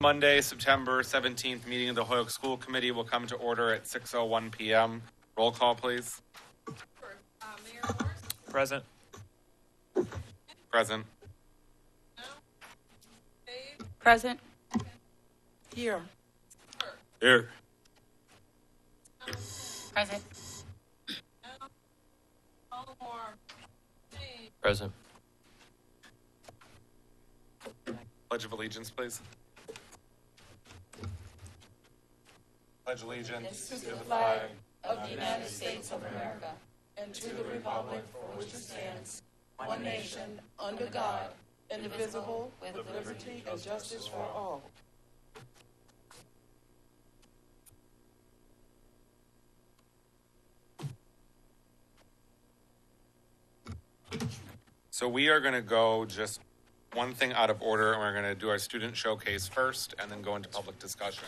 Monday, September 17th meeting of the Holyoke School Committee will come to order at 6:01 p.m. Roll call, please. Mayor Morris? Present. Present. Present. Here. Here. Present. Present. Pledge of allegiance, please. Pledge allegiance To the flag of the United States of America and to the republic for which it stands, one nation, under God, indivisible, with liberty and justice for all. So we are going to go just one thing out of order, and we're going to do our student showcase first and then go into public discussion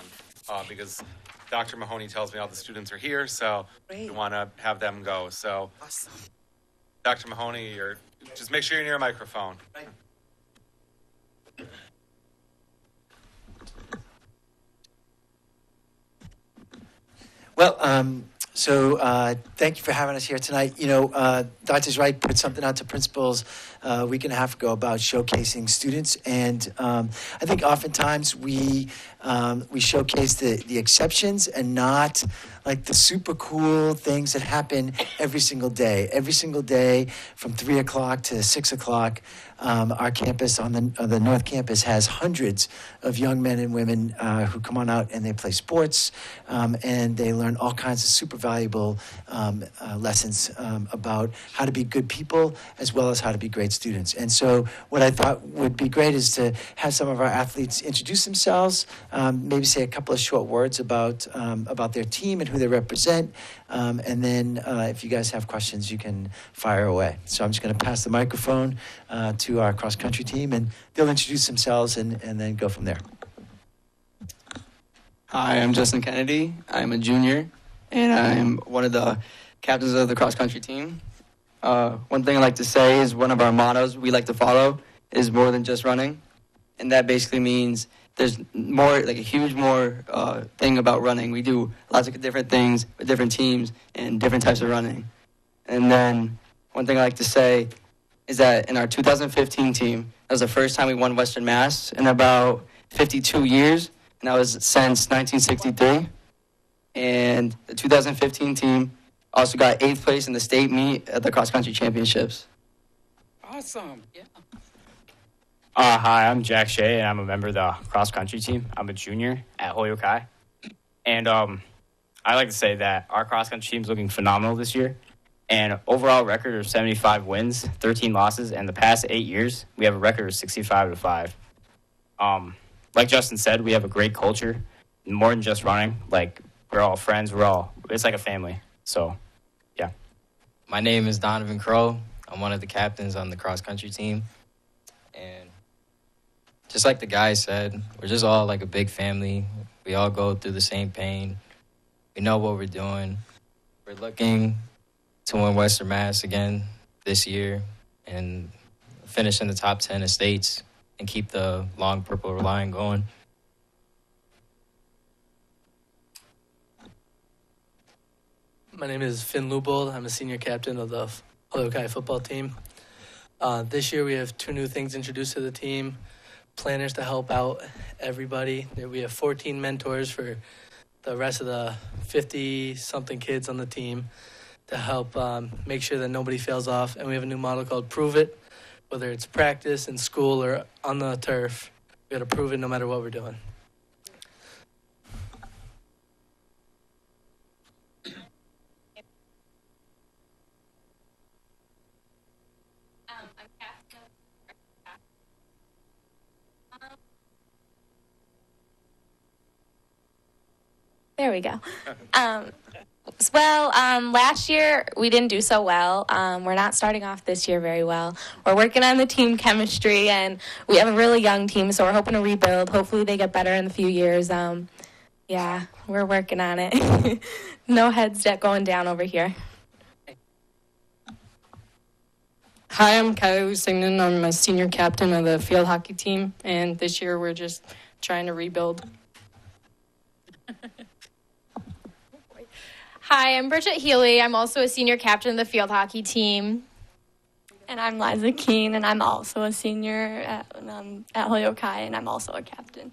because Dr. Mahoney tells me all the students are here, so we want to have them go. So, Awesome. Dr. Mahoney, just make sure you're near a microphone. Well, thank you for having us here tonight. Dr. Wright put something out to principals a week and a half ago about showcasing students, and I think oftentimes we showcase the exceptions and not like the super cool things that happen every single day. Every single day from 3 o'clock to 6 o'clock, our campus on the North Campus has hundreds of young men and women who come on out and they play sports and they learn all kinds of super valuable lessons about how to be good people as well as how to be great students. And so what I thought would be great is to have some of our athletes introduce themselves, maybe say a couple of short words about their team and who they represent, and then if you guys have questions, you can fire away. So I'm just going to pass the microphone to our cross-country team, and they'll introduce themselves and then go from there. Hi, I'm Justin Kennedy. I'm a junior, and I'm one of the captains of the cross-country team. One thing I like to say is one of our mottos we like to follow is more than just running, and that basically means there's more, like a huge more thing about running. We do lots of different things with different teams and different types of running. And then one thing I like to say is that in our 2015 team, that was the first time we won Western Mass in about 52 years, and that was since 1963. And the 2015 team also got 8th place in the state meet at the cross-country championships. Awesome. Yeah. Hi, I'm Jack Shea, and I'm a member of the cross-country team. I'm a junior at Holyoke High. And I like to say that our cross-country team is looking phenomenal this year. And overall record of 75 wins, 13 losses, and the past 8 years, we have a record of 65-5. Like Justin said, we have a great culture, more than just running. Like, we're all friends. It's like a family. So, yeah. My name is Donovan Crow. I'm one of the captains on the cross-country team. And just like the guy said, we're just all like a big family. We all go through the same pain. We know what we're doing. We're looking to win Western Mass again this year and finish in the top 10 of states and keep the long purple line going. My name is Finn Lubold. I'm a senior captain of the Holyoke High football team. This year we have 2 new things introduced to the team. Planners to help out everybody. We have 14 mentors for the rest of the 50-something kids on the team to help make sure that nobody fails off. And we have a new model called Prove It. Whether it's practice, in school, or on the turf, we got to prove it no matter what we're doing. There we go. Last year we didn't do so well. We're not starting off this year very well. We're working on the team chemistry, and we have a really young team, so we're hoping to rebuild. Hopefully they get better in a few years. Yeah, we're working on it. No heads going down over here. Hi, I'm Kylie Signan. I'm a senior captain of the field hockey team, and this year we're just trying to rebuild. Hi, I'm Bridget Healy. I'm also a senior captain of the field hockey team. And I'm Liza Keene, and I'm also a senior at Holyoke High, and I'm also a captain.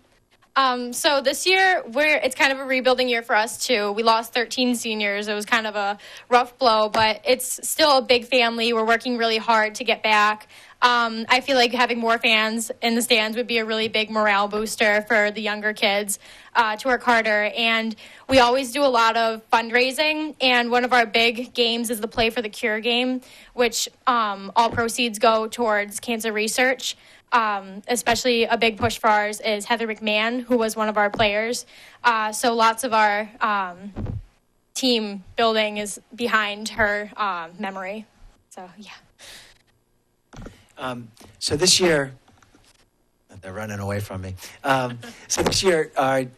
So this year, it's kind of a rebuilding year for us too. We lost 13 seniors. It was kind of a rough blow, but it's still a big family. We're working really hard to get back. I feel like having more fans in the stands would be a really big morale booster for the younger kids to work harder. And we always do a lot of fundraising. And one of our big games is the Play for the Cure game, which all proceeds go towards cancer research. Especially a big push for ours is Heather McMahon, who was one of our players. So lots of our team building is behind her memory. So, yeah. So this year, they're running away from me. So this year,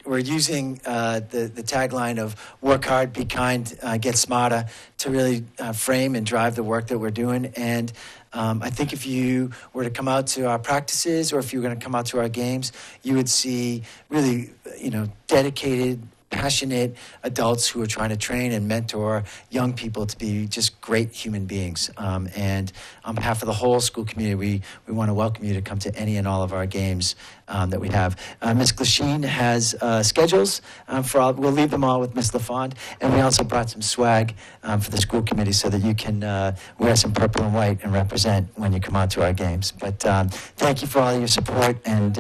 we're using the tagline of work hard, be kind, get smarter to really frame and drive the work that we're doing. And I think if you were to come out to our practices or if you were going to come out to our games, you would see really, dedicated, passionate adults who are trying to train and mentor young people to be just great human beings. And on behalf of the whole school community, we want to welcome you to come to any and all of our games that we have. Ms. Glasheen has schedules we'll leave them all with Ms. LaFond. And we also brought some swag for the school committee so that you can wear some purple and white and represent when you come out to our games. But thank you for all your support, and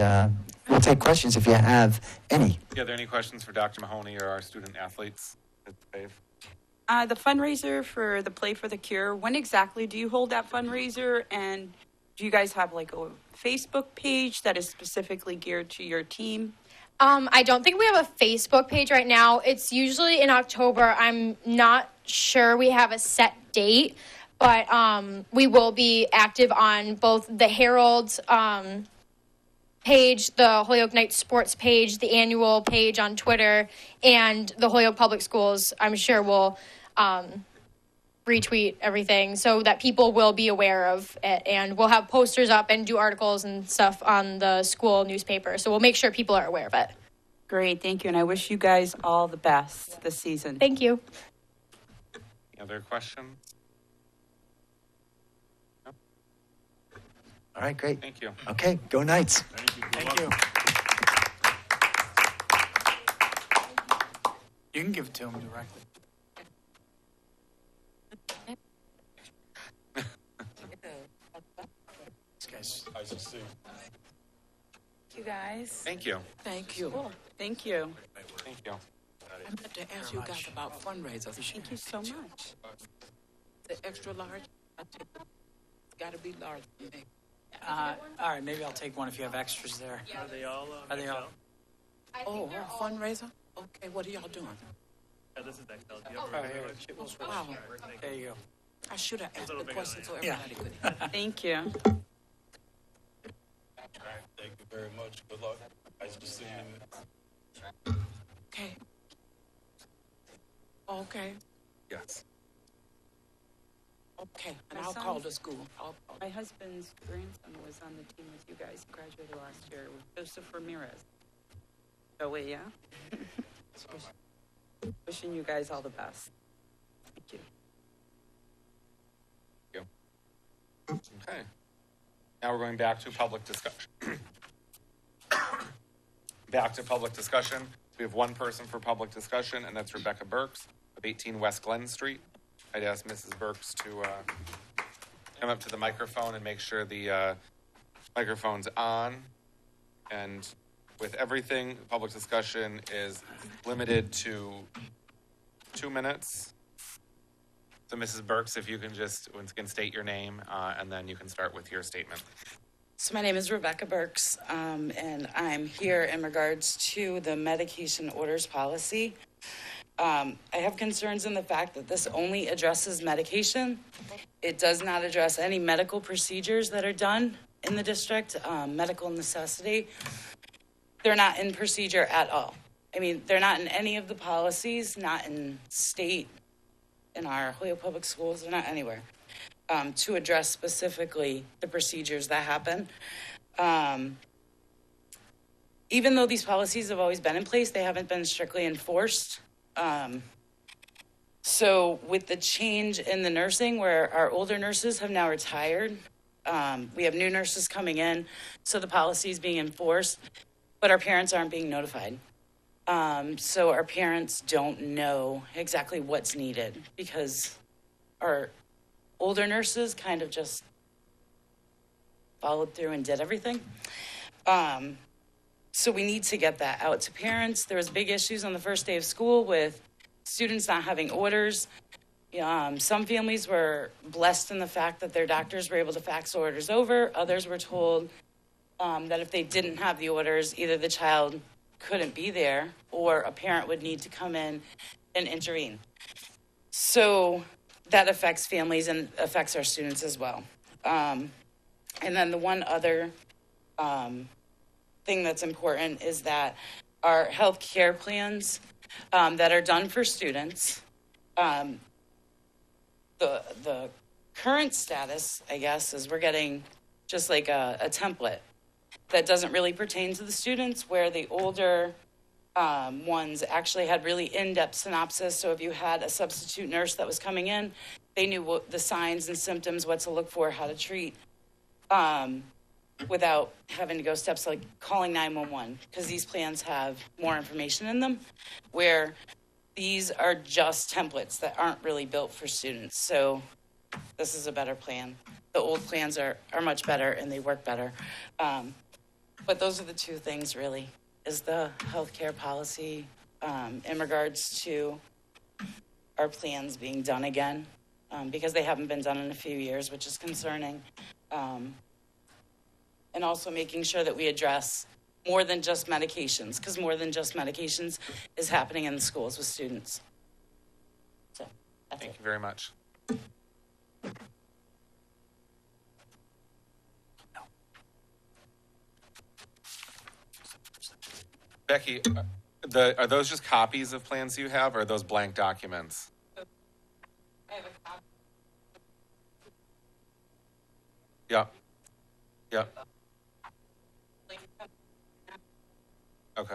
we'll take questions if you have any. Are there any questions for Dr. Mahoney or our student athletes? The fundraiser for the Play for the Cure, when exactly do you hold that fundraiser? And do you guys have like a Facebook page that is specifically geared to your team? I don't think we have a Facebook page right now. It's usually in October. I'm not sure we have a set date, but we will be active on both the Herald page, the Holyoke Night Sports page, the annual page on Twitter, and the Holyoke Public Schools, I'm sure will retweet everything so that people will be aware of it. And we'll have posters up and do articles and stuff on the school newspaper. So we'll make sure people are aware of it. Great, thank you. And I wish you guys all the best this season. Thank you. Any other questions? All right, great. Thank you. Okay, go Knights. Thank you. You can give it to him directly. This guy's nice to see. Thank you, guys. Thank you. Thank you. Cool. Thank you. Thank you. I meant to ask you guys about fundraisers. Thank you so much. The extra large, it's got to be large. All right, maybe I'll take one if you have extras there. Are they all? Oh, a fundraiser? Okay, what are y'all doing? Yeah, this is XL. Oh, here, we'll switch. Wow. There you go. I should have asked the question so Yeah. everybody could. Thank you. Thank you very much. Good luck. Nice to see you. Okay. Okay. Yes. Okay, and My I'll son- call the school. My husband's grandson was on the team with you guys. He graduated last year with Joseph Ramirez. So, wait, yeah? Wishing you guys all the best. Thank you. Okay. Now we're going back to public discussion. Back to public discussion. We have one person for public discussion, and that's Rebecca Burks of 18 West Glen Street. I'd ask Mrs. Burks to come up to the microphone and make sure the microphone's on. And with everything, public discussion is limited to 2 minutes. So Mrs. Burks, if you can just once again state your name, and then you can start with your statement. So my name is Rebecca Burks, and I'm here in regards to the medication orders policy. I have concerns in the fact that this only addresses medication. It does not address any medical procedures that are done in the district, medical necessity. They're not in procedure at all. I mean, they're not in any of the policies, not in state, in our Holyoke Public Schools, they're not anywhere, to address specifically the procedures that happen. even though these policies have always been in place, they haven't been strictly enforced. So with the change in the nursing, where our older nurses have now retired, we have new nurses coming in, so the policy is being enforced, but our parents aren't being notified. So our parents don't know exactly what's needed because our older nurses kind of just followed through and did everything. So we need to get that out to parents. There was big issues on the first day of school with students not having orders. Some families were blessed in the fact that their doctors were able to fax orders over. Others were told that if they didn't have the orders, either the child couldn't be there or a parent would need to come in and intervene. So that affects families and affects our students as well. And then the one other thing that's important is that our health care plans that are done for students, the current status, I guess, is we're getting just like a template that doesn't really pertain to the students, where the older ones actually had really in-depth synopsis. So if you had a substitute nurse that was coming in, they knew what the signs and symptoms, what to look for, how to treat, without having to go steps like calling 911, because these plans have more information in them, where these are just templates that aren't really built for students. So this is a better plan. The old plans are much better and they work better. But those are the two things really, is the healthcare policy in regards to our plans being done again, because they haven't been done in a few years, which is concerning. And also making sure that we address more than just medications, because more than just medications is happening in the schools with students. So that's Thank you very much. Becky, are those just copies of plans you have, or are those blank documents? I have a copy. Yeah. Yeah. Okay.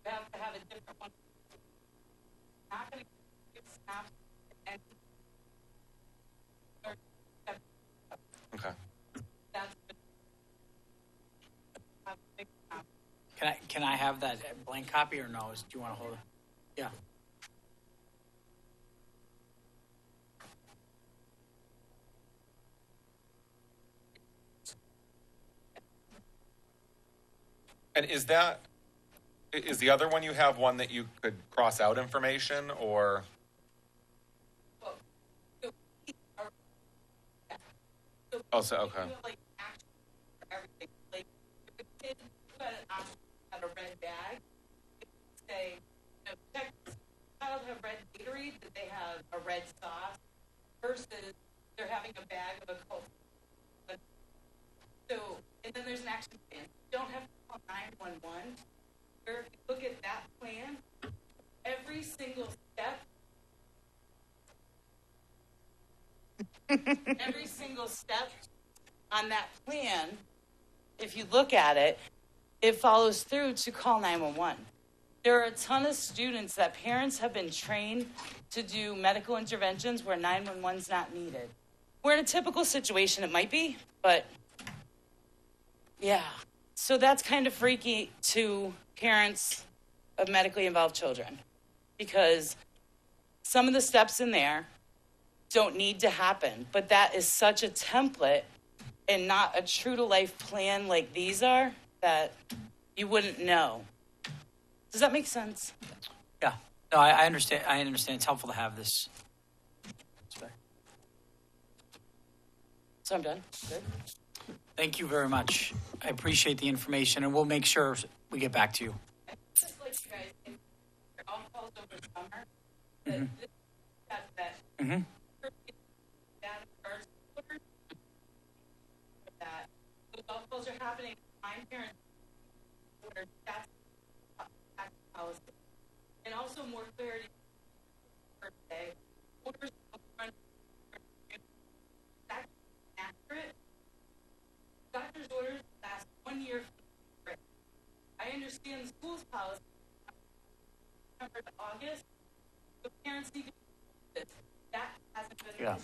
You have to have a different one. Not going to get snaps and Okay. that's Can I have that blank copy or no? Do you want to hold it? Yeah. And is the other one you have one that you could cross out information, or? Oh, so, okay. like action for everything. Like if a kid had a red bag, it would say, check this child have red Gatorade, that they have a red sauce, versus they're having a bag of a Coke. So, and then there's an action plan. You don't have to call 911. Or if you look at that plan, every single step, on that plan, if you look at it, it follows through to call 911. There are a ton of students that parents have been trained to do medical interventions where 911's not needed. Where in a typical situation it might be, but yeah. So that's kind of freaky to parents of medically involved children, because some of the steps in there don't need to happen, but that is such a template and not a true to life plan like these are, that you wouldn't know. Does that make sense? Yeah. No, I understand. I understand. It's helpful to have this. So I'm done. Good. Thank you very much. I appreciate the information, and we'll make sure we get back to you. Just like you guys, if your all falls over summer, Mhm. that Mm-hmm. that those all falls are happening. My parents orders, that's policy. And also more clarity for today. Orders upfront, that's accurate. Doctor's orders last 1 year. I understand the school's policy September to August, but parents need to do this. That hasn't been. Yeah.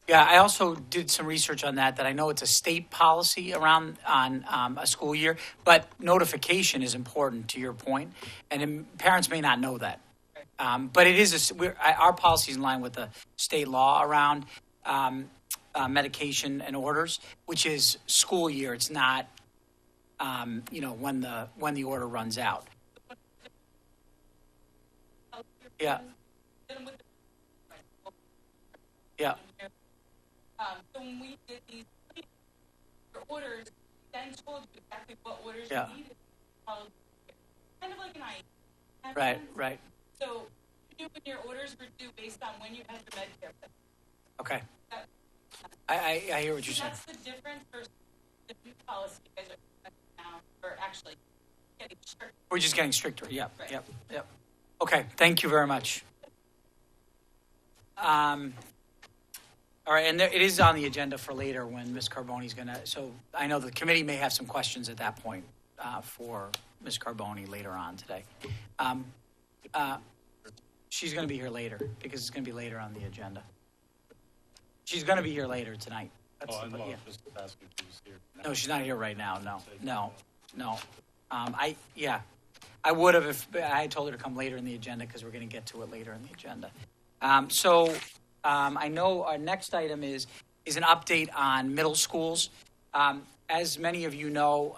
Yeah, I also did some research on that I know it's a state policy around on a school year, but notification is important to your point, and parents may not know that. But it is our policy is in line with the state law around medication and orders, which is school year. It's not, when the order runs out. Yeah. Yeah. So when we did these orders, then told you exactly what orders Yeah. you needed. Kind of like an IE. Right. So you knew when your orders were due based on when you had your Medicare. Okay. That, I hear what you're saying. That's the difference versus the new policy you guys are now, or actually getting stricter. We're just getting stricter. Yep. Right. Yep. Okay. Thank you very much. All right, and it is on the agenda for later when Ms. Carboni's going to. So I know the committee may have some questions at that point for Ms. Carboni later on today. She's going to be here later because it's going to be later on the agenda. She's going to be here later tonight. I know. I was just asking if she was here. No, she's not here right now. No. I would have if I had told her to come later in the agenda because we're going to get to it later in the agenda. I know our next item is an update on middle schools. As many of you know,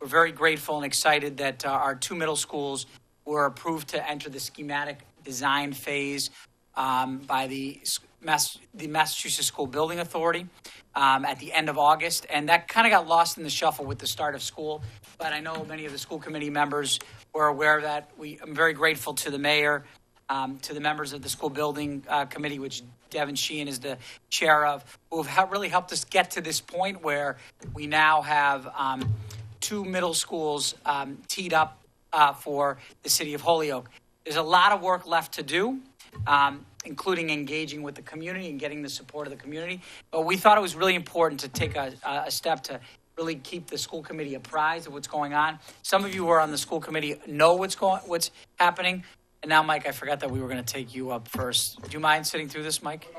we're very grateful and excited that our two middle schools were approved to enter the schematic design phase by the Massachusetts School Building Authority at the end of August. And that kind of got lost in the shuffle with the start of school. But I know many of the school committee members were aware of that. I'm very grateful to the mayor, to the members of the school building committee, which Devin Sheehan is the chair of, who have really helped us get to this point where we now have two middle schools teed up for the city of Holyoke. There's a lot of work left to do, including engaging with the community and getting the support of the community. But we thought it was really important to take a step to really keep the school committee apprised of what's going on. Some of you who are on the school committee know what's happening. And now, Mike, I forgot that we were going to take you up first. Do you mind sitting through this, Mike?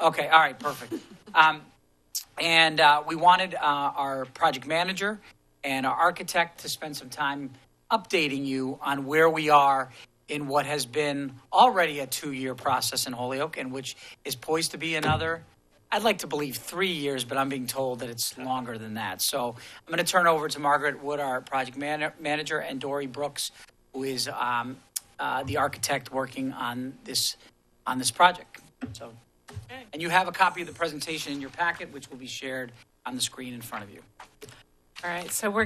Okay, all right, perfect. We wanted our project manager and our architect to spend some time updating you on where we are in what has been already a 2-year process in Holyoke and which is poised to be another, I'd like to believe 3 years, but I'm being told that it's longer than that. So I'm going to turn over to Margaret Wood, our project manager, and Dory Brooks, who is the architect working on this project. So, and you have a copy of the presentation in your packet, which will be shared on the screen in front of you. All right, so we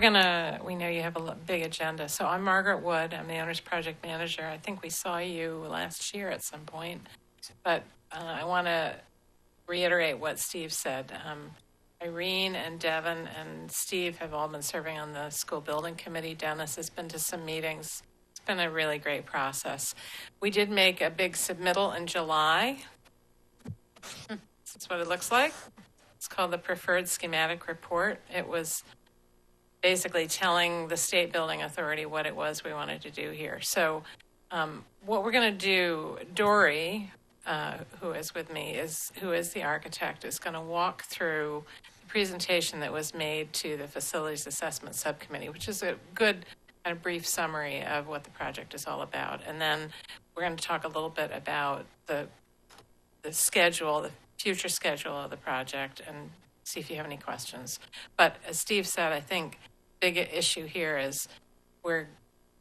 know you have a big agenda. So I'm Margaret Wood. I'm the owner's project manager. I think we saw you last year at some point, but I want to reiterate what Steve said. Irene and Devin and Steve have all been serving on the school building committee. Dennis has been to some meetings. It's been a really great process. We did make a big submittal in July. This is what it looks like. It's called the Preferred Schematic Report. It was basically telling the state building authority what it was we wanted to do here. So what we're going to do, Dory, who is with me, who is the architect, is going to walk through the presentation that was made to the Facilities Assessment Subcommittee, which is a good kind of brief summary of what the project is all about. And then we're going to talk a little bit about the schedule, the future schedule of the project, and see if you have any questions. But as Steve said, I think big issue here is we're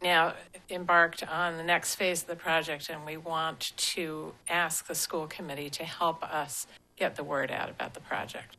now embarked on the next phase of the project, and we want to ask the school committee to help us get the word out about the project.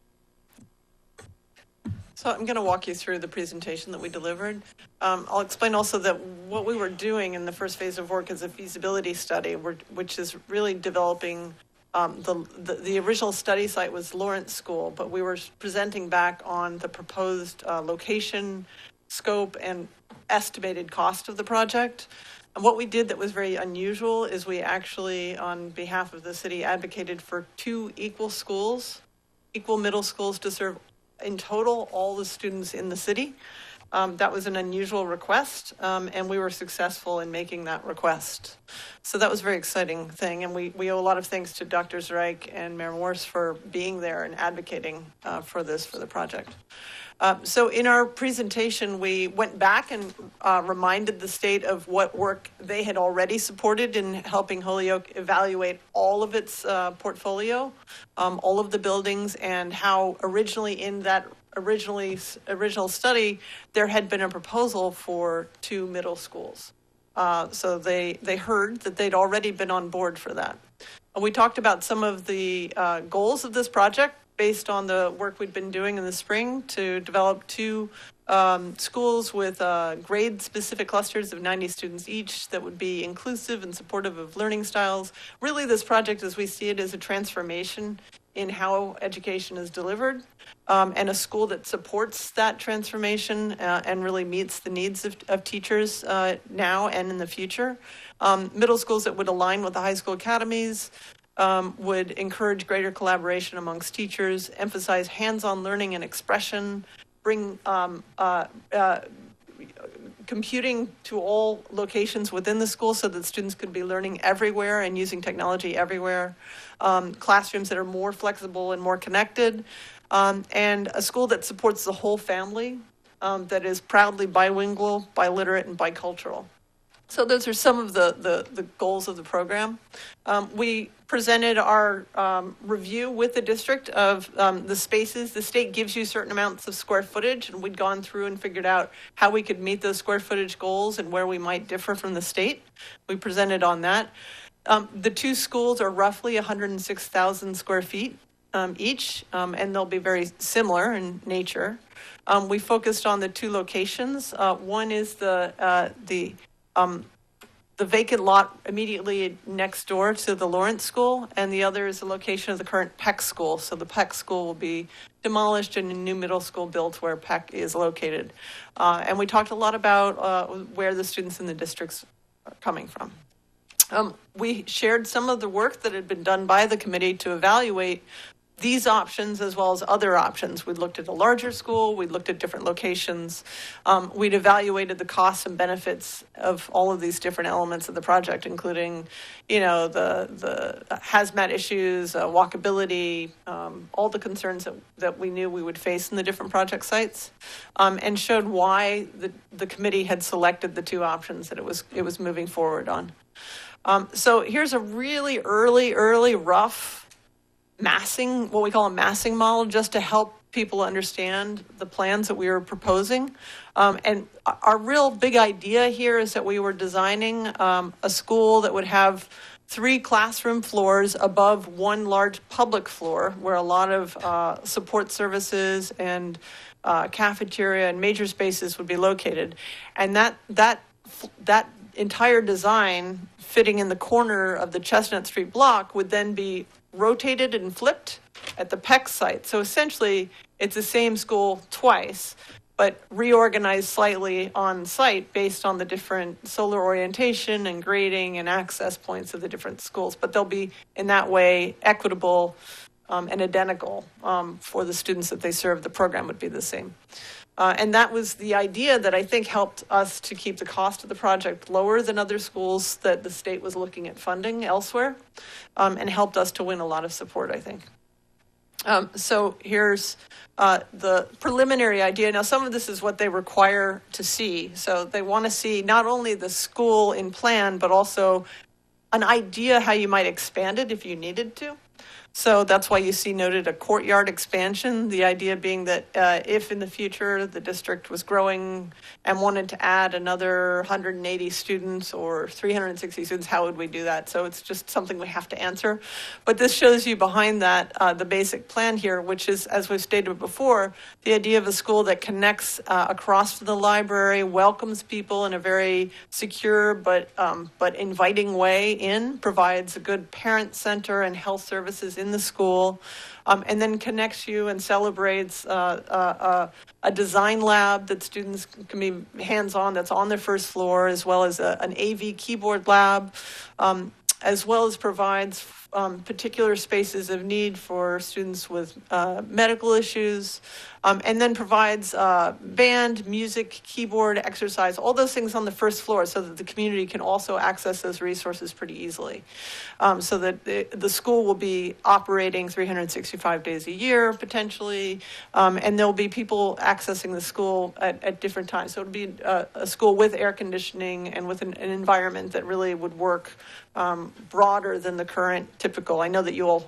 So I'm going to walk you through the presentation that we delivered. I'll explain also that what we were doing in the first phase of work is a feasibility study, which is really developing. The original study site was Lawrence School, but we were presenting back on the proposed location, scope and estimated cost of the project. And what we did that was very unusual is we actually, on behalf of the city, advocated for 2 equal schools, equal middle schools to serve in total all the students in the city. That was an unusual request, and we were successful in making that request. So that was a very exciting thing, and we owe a lot of thanks to Dr. Reich and Mayor Morse for being there and advocating for the project. So in our presentation, we went back and reminded the state of what work they had already supported in helping Holyoke evaluate all of its portfolio, all of the buildings, and how originally in that original study, there had been a proposal for 2 middle schools. So they heard that they'd already been on board for that. And we talked about some of the goals of this project based on the work we'd been doing in the spring to develop 2 schools with grade-specific clusters of 90 students each that would be inclusive and supportive of learning styles. Really, this project, as we see it, is a transformation in how education is delivered, and a school that supports that transformation and really meets the needs of teachers now and in the future. Middle schools that would align with the high school academies, would encourage greater collaboration amongst teachers, emphasize hands-on learning and expression, bring computing to all locations within the school so that students could be learning everywhere and using technology everywhere, classrooms that are more flexible and more connected, and a school that supports the whole family, that is proudly bilingual, biliterate, and bicultural. So those are some of the goals of the program. We presented our review with the district of the spaces. The state gives you certain amounts of square footage, and we'd gone through and figured out how we could meet those square footage goals and where we might differ from the state. We presented on that. The 2 schools are roughly 106,000 square feet each, and they'll be very similar in nature. We focused on the 2 locations. One is the vacant lot immediately next door to the Lawrence School, and the other is the location of the current Peck School. So the Peck School will be demolished and a new middle school built where Peck is located. And we talked a lot about where the students in the districts are coming from. We shared some of the work that had been done by the committee to evaluate these options as well as other options. We looked at a larger school, we looked at different locations, we'd evaluated the costs and benefits of all of these different elements of the project, including, the hazmat issues, walkability, all the concerns that we knew we would face in the different project sites, and showed why the committee had selected the 2 options that it was moving forward on. So here's a really early rough massing, what we call a massing model, just to help people understand the plans that we were proposing. And our real big idea here is that we were designing a school that would have 3 classroom floors above 1 large public floor where a lot of support services and cafeteria and major spaces would be located. And that entire design fitting in the corner of the Chestnut Street block would then be rotated and flipped at the Peck site. So essentially, it's the same school twice, but reorganized slightly on site based on the different solar orientation and grading and access points of the different schools. But they'll be, in that way, equitable and identical for the students that they serve. The program would be the same. And that was the idea that I think helped us to keep the cost of the project lower than other schools that the state was looking at funding elsewhere, and helped us to win a lot of support, I think. So here's the preliminary idea. Now, some of this is what they require to see. So they want to see not only the school in plan, but also an idea how you might expand it if you needed to. So that's why you see noted a courtyard expansion, the idea being that if in the future the district was growing and wanted to add another 180 students or 360 students, how would we do that? So it's just something we have to answer. But this shows you behind that the basic plan here, which is, as we've stated before, the idea of a school that connects across to the library, welcomes people in a very secure but inviting way in, provides a good parent center and health services within the school, and then connects you and celebrates a design lab that students can be hands-on, that's on their first floor, as well as an AV keyboard lab, as well as provides particular spaces of need for students with medical issues, and then provides band, music, keyboard, exercise, all those things on the first floor so that the community can also access those resources pretty easily. So that the school will be operating 365 days a year, potentially, and there'll be people accessing the school at different times. So it'll be a school with air conditioning and with an environment that really would work broader than the current typical. I know that you all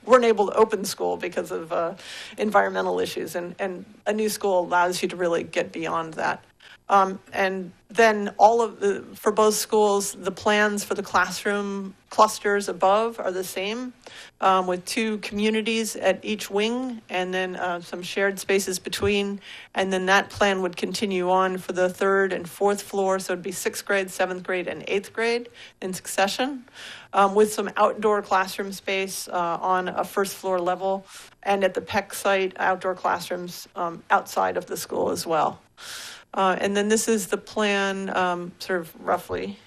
weren't able to open school because of environmental issues, and a new school allows you to really get beyond that. And then for both schools, the plans for the classroom clusters above are the same, with 2 communities at each wing, and then some shared spaces between. And then that plan would continue on for the 3rd and 4th floor, so it'd be 6th grade, 7th grade, and 8th grade in succession, with some outdoor classroom space on a first floor level, and at the PEC site, outdoor classrooms outside of the school as well. And then this is the plan, sort of roughly,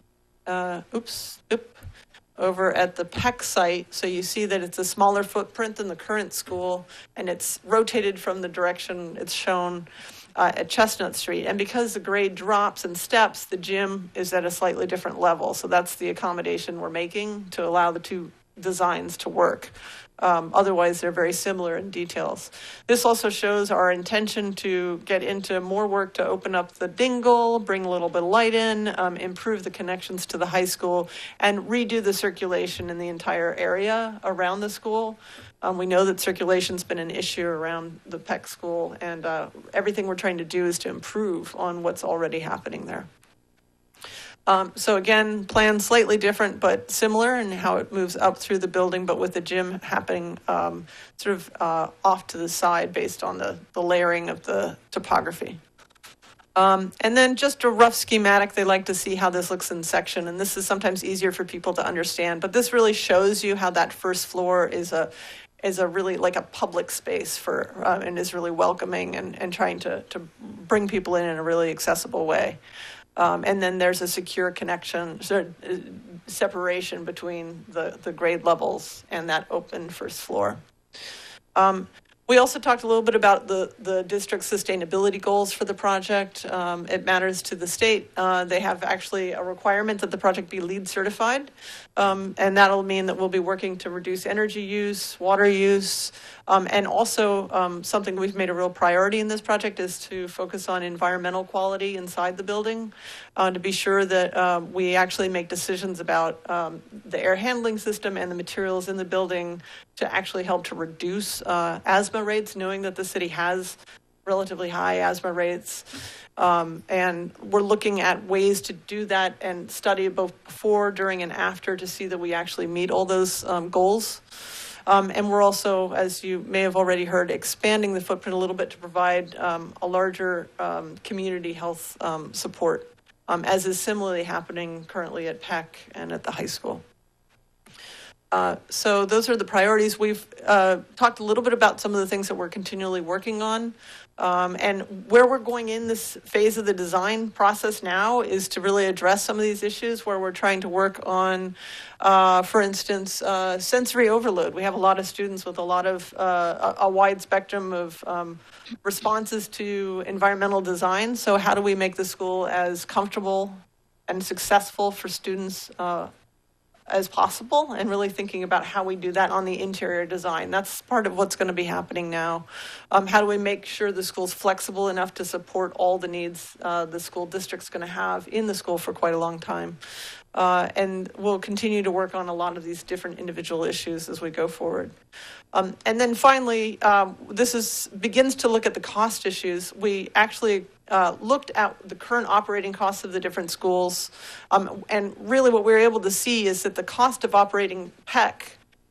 over at the PEC site. So you see that it's a smaller footprint than the current school, and it's rotated from the direction it's shown at Chestnut Street. And because the grade drops and steps, the gym is at a slightly different level. So that's the accommodation we're making to allow the 2 designs to work. Otherwise, they're very similar in details. This also shows our intention to get into more work to open up the dingle, bring a little bit of light in, improve the connections to the high school, and redo the circulation in the entire area around the school. We know that circulation's been an issue around the PEC school, and everything we're trying to do is to improve on what's already happening there. So again, plan slightly different, but similar in how it moves up through the building, but with the gym happening sort of off to the side based on the layering of the topography. And then just a rough schematic. They like to see how this looks in section, and this is sometimes easier for people to understand, but this really shows you how that first floor is a really like a public space for, and is really welcoming and trying to bring people in a really accessible way. And then there's a secure connection, separation between the grade levels and that open first floor. We also talked a little bit about the district's sustainability goals for the project. It matters to the state. They have actually a requirement that the project be LEED certified. And that'll mean that we'll be working to reduce energy use, water use, and also something we've made a real priority in this project is to focus on environmental quality inside the building, to be sure that we actually make decisions about the air handling system and the materials in the building to actually help to reduce asthma rates, knowing that the city has relatively high asthma rates. And we're looking at ways to do that and study both before, during, and after to see that we actually meet all those goals. And we're also, as you may have already heard, expanding the footprint a little bit to provide a larger community health support, as is similarly happening currently at PEC and at the high school. So those are the priorities. We've talked a little bit about some of the things that we're continually working on. And where we're going in this phase of the design process now is to really address some of these issues where we're trying to work on, for instance, sensory overload. We have a lot of students with a lot of, a wide spectrum of responses to environmental design. So how do we make the school as comfortable and successful for students as possible, and really thinking about how we do that on the interior design. That's part of what's going to be happening now. How do we make sure the school's flexible enough to support all the needs the school district's going to have in the school for quite a long time? And we'll continue to work on a lot of these different individual issues as we go forward. And then finally, this begins to look at the cost issues. We actually looked at the current operating costs of the different schools. And really what we were able to see is that the cost of operating PEC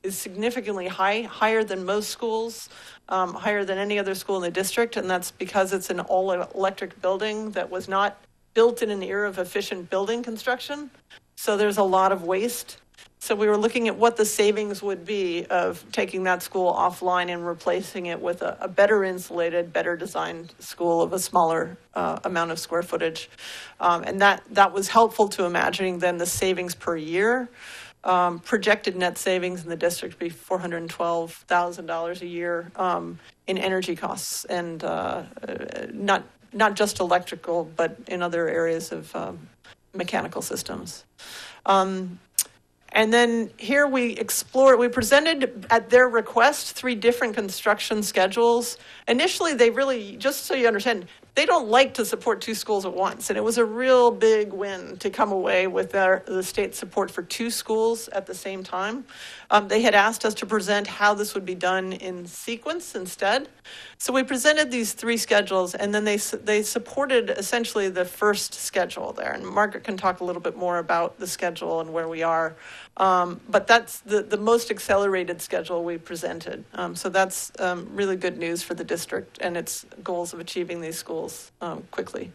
is significantly higher than most schools, higher than any other school in the district. And that's because it's an all-electric building that was not built in an era of efficient building construction. So there's a lot of waste. So we were looking at what the savings would be of taking that school offline and replacing it with a better insulated, better designed school of a smaller amount of square footage. And that was helpful to imagining then the savings per year. Projected net savings in the district would be $412,000 a year in energy costs, and not just electrical, but in other areas of mechanical systems. And then here we presented at their request 3 different construction schedules. Initially, they really, just so you understand, they don't like to support 2 schools at once. And it was a real big win to come away with the state support for 2 schools at the same time. They had asked us to present how this would be done in sequence instead. So we presented these 3 schedules, and then they supported essentially the first schedule there. And Margaret can talk a little bit more about the schedule and where we are. But that's the most accelerated schedule we presented. So that's really good news for the district and its goals of achieving these schools quickly.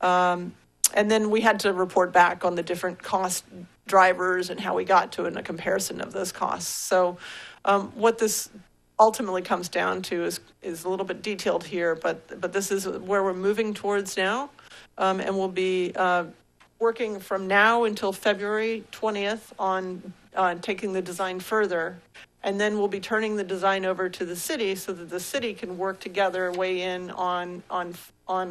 And then we had to report back on the different cost drivers and how we got to it in a comparison of those costs. So what this ultimately comes down to is a little bit detailed here, but this is where we're moving towards now. And we'll be working from now until February 20th on taking the design further. And then we'll be turning the design over to the city so that the city can work together, weigh in on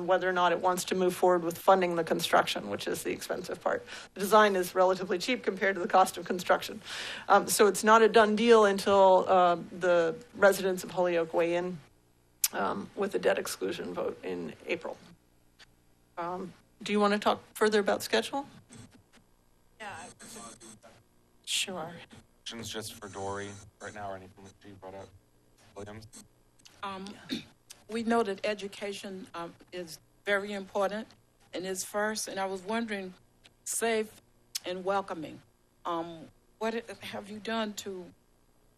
whether or not it wants to move forward with funding the construction, which is the expensive part. The design is relatively cheap compared to the cost of construction. So it's not a done deal until the residents of Holyoke weigh in with a debt exclusion vote in April. Do you want to talk further about schedule? Yeah. Sure. Questions just for Dory right now, or anything that she brought up? Williams? We know that education is very important and is first, and I was wondering, safe and welcoming. What have you done to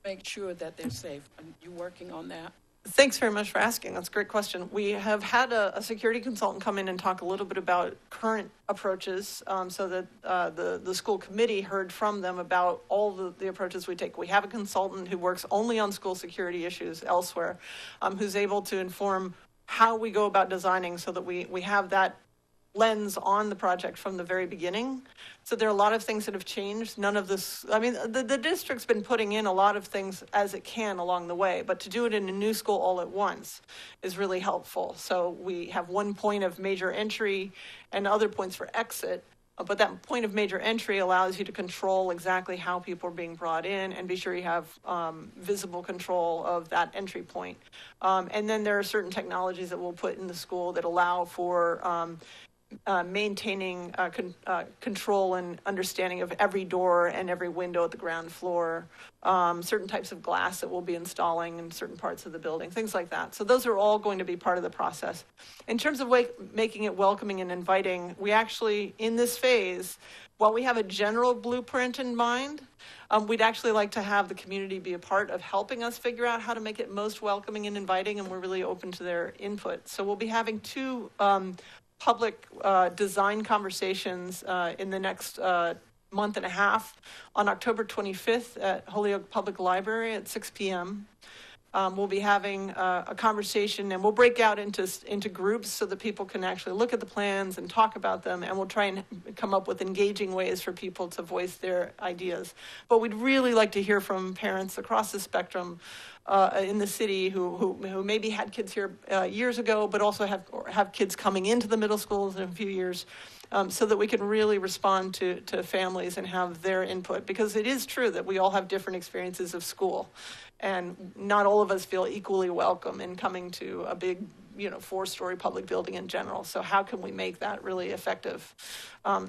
make sure that they're safe? Are you working on that? Thanks very much for asking. That's a great question. We have had a security consultant come in and talk a little bit about current approaches so that the school committee heard from them about all the approaches we take. We have a consultant who works only on school security issues elsewhere, who's able to inform how we go about designing so that we have that lens on the project from the very beginning. So there are a lot of things that have changed. None of this, I mean, the district's been putting in a lot of things as it can along the way, but to do it in a new school all at once is really helpful. So we have one point of major entry and other points for exit, but that point of major entry allows you to control exactly how people are being brought in and be sure you have visible control of that entry point. And then there are certain technologies that we'll put in the school that allow for maintaining control and understanding of every door and every window at the ground floor, certain types of glass that we'll be installing in certain parts of the building, things like that. So those are all going to be part of the process. In terms of making it welcoming and inviting, we actually, in this phase, while we have a general blueprint in mind, we'd actually like to have the community be a part of helping us figure out how to make it most welcoming and inviting, and we're really open to their input. So we'll be having 2 public design conversations in the next month and a half on October 25th at Holyoke Public Library at 6 p.m. We'll be having a conversation, and we'll break out into groups so that people can actually look at the plans and talk about them, and we'll try and come up with engaging ways for people to voice their ideas. But we'd really like to hear from parents across the spectrum in the city who maybe had kids here years ago, but also have kids coming into the middle schools in a few years, so that we can really respond to families and have their input. Because it is true that we all have different experiences of school, and not all of us feel equally welcome in coming to a big, 4-story public building in general. So how can we make that really effective?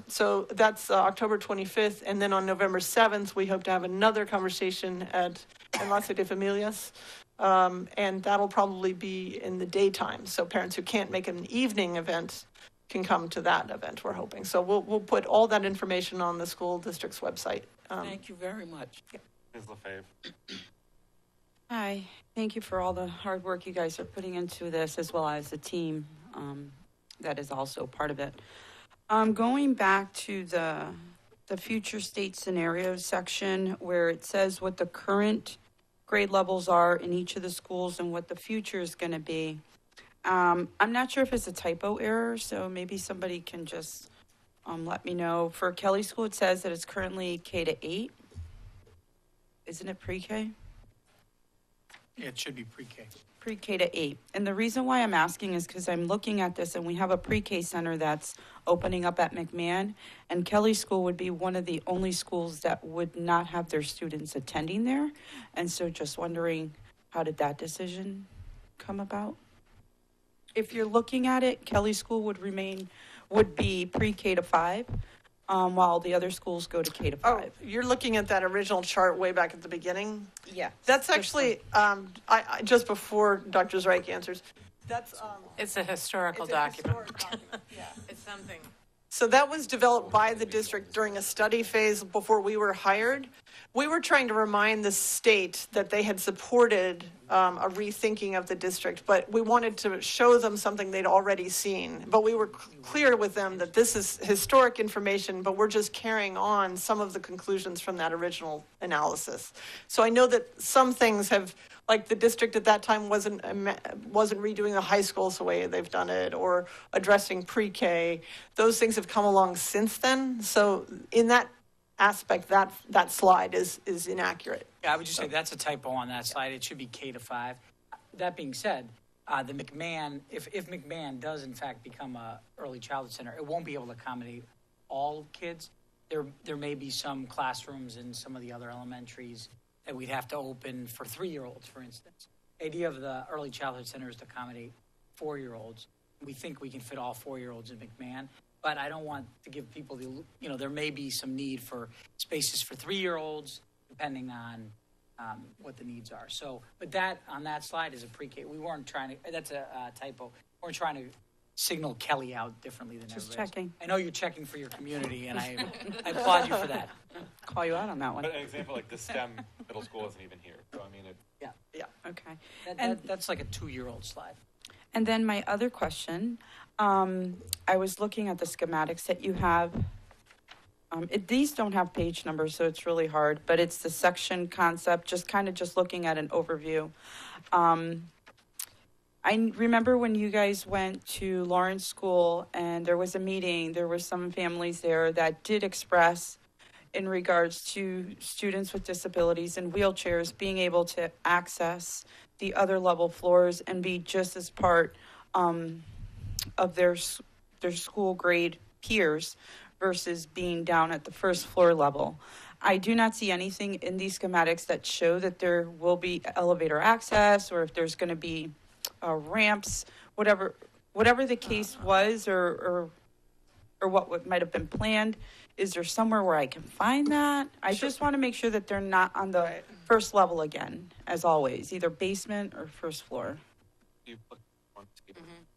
So that's October 25th. And then on November 7th, we hope to have another conversation at Enlace de Familias. And that'll probably be in the daytime. So parents who can't make an evening event can come to that event, we're hoping. So we'll put all that information on the school district's website. Thank you very much. Yeah. Ms. LaFave. Hi, thank you for all the hard work you guys are putting into this, as well as the team that is also part of it. Going back to the the future state scenarios section where it says what the current grade levels are in each of the schools and what the future is going to be. I'm not sure if it's a typo error, so maybe somebody can just let me know. For Kelly School, it says that it's currently K to 8. Isn't it pre-K? It should be pre-K. Pre-K to 8. And the reason why I'm asking is because I'm looking at this and we have a pre-K center that's opening up at McMahon, and Kelly School would be one of the only schools that would not have their students attending there. And so just wondering, how did that decision come about? If you're looking at it, Kelly School would be pre-K to 5, while the other schools go to K to 5. Oh, you're looking at that original chart way back at the beginning? Yeah. That's actually, I just before Dr. Zreich answers, that's... It's a historical document. It's something. So that was developed by the district during a study phase before we were hired. We were trying to remind the state that they had supported a rethinking of the district, but we wanted to show them something they'd already seen. But we were clear with them that this is historic information, but we're just carrying on some of the conclusions from that original analysis. So I know that some things have, like the district at that time wasn't redoing the high schools the way they've done it, or addressing pre-K. Those things have come along since then. So in that aspect, that slide is inaccurate. Yeah, I would just say that's a typo on that slide. It should be K to 5. That being said, the McMahon, if McMahon does in fact become a early childhood center, it won't be able to accommodate all kids. There may be some classrooms in some of the other elementaries that we'd have to open for 3-year-olds, for instance. The idea of the early childhood center is to accommodate 4-year-olds. We think we can fit all 4-year-olds in McMahon, but I don't want to give people there may be some need for spaces for 3-year-olds, depending on what the needs are. So, but that, on that slide is a pre-K. We weren't trying to, that's a typo. We weren't trying to signal Kelly out differently than Just everybody else. checking. I know you're checking for your community, and I applaud you for that. Call you out on that one. But an example like the STEM middle school isn't even here. So I mean, Yeah. Okay. That's like a 2-year-old slide. And then my other question, I was looking at the schematics that you have. These don't have page numbers, so it's really hard, but it's the section concept, just looking at an overview. I remember when you guys went to Lawrence School and there was a meeting, there were some families there that did express in regards to students with disabilities and wheelchairs being able to access the other level floors and be just as part of their school grade peers versus being down at the first floor level. I do not see anything in these schematics that show that there will be elevator access or if there's going to be ramps, whatever the case was or what might have been planned. Is there somewhere where I can find that? I just want to make sure that they're not on the first level again, as always, either basement or first floor.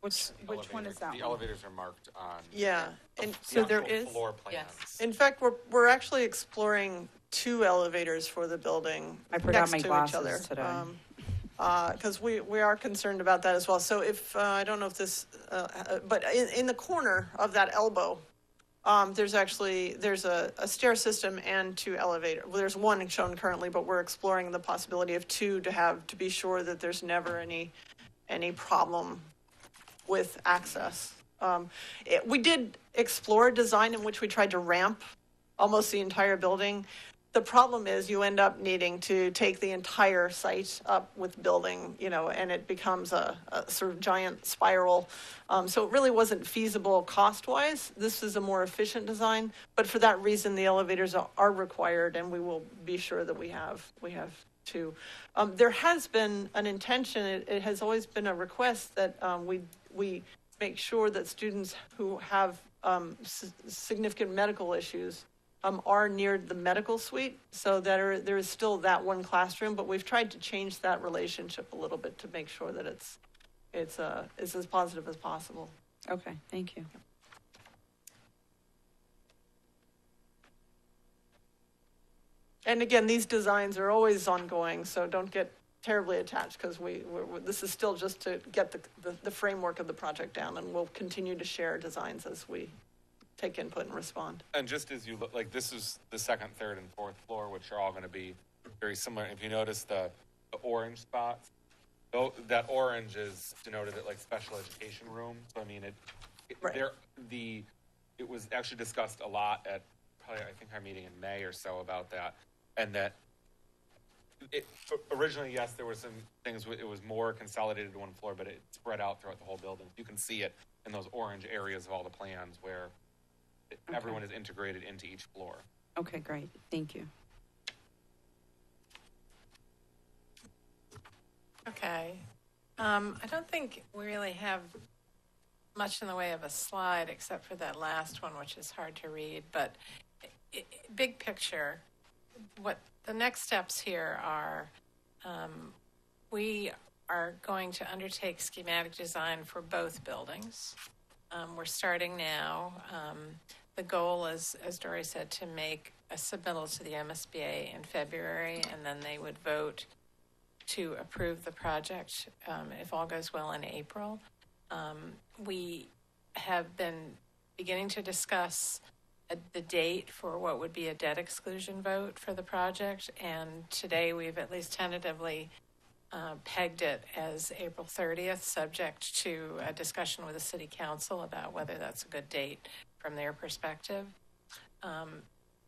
Which one is that? The elevators are marked on. Yeah, and so the there actual is. floor plans. In fact, we're actually exploring 2 elevators for the building. I forgot next my to glasses each other. today. Because we are concerned about that as well. So if I don't know if this, but in the corner of that elbow, there's a stair system and 2 elevators. Well, there's 1 shown currently, but we're exploring the possibility of 2 to be sure that there's never any problem with access. We did explore a design in which we tried to ramp almost the entire building. The problem is you end up needing to take the entire site up with building, and it becomes a sort of giant spiral. So it really wasn't feasible cost-wise. This is a more efficient design, but for that reason, the elevators are required, and we will be sure that we have 2. There has been an intention. It has always been a request that we make sure that students who have significant medical issues are near the medical suite, so that there is still that 1 classroom, but we've tried to change that relationship a little bit to make sure that it's as positive as possible. Okay, thank you. And again, these designs are always ongoing, so don't get terribly attached, because this is still just to get the framework of the project down, and we'll continue to share designs as we take input and respond. And just as you look, like this is the second, third, and fourth floor, which are all going to be very similar. If you notice the orange spots, though, that orange is denoted at like special education room. So I mean, it was actually discussed a lot at probably I think our meeting in May or so about that, and that it originally, yes, there were some things. It was more consolidated to one floor, but it spread out throughout the whole building. You can see it in those orange areas of all the plans where everyone is integrated into each floor. Okay, great. Thank you. Okay. I don't think we really have much in the way of a slide except for that last one, which is hard to read. But big picture, what the next steps here are, we are going to undertake schematic design for both buildings. We're starting now. The goal is, as Dory said, to make a submittal to the MSBA in February, and then they would vote to approve the project if all goes well in April. We have been beginning to discuss the date for what would be a debt exclusion vote for the project, and today we've at least tentatively pegged it as April 30th, subject to a discussion with the city council about whether that's a good date from their perspective.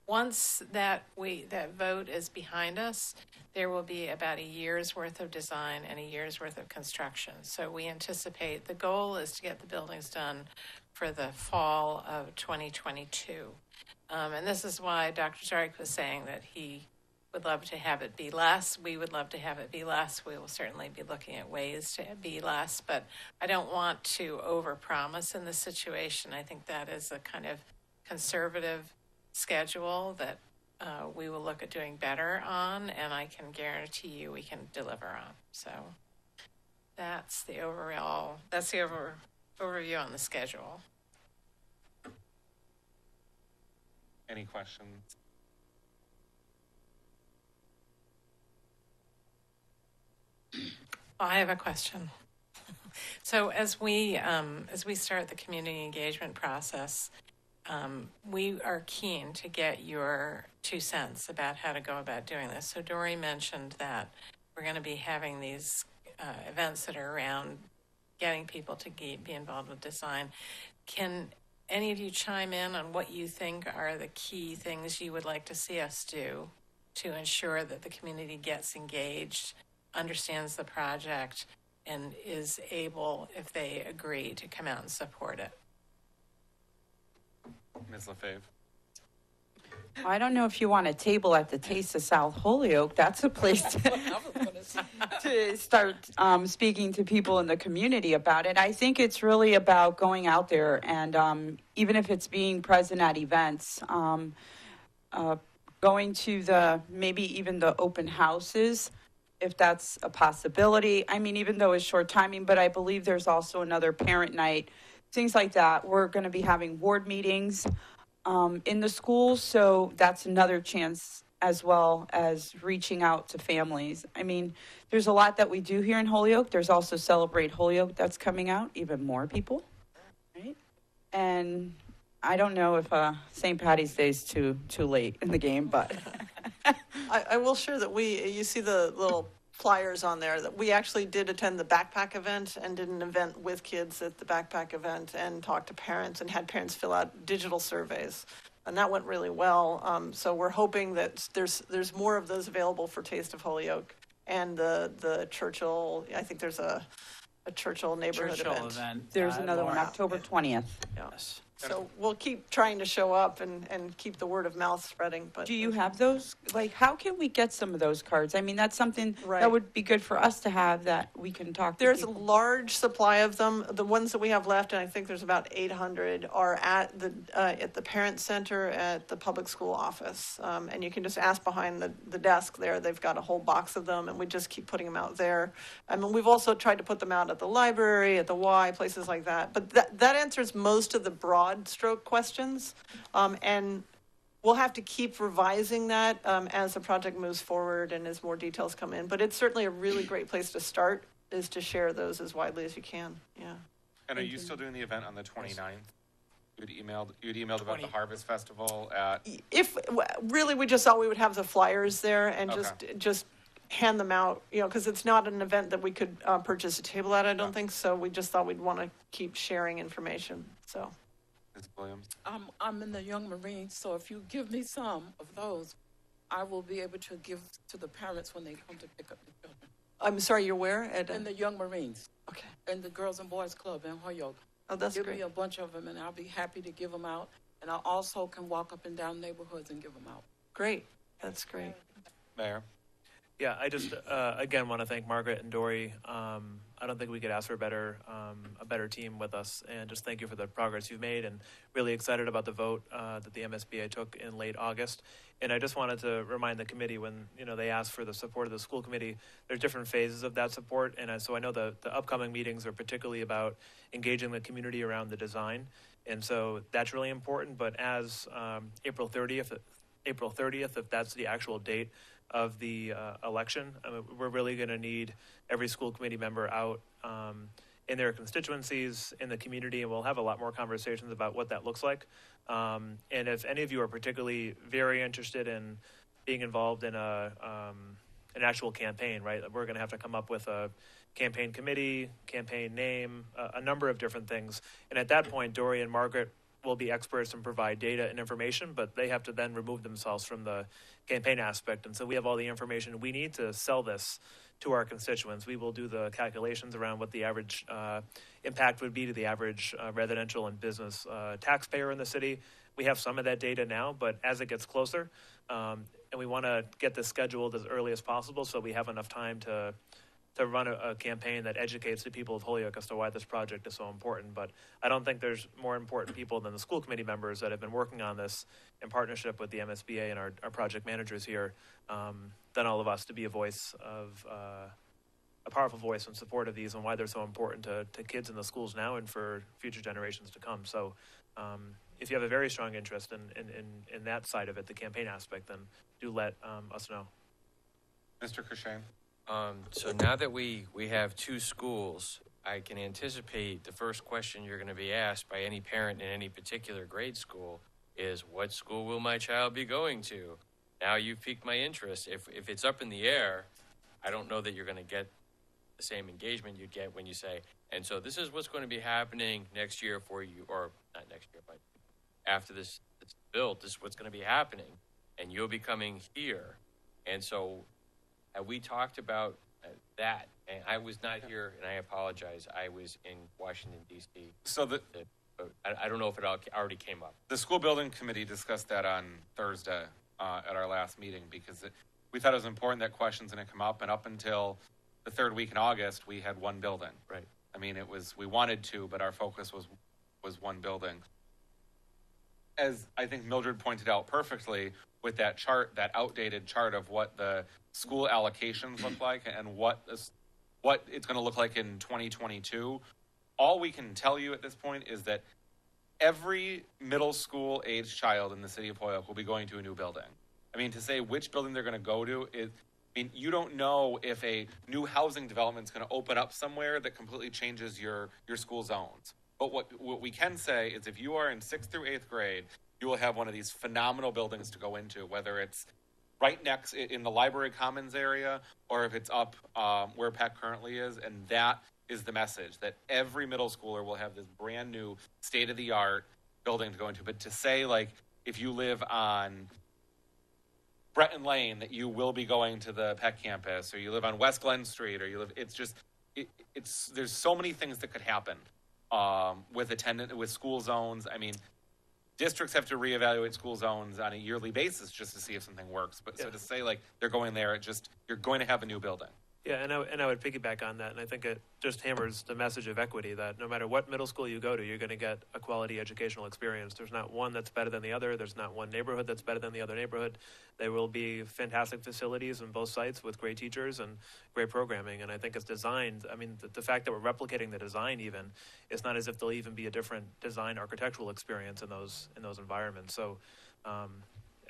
Once that vote is behind us, there will be about a year's worth of design and a year's worth of construction. So we anticipate the goal is to get the buildings done for the fall of 2022. And this is why Dr. Zarek was saying that he would love to have it be less. We would love to have it be less. We will certainly be looking at ways to be less, but I don't want to overpromise in this situation. I think that is a kind of conservative schedule that we will look at doing better on, and I can guarantee you we can deliver on. So that's the overview on the schedule. Any questions? I have a question. So as we start the community engagement process, we are keen to get your 2 cents about how to go about doing this. So Dory mentioned that we're going to be having these events that are around getting people to be involved with design. Can any of you chime in on what you think are the key things you would like to see us do to ensure that the community gets engaged, understands the project, and is able, if they agree, to come out and support it? Ms. LaFave. I don't know if you want a table at the Taste of South Holyoke. That's a place to start speaking to people in the community about it. I think it's really about going out there and even if it's being present at events, going to maybe even the open houses, if that's a possibility. I mean, even though it's short timing, but I believe there's also another parent night, things like that. We're going to be having ward meetings in the schools, so that's another chance as well as reaching out to families. I mean, there's a lot that we do here in Holyoke. There's also Celebrate Holyoke that's coming out, even more people, right? And I don't know if St. Patty's Day is too late in the game, but I will share that you see the little flyers on there, that we actually did attend the backpack event and did an event with kids at the backpack event and talked to parents and had parents fill out digital surveys. And that went really well. So we're hoping that there's more of those available for Taste of Holyoke and the Churchill. I think there's a Churchill neighborhood event. There's another one, October 20th. Yes. So we'll keep trying to show up and keep the word of mouth spreading. But do you have those? Like, how can we get some of those cards? I mean, that's something that would be good for us to have, that we can talk to There's people. a large supply of them. The ones that we have left, and I think there's about 800, are at the parent center at the public school office. And you can just ask behind the desk there. They've got a whole box of them, and we just keep putting them out there. I mean, we've also tried to put them out at the library, at the Y, places like that. But that answers most of the broad stroke questions, and we'll have to keep revising that as the project moves forward and as more details come in. But it's certainly a really great place to start, is to share those as widely as you can. Yeah. And are you still doing the event on the 29th? you'd emailed about the Harvest Festival at, Really, we just thought we would have the flyers there and Okay. just hand them out, because it's not an event that we could purchase a table at, I don't think, so we just thought we'd want to keep sharing information, so. Ms. Williams? I'm in the Young Marines, so if you give me some of those, I will be able to give to the parents when they come to pick up the children. I'm sorry, you're where? In the Young Marines. Okay. In the Girls and Boys Club in Holyoke. Oh, that's Give great. me a bunch of them, and I'll be happy to give them out. And I also can walk up and down neighborhoods and give them out. Great. That's great. Mayor? Yeah, I just again want to thank Margaret and Dory. I don't think we could ask for a better team with us, and just thank you for the progress you've made. And really excited about the vote that the MSBA took in late August. And I just wanted to remind the committee when they asked for the support of the school committee, there's different phases of that support. And so I know the upcoming meetings are particularly about engaging the community around the design, and so that's really important. But as April 30th, if that's the actual date of the election, we're really going to need every school committee member out in their constituencies, in the community, and we'll have a lot more conversations about what that looks like. And if any of you are particularly very interested in being involved in an actual campaign, right, we're going to have to come up with a campaign committee, campaign name, a number of different things. And at that point, Dory and Margaret will be experts and provide data and information, but they have to then remove themselves from the campaign aspect. And so we have all the information we need to sell this to our constituents. We will do the calculations around what the average impact would be to the average residential and business taxpayer in the city. We have some of that data now, but as it gets closer, and we want to get this scheduled as early as possible so we have enough time to run a campaign that educates the people of Holyoke as to why this project is so important. But I don't think there's more important people than the school committee members that have been working on this in partnership with the MSBA and our project managers here, than all of us to be a voice of, a powerful voice in support of these and why they're so important to kids in the schools now and for future generations to come. So if you have a very strong interest in that side of it, the campaign aspect, then do let us know. Mr. Kershane? So now that we have two schools, I can anticipate the first question you're going to be asked by any parent in any particular grade school is, what school will my child be going to? Now you've piqued my interest. If it's up in the air, I don't know that you're going to get the same engagement you get when you say, and so this is what's going to be happening next year for you, or not next year, but after this is built, this is what's going to be happening, and you'll be coming here. And so have we talked about that? And I was not here, and I apologize. I was in Washington, D.C. So I don't know if it already came up. The school building committee discussed that on Thursday at our last meeting because we thought it was important that questions didn't come up. And up until the third week in August, we had one building. Right. I mean, we wanted to, but our focus was one building. As I think Mildred pointed out perfectly with that chart, that outdated chart of what the school allocations look like and what it's going to look like in 2022, all we can tell you at this point is that every middle school age child in the city of Holyoke will be going to a new building. I mean, to say which building they're going to go to you don't know if a new housing development is going to open up somewhere that completely changes your school zones. But what we can say is if you are in 6th through 8th grade, you will have one of these phenomenal buildings to go into, whether it's right next in the library commons area or if it's up where Peck currently is. And that is the message, that every middle schooler will have this brand new state-of-the-art building to go into. But to say, like, if you live on Breton Lane, that you will be going to the Peck campus, or you live on West Glen Street, or you live, there's so many things that could happen with school zones. I mean, districts have to reevaluate school zones on a yearly basis just to see if something works. But so to say, like, they're going there, you're going to have a new building. Yeah, and I would piggyback on that, and I think it just hammers the message of equity that no matter what middle school you go to, you're going to get a quality educational experience. There's not one that's better than the other. There's not one neighborhood that's better than the other neighborhood. There will be fantastic facilities on both sites with great teachers and great programming, and I think it's designed, I mean, the fact that we're replicating the design even, it's not as if there'll even be a different design architectural experience in those environments. So,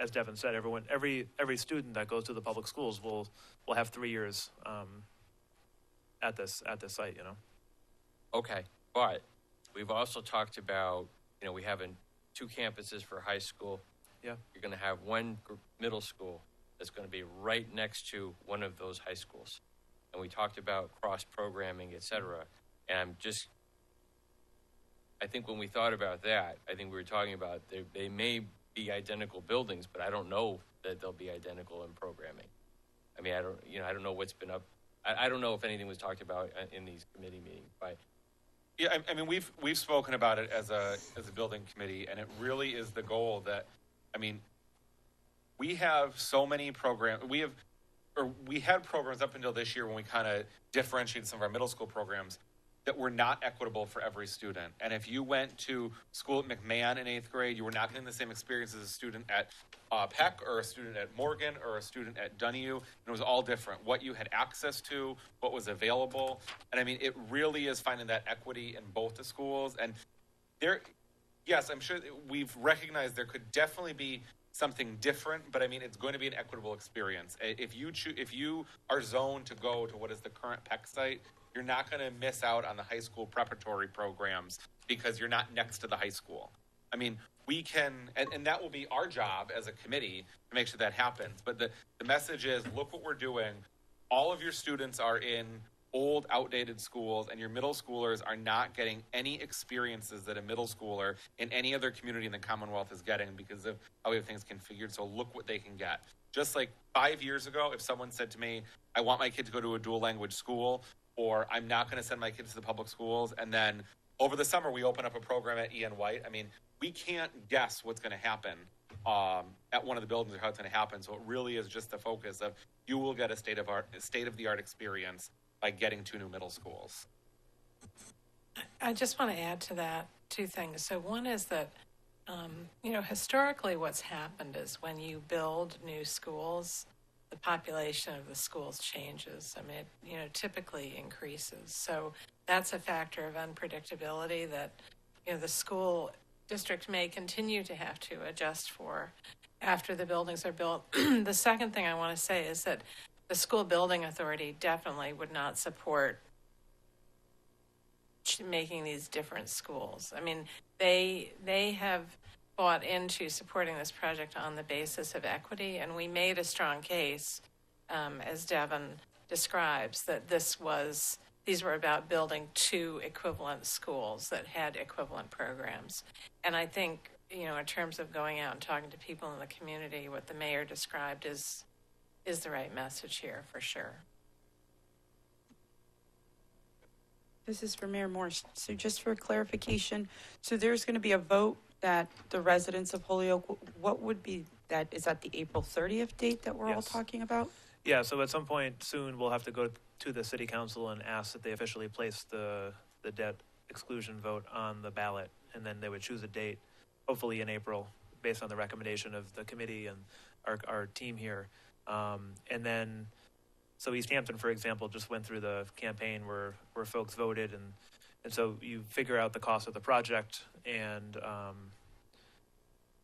as Devin said, every student that goes to the public schools will have 3 years at this site, Okay, but we've also talked about, we have two campuses for high school. Yeah. You're going to have one middle school that's going to be right next to one of those high schools. And we talked about cross-programming, et cetera. And I think when we thought about that, I think we were talking about they may be identical buildings, but I don't know that they'll be identical in programming. I mean, I don't know what's been up. I don't know if anything was talked about in these committee meetings, but Yeah, I mean, we've spoken about it as a building committee, and it really is the goal that, I mean, we have so many programs. We had programs up until this year when we kind of differentiated some of our middle school programs that were not equitable for every student. And if you went to school at McMahon in 8th grade, you were not getting the same experience as a student at Peck or a student at Morgan or a student at Dunniu. And it was all different. What you had access to, what was available. And I mean, it really is finding that equity in both the schools. And yes, I'm sure we've recognized there could definitely be something different, but I mean, it's going to be an equitable experience. If you are zoned to go to what is the current Peck site, you're not going to miss out on the high school preparatory programs because you're not next to the high school. I mean, we can, and that will be our job as a committee to make sure that happens. But the message is, look what we're doing. All of your students are in old, outdated schools, and your middle schoolers are not getting any experiences that a middle schooler in any other community in the Commonwealth is getting because of how we have things configured. So look what they can get. Just like 5 years ago, if someone said to me, I want my kid to go to a dual language school, or I'm not going to send my kids to the public schools, and then over the summer we open up a program at Ian White. I mean, we can't guess what's going to happen at one of the buildings or how it's going to happen. So it really is just the focus of you will get a state of the art experience by getting 2 new middle schools. I just want to add to that 2 things. So one is that, historically what's happened is when you build new schools, the population of the schools changes. I mean, it, typically increases. So that's a factor of unpredictability that, the school district may continue to have to adjust for after the buildings are built. The second thing I want to say is that the school building authority definitely would not support making these different schools. I mean, they have bought into supporting this project on the basis of equity, and we made a strong case, as Devin describes, that these were about building 2 equivalent schools that had equivalent programs. And I think, in terms of going out and talking to people in the community, what the mayor described is the right message here for sure. This is for Mayor Morse. So just for clarification, so there's going to be a vote that the residents of Holyoke, what would be that? Is that the April 30th date that we're all talking about? Yeah, so at some point soon, we'll have to go to the city council and ask that they officially place the debt exclusion vote on the ballot, and then they would choose a date, hopefully in April, based on the recommendation of the committee and our team here. And then, so East Hampton, for example, just went through the campaign where folks voted, and so you figure out the cost of the project and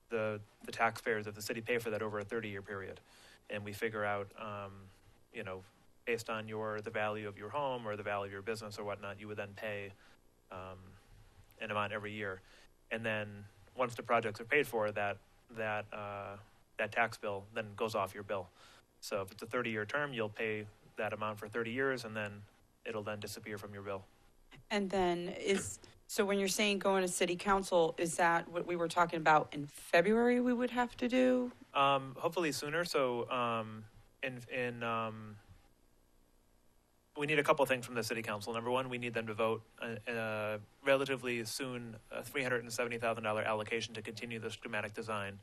the taxpayers of the city pay for that over a 30-year period. And we figure out, based on the value of your home or the value of your business or whatnot, you would then pay an amount every year. And then once the projects are paid for, that tax bill then goes off your bill. So if it's a 30-year term, you'll pay that amount for 30 years, and then it'll then disappear from your bill. And then so when you're saying going to city council, is that what we were talking about in February we would have to do? Hopefully sooner. So we need a couple of things from the city council. Number one, we need them to vote relatively soon a $370,000 allocation to continue the schematic design.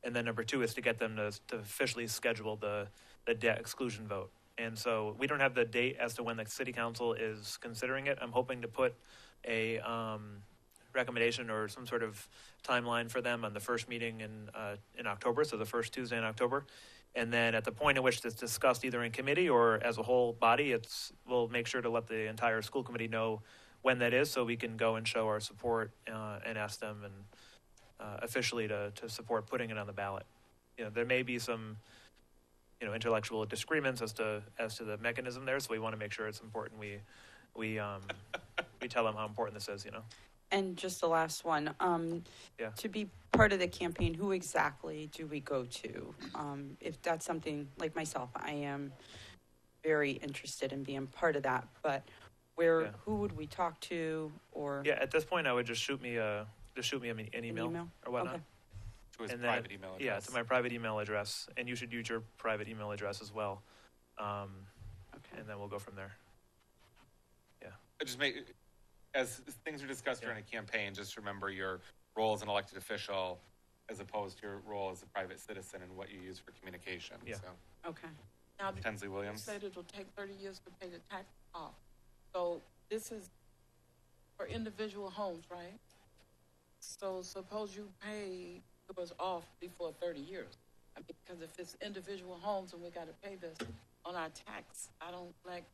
And then number 2 is to get them to officially schedule the debt exclusion vote. And so we don't have the date as to when the city council is considering it. I'm hoping to put a recommendation or some sort of timeline for them on the first meeting in October, so the first Tuesday in October. And then at the point at which it's discussed either in committee or as a whole body, we'll make sure to let the entire school committee know when that is, so we can go and show our support and ask them and officially to support putting it on the ballot. There may be some intellectual disagreements as to the mechanism there, so we want to make sure it's important. We tell them how important this is. And just the last one. Yeah. To be part of the campaign, who exactly do we go to? If that's something like myself, I am very interested in being part of that. But who would we talk to? Or Yeah, at this point, I would just shoot me an email, or whatnot. Okay. To his And private email address. Yeah, to my private email address, and you should use your private email address as well. And then we'll go from there. Yeah. Just as things are discussed during a campaign, just remember your role as an elected official as opposed to your role as a private citizen and what you use for communication. Yeah. So. Okay. Now, Tinsley Williams. You said it'll take 30 years to pay the tax off. So this is for individual homes, right? So suppose you pay yours off before 30 years. I mean, because if it's individual homes and we got to pay this on our tax, I don't like.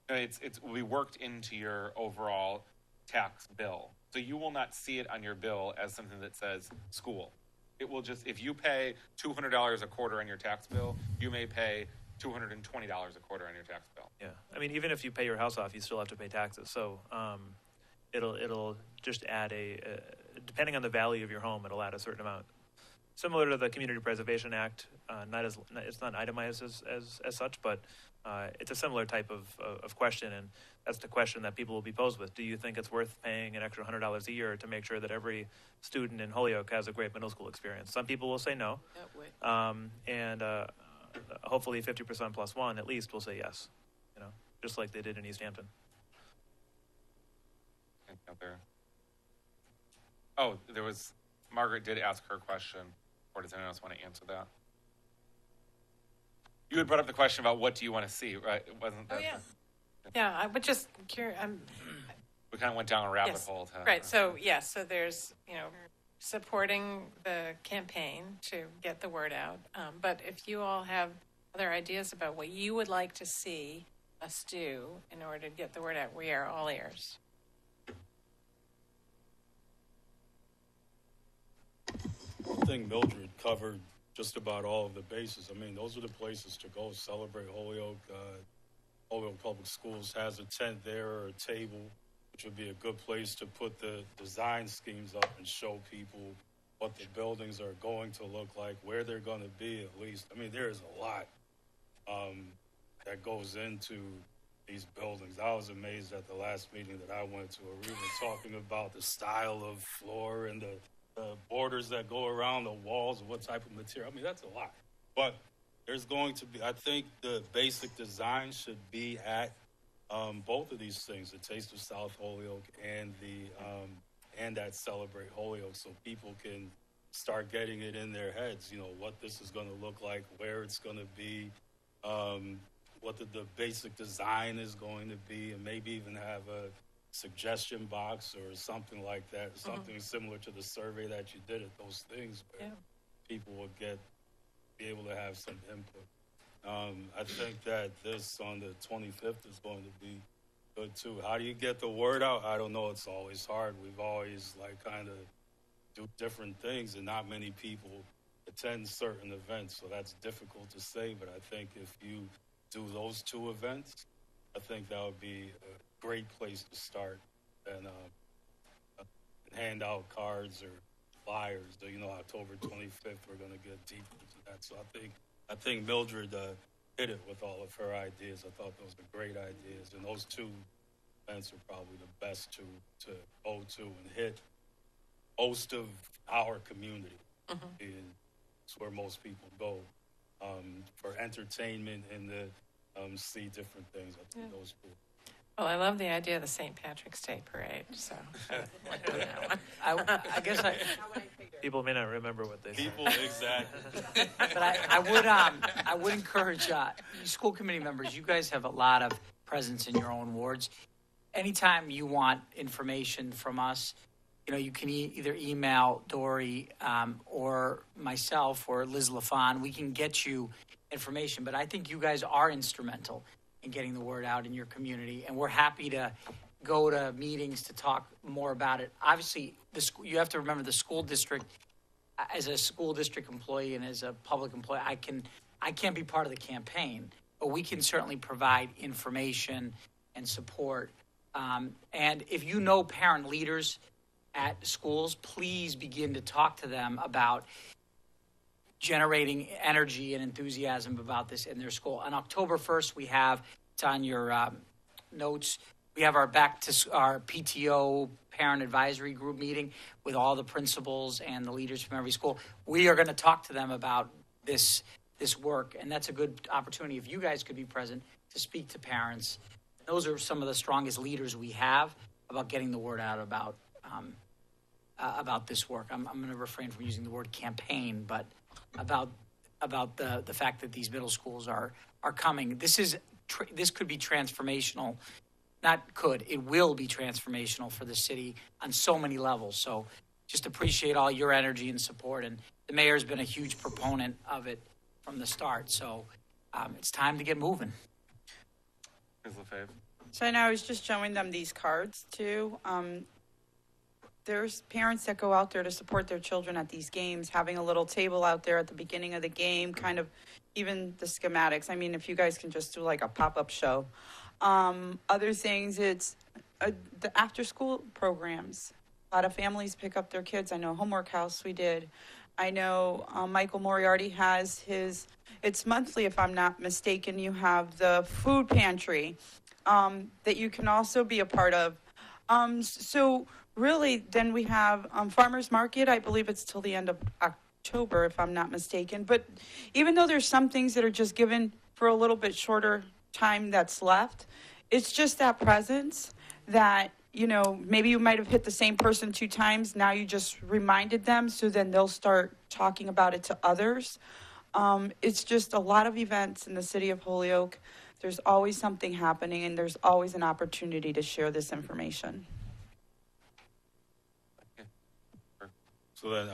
It's we worked into your overall tax bill. So you will not see it on your bill as something that says school. It will just, if you pay $200 a quarter on your tax bill, you may pay $220 a quarter on your tax bill. Yeah, I mean, even if you pay your house off, you still have to pay taxes. So it'll just add depending on the value of your home, it'll add a certain amount. Similar to the Community Preservation Act, it's not itemized as such, but it's a similar type of question, and that's the question that people will be posed with. Do you think it's worth paying an extra $100 a year to make sure that every student in Holyoke has a great middle school experience? Some people will say no, and hopefully 50% plus one at least will say yes, just like they did in East Hampton. Oh, Margaret did ask her question, or does anyone else want to answer that? You had brought up the question about what do you want to see, right? Wasn't that? Yeah, I would just curious. We kind of went down a rabbit hole. Right. So so there's supporting the campaign to get the word out. But if you all have other ideas about what you would like to see us do in order to get the word out, we are all ears. I think Mildred covered just about all of the bases. I mean, those are the places to go celebrate Holyoke. Holyoke Public Schools has a tent there or a table, which would be a good place to put the design schemes up and show people what the buildings are going to look like, where they're going to be at least. I mean, there's a lot that goes into these buildings. I was amazed at the last meeting that I went to, where we were talking about the style of floor and the borders that go around the walls and what type of material. I mean, that's a lot. But there's going to be, I think the basic design should be at both of these things, the Taste of South Holyoke and that Celebrate Holyoke, so people can start getting it in their heads, what this is going to look like, where it's going to be, what the basic design is going to be, and maybe even have a suggestion box or something like that, something similar to the survey that you did at those things, where people will be able to have some input. I think that this on the 25th is going to be good too. How do you get the word out? I don't know. It's always hard. We've always kind of do different things, and not many people attend certain events, so that's difficult to say. But I think if you do those two events, I think that would be a great place to start, and hand out cards or flyers. October 25th, we're going to get deep into that. So I think Mildred hit it with all of her ideas. I thought those were great ideas, and those two events are probably the best to go to and hit most of our community. It's where most people go for entertainment and to see different things. I think those cool. Well, I love the idea of the St. Patrick's Day parade. So I guess people may not remember what they said. Exactly. But I would encourage school committee members. You guys have a lot of presence in your own wards. Anytime you want information from us, you can either email Dory or myself or Liz LaFon. We can get you information. But I think you guys are instrumental in getting the word out in your community, and we're happy to go to meetings to talk more about it. Obviously, you have to remember the school district. As a school district employee and as a public employee, I can't be part of the campaign, but we can certainly provide information and support And if you know parent leaders at schools, please begin to talk to them about generating energy and enthusiasm about this in their school. On October 1st, we have, it's on your notes, we have our our PTO parent advisory group meeting with all the principals and the leaders from every school. We are going to talk to them about this work, and that's a good opportunity if you guys could be present to speak to parents. Those are some of the strongest leaders we have about getting the word out about this work. I'm going to refrain from using the word campaign, but about the fact that these middle schools are coming. This could be transformational. Not could, it will be transformational for the city on so many levels. So just appreciate all your energy and support. And the mayor's been a huge proponent of it from the start. So it's time to get moving. Ms. Lefebvre. So I know I was just showing them these cards too. There's parents that go out there to support their children at these games, having a little table out there at the beginning of the game, kind of even the schematics. I mean, if you guys can just do like a pop-up show. Other things, it's the after-school programs. A lot of families pick up their kids. I know Homework House we did. I know Michael Moriarty has it's monthly if I'm not mistaken. You have the food pantry that you can also be a part of. So really, then we have Farmers Market. I believe it's till the end of October, if I'm not mistaken. But even though there's some things that are just given for a little bit shorter time that's left, it's just that presence that, maybe you might have hit the same person 2 times. Now you just reminded them, so then they'll start talking about it to others. It's just a lot of events in the city of Holyoke. There's always something happening, and there's always an opportunity to share this information. So then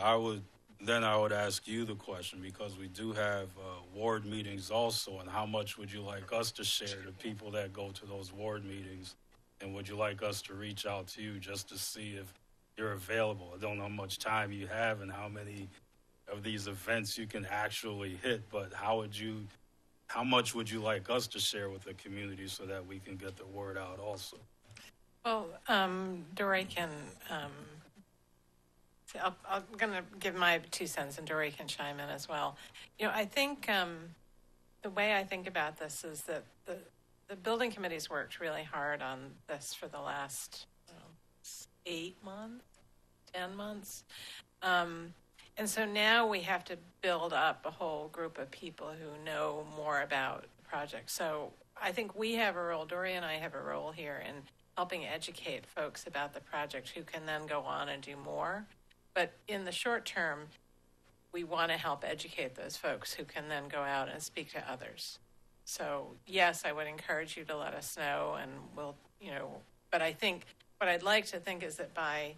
I would ask you the question, because we do have ward meetings also, and how much would you like us to share to people that go to those ward meetings? And would you like us to reach out to you just to see if you're available? I don't know how much time you have and how many of these events you can actually hit, but how much would you like us to share with the community so that we can get the word out also? Well, Dory can, I'm going to give my 2 cents and Dory can chime in as well. I think the way I think about this is that the building committee's worked really hard on this for the last 8 months, 10 months. And so now we have to build up a whole group of people who know more about the project. So I think we have a role, Dory and I have a role here in helping educate folks about the project who can then go on and do more. But in the short term, we want to help educate those folks who can then go out and speak to others. So yes, I would encourage you to let us know, and we'll, but I think what I'd like to think is that by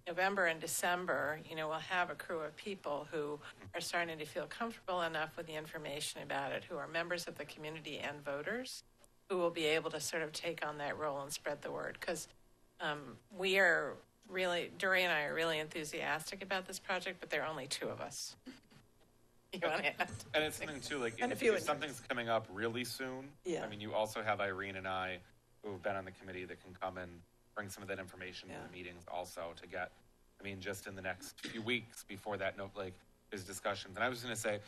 November and December, we'll have a crew of people who are starting to feel comfortable enough with the information about it, who are members of the community and voters, who will be able to sort of take on that role and spread the word. Because we are really, Dory and I are really enthusiastic about this project, but there are only 2 of us. You want to add? And it's something too, like And if something's coming up really soon, Yeah. I mean, you also have Irene and I who have been on the committee that can come and bring some of that information to the meetings also to get, just in the next few weeks before that note, there's discussions. And I was going to say,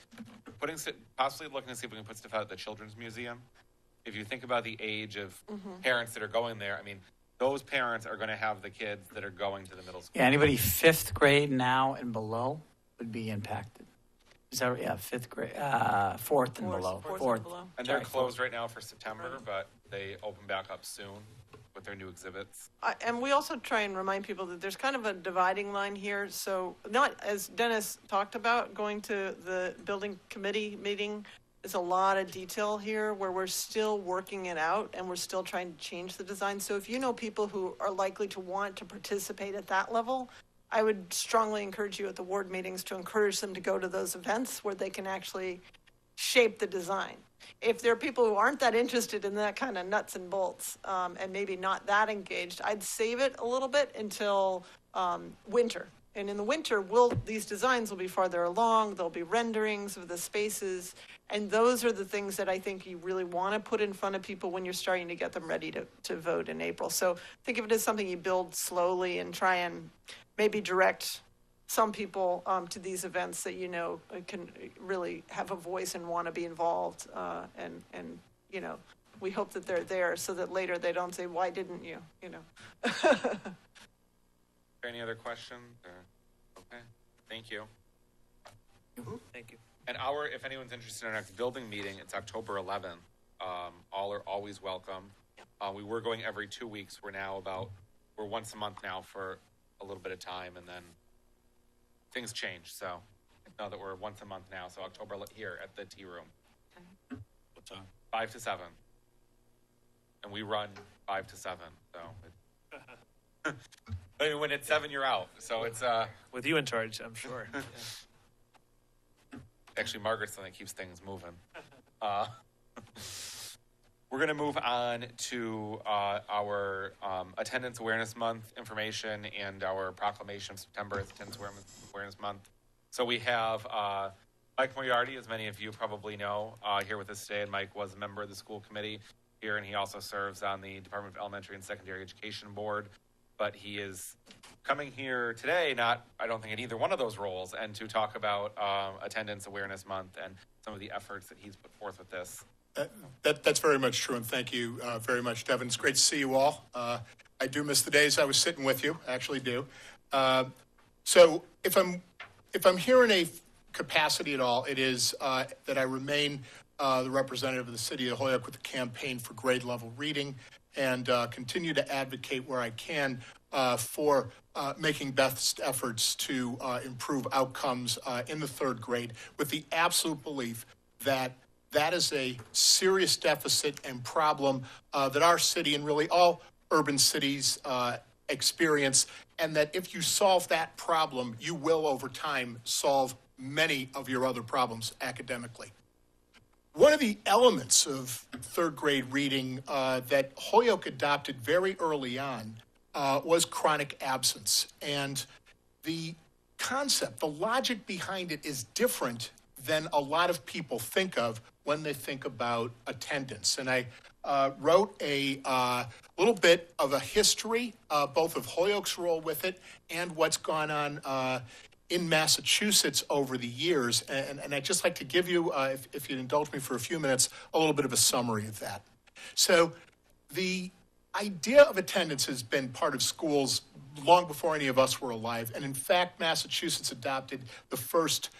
possibly looking to see if we can put stuff out at the Children's Museum. If you think about the age of parents that are going there, those parents are going to have the kids that are going to the middle school. Yeah, anybody 5th grade now and below would be impacted. Is that, 5th grade, 4th and below. Fourth and below. And they're closed right now for September, but they open back up soon with their new exhibits. And we also try and remind people that there's kind of a dividing line here. So not, as Dennis talked about, going to the building committee meeting, there's a lot of detail here where we're still working it out and we're still trying to change the design. So if you know people who are likely to want to participate at that level, I would strongly encourage you at the ward meetings to encourage them to go to those events where they can actually shape the design. If there are people who aren't that interested in that kind of nuts and bolts and maybe not that engaged, I'd save it a little bit until winter. And in the winter, these designs will be farther along. There'll be renderings of the spaces. And those are the things that I think you really want to put in front of people when you're starting to get them ready to vote in April. So think of it as something you build slowly and try and maybe direct some people to these events that you know can really have a voice and want to be involved. And you know, we hope that they're there so that later they don't say, why didn't you, you know? Any other questions? Okay, thank you. Thank you. And if anyone's interested in our next building meeting, it's October 11th. All are always welcome. We were going every 2 weeks. We're once a month now for a little bit of time, and then things change. So now that we're once a month now, so October here at the tea room. What time? 5 to 7. And we run 5 to 7. So I mean, when it's 7, you're out. So it's with you in charge, I'm sure. Actually, Margaret's the one that keeps things moving. We're going to move on to our Attendance Awareness Month information and our proclamation of September as Attendance Awareness Month. So we have Mike Moriarty, as many of you probably know, here with us today. And Mike was a member of the school committee here, and he also serves on the Department of Elementary and Secondary Education Board. But he is coming here today, I don't think in either one of those roles, and to talk about Attendance Awareness Month and some of the efforts that he's put forth with this. That's very much true, and thank you very much, Devin. It's great to see you all. I do miss the days I was sitting with you, I actually do. So if I'm here in a capacity at all, it is that I remain the representative of the city of Holyoke with the campaign for grade level reading, and continue to advocate where I can for making best efforts to improve outcomes in the third grade, with the absolute belief that that is a serious deficit and problem that our city and really all urban cities experience, and that if you solve that problem, you will over time solve many of your other problems academically. One of the elements of third grade reading that Holyoke adopted very early on was chronic absence. And the concept, the logic behind it is different than a lot of people think of when they think about attendance. And I wrote a little bit of a history, both of Holyoke's role with it and what's gone on in Massachusetts over the years. And I'd just like to give you, if you'd indulge me for a few minutes, a little bit of a summary of that. So the idea of attendance has been part of schools long before any of us were alive. And in fact, Massachusetts adopted the first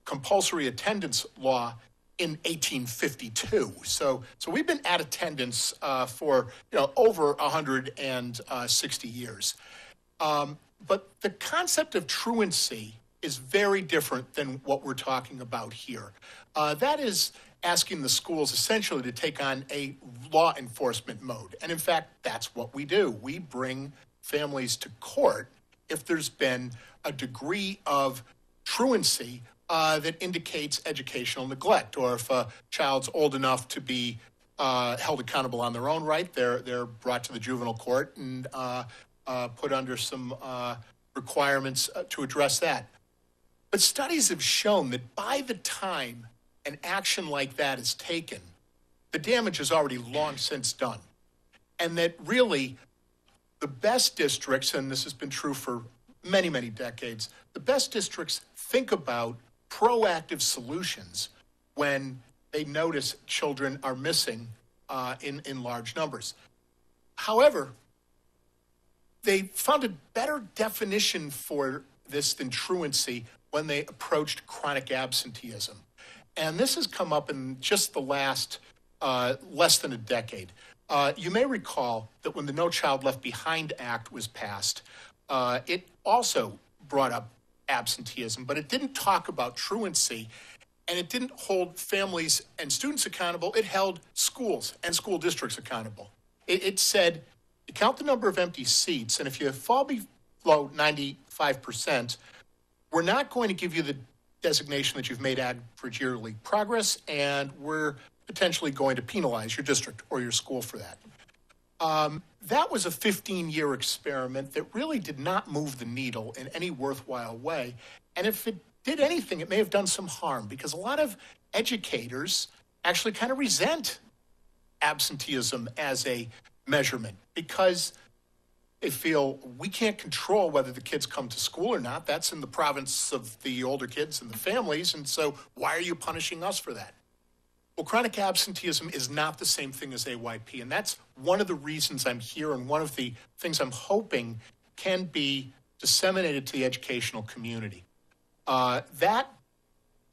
compulsory attendance law in 1852. So we've been at attendance for over 160 years. But the concept of truancy is very different than what we're talking about here. That is asking the schools essentially to take on a law enforcement mode. And in fact, that's what we do. We bring families to court if there's been a degree of truancy that indicates educational neglect, or if a child's old enough to be held accountable on their own right, they're brought to the juvenile court and put under some requirements to address that. But studies have shown that by the time an action like that is taken, the damage is already long since done. And that really the best districts, and this has been true for many, many decades, the best districts think about proactive solutions when they notice children are missing in large numbers. However, they found a better definition for this than truancy when they approached chronic absenteeism. And this has come up in just the last less than a decade. You may recall that when the No Child Left Behind Act was passed, it also brought up absenteeism, but it didn't talk about truancy, and it didn't hold families and students accountable. It held schools and school districts accountable. It said, you count the number of empty seats, and if you fall below 95%, we're not going to give you the designation that you've made average yearly progress, and we're potentially going to penalize your district or your school for that. That was a 15-year experiment that really did not move the needle in any worthwhile way. And if it did anything, it may have done some harm because a lot of educators actually kind of resent absenteeism as a measurement because they feel we can't control whether the kids come to school or not. That's in the province of the older kids and the families. And so why are you punishing us for that? Well, chronic absenteeism is not the same thing as AYP. And that's one of the reasons I'm here and one of the things I'm hoping can be disseminated to the educational community. That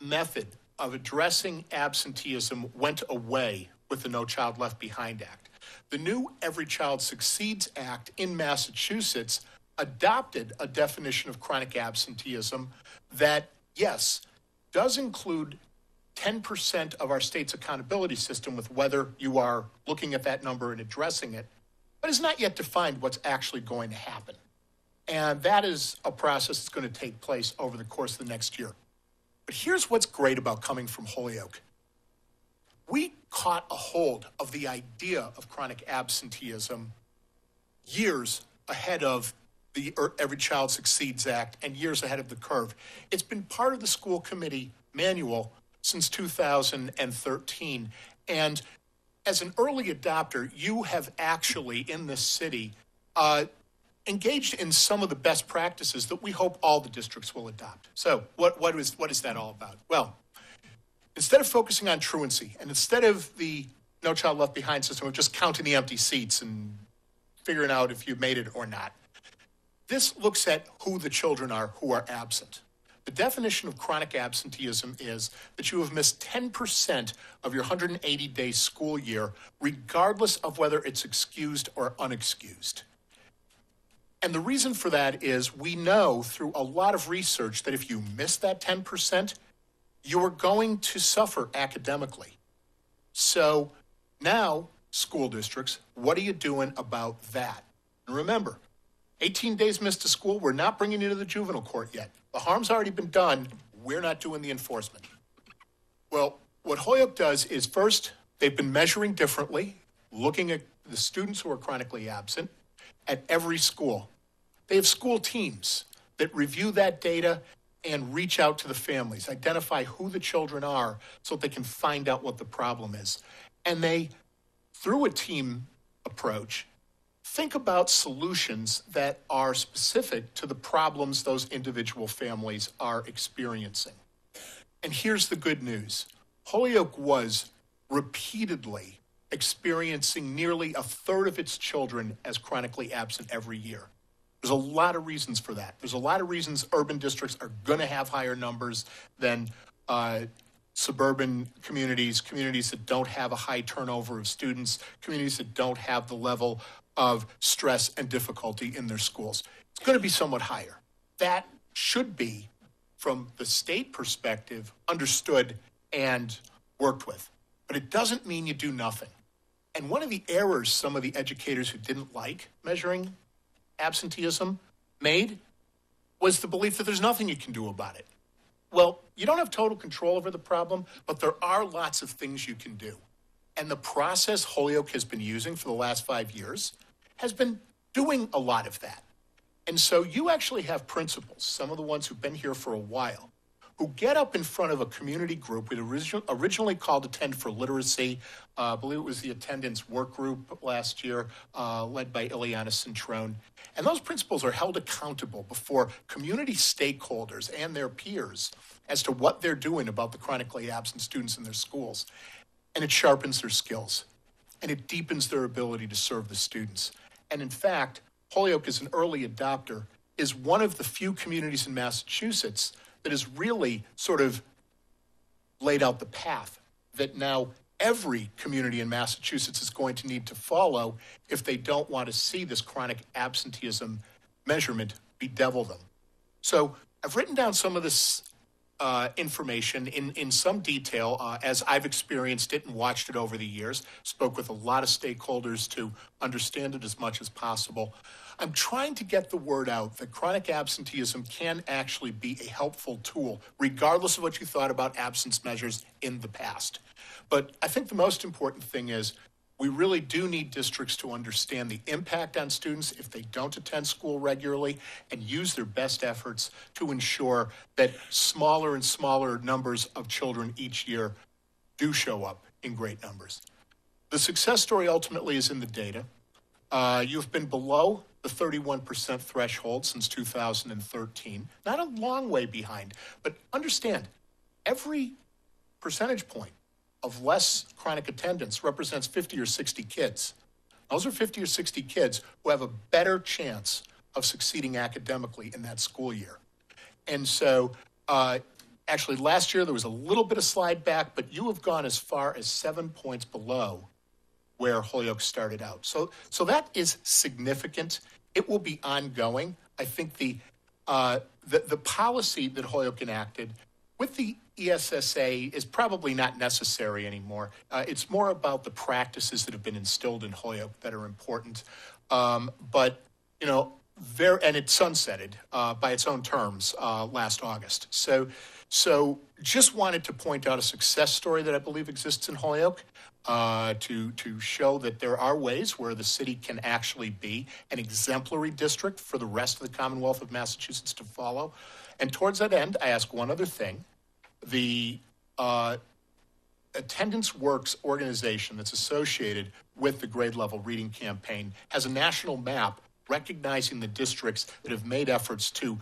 method of addressing absenteeism went away with the No Child Left Behind Act. The new Every Child Succeeds Act in Massachusetts adopted a definition of chronic absenteeism that, yes, does include 10% of our state's accountability system with whether you are looking at that number and addressing it, but has not yet defined what's actually going to happen. And that is a process that's going to take place over the course of the next year. But here's what's great about coming from Holyoke. We caught a hold of the idea of chronic absenteeism years ahead of the Every Child Succeeds Act and years ahead of the curve. It's been part of the school committee manual since 2013. And as an early adopter, you have actually, in this city, engaged in some of the best practices that we hope all the districts will adopt. So what is that all about? Well, instead of focusing on truancy, and instead of the No Child Left Behind system of just counting the empty seats and figuring out if you made it or not, this looks at who the children are who are absent. The definition of chronic absenteeism is that you have missed 10% of your 180-day school year, regardless of whether it's excused or unexcused. And the reason for that is we know through a lot of research that if you miss that 10%, you are going to suffer academically. So now, school districts, what are you doing about that? And remember, 18 days missed to school, we're not bringing you to the juvenile court yet. The harm's already been done. We're not doing the enforcement. Well, what Holyoke does is first, they've been measuring differently, looking at the students who are chronically absent at every school. They have school teams that review that data and reach out to the families, identify who the children are so that they can find out what the problem is. And they, through a team approach, think about solutions that are specific to the problems those individual families are experiencing. And here's the good news. Holyoke was repeatedly experiencing nearly a third of its children as chronically absent every year. There's a lot of reasons for that. There's a lot of reasons urban districts are going to have higher numbers than suburban communities, communities that don't have a high turnover of students, communities that don't have the level of stress and difficulty in their schools. It's going to be somewhat higher. That should be, from the state perspective, understood and worked with. But it doesn't mean you do nothing. And one of the errors some of the educators who didn't like measuring absenteeism made was the belief that there's nothing you can do about it. Well, you don't have total control over the problem, but there are lots of things you can do. And the process Holyoke has been using for the last 5 years has been doing a lot of that. And so you actually have principals, some of the ones who've been here for a while, who get up in front of a community group we originally called Attend for Literacy. I believe it was the attendance work group last year, led by Ileana Centrone. And those principals are held accountable before community stakeholders and their peers as to what they're doing about the chronically absent students in their schools. And it sharpens their skills, and it deepens their ability to serve the students. And in fact, Holyoke, as an early adopter, is one of the few communities in Massachusetts that has really sort of laid out the path that now every community in Massachusetts is going to need to follow if they don't want to see this chronic absenteeism measurement bedevil them. So I've written down some of this information in some detail as I've experienced it and watched it over the years, spoke with a lot of stakeholders to understand it as much as possible. I'm trying to get the word out that chronic absenteeism can actually be a helpful tool, regardless of what you thought about absence measures in the past. But I think the most important thing is we really do need districts to understand the impact on students if they don't attend school regularly and use their best efforts to ensure that smaller and smaller numbers of children each year do show up in great numbers. The success story ultimately is in the data. You've been below the 31% threshold since 2013. Not a long way behind, but understand, every percentage point of less chronic attendance represents 50 or 60 kids. Those are 50 or 60 kids who have a better chance of succeeding academically in that school year. And so, actually last year there was a little bit of slide back, but you have gone as far as 7 points below where Holyoke started out. So that is significant. It will be ongoing. I think the policy that Holyoke enacted with the ESSA is probably not necessary anymore. It's more about the practices that have been instilled in Holyoke that are important. But, you know, and it sunsetted by its own terms last August. So just wanted to point out a success story that I believe exists in Holyoke to show that there are ways where the city can actually be an exemplary district for the rest of the Commonwealth of Massachusetts to follow. And towards that end, I ask one other thing. The Attendance Works organization that's associated with the grade level reading campaign has a national map recognizing the districts that have made efforts to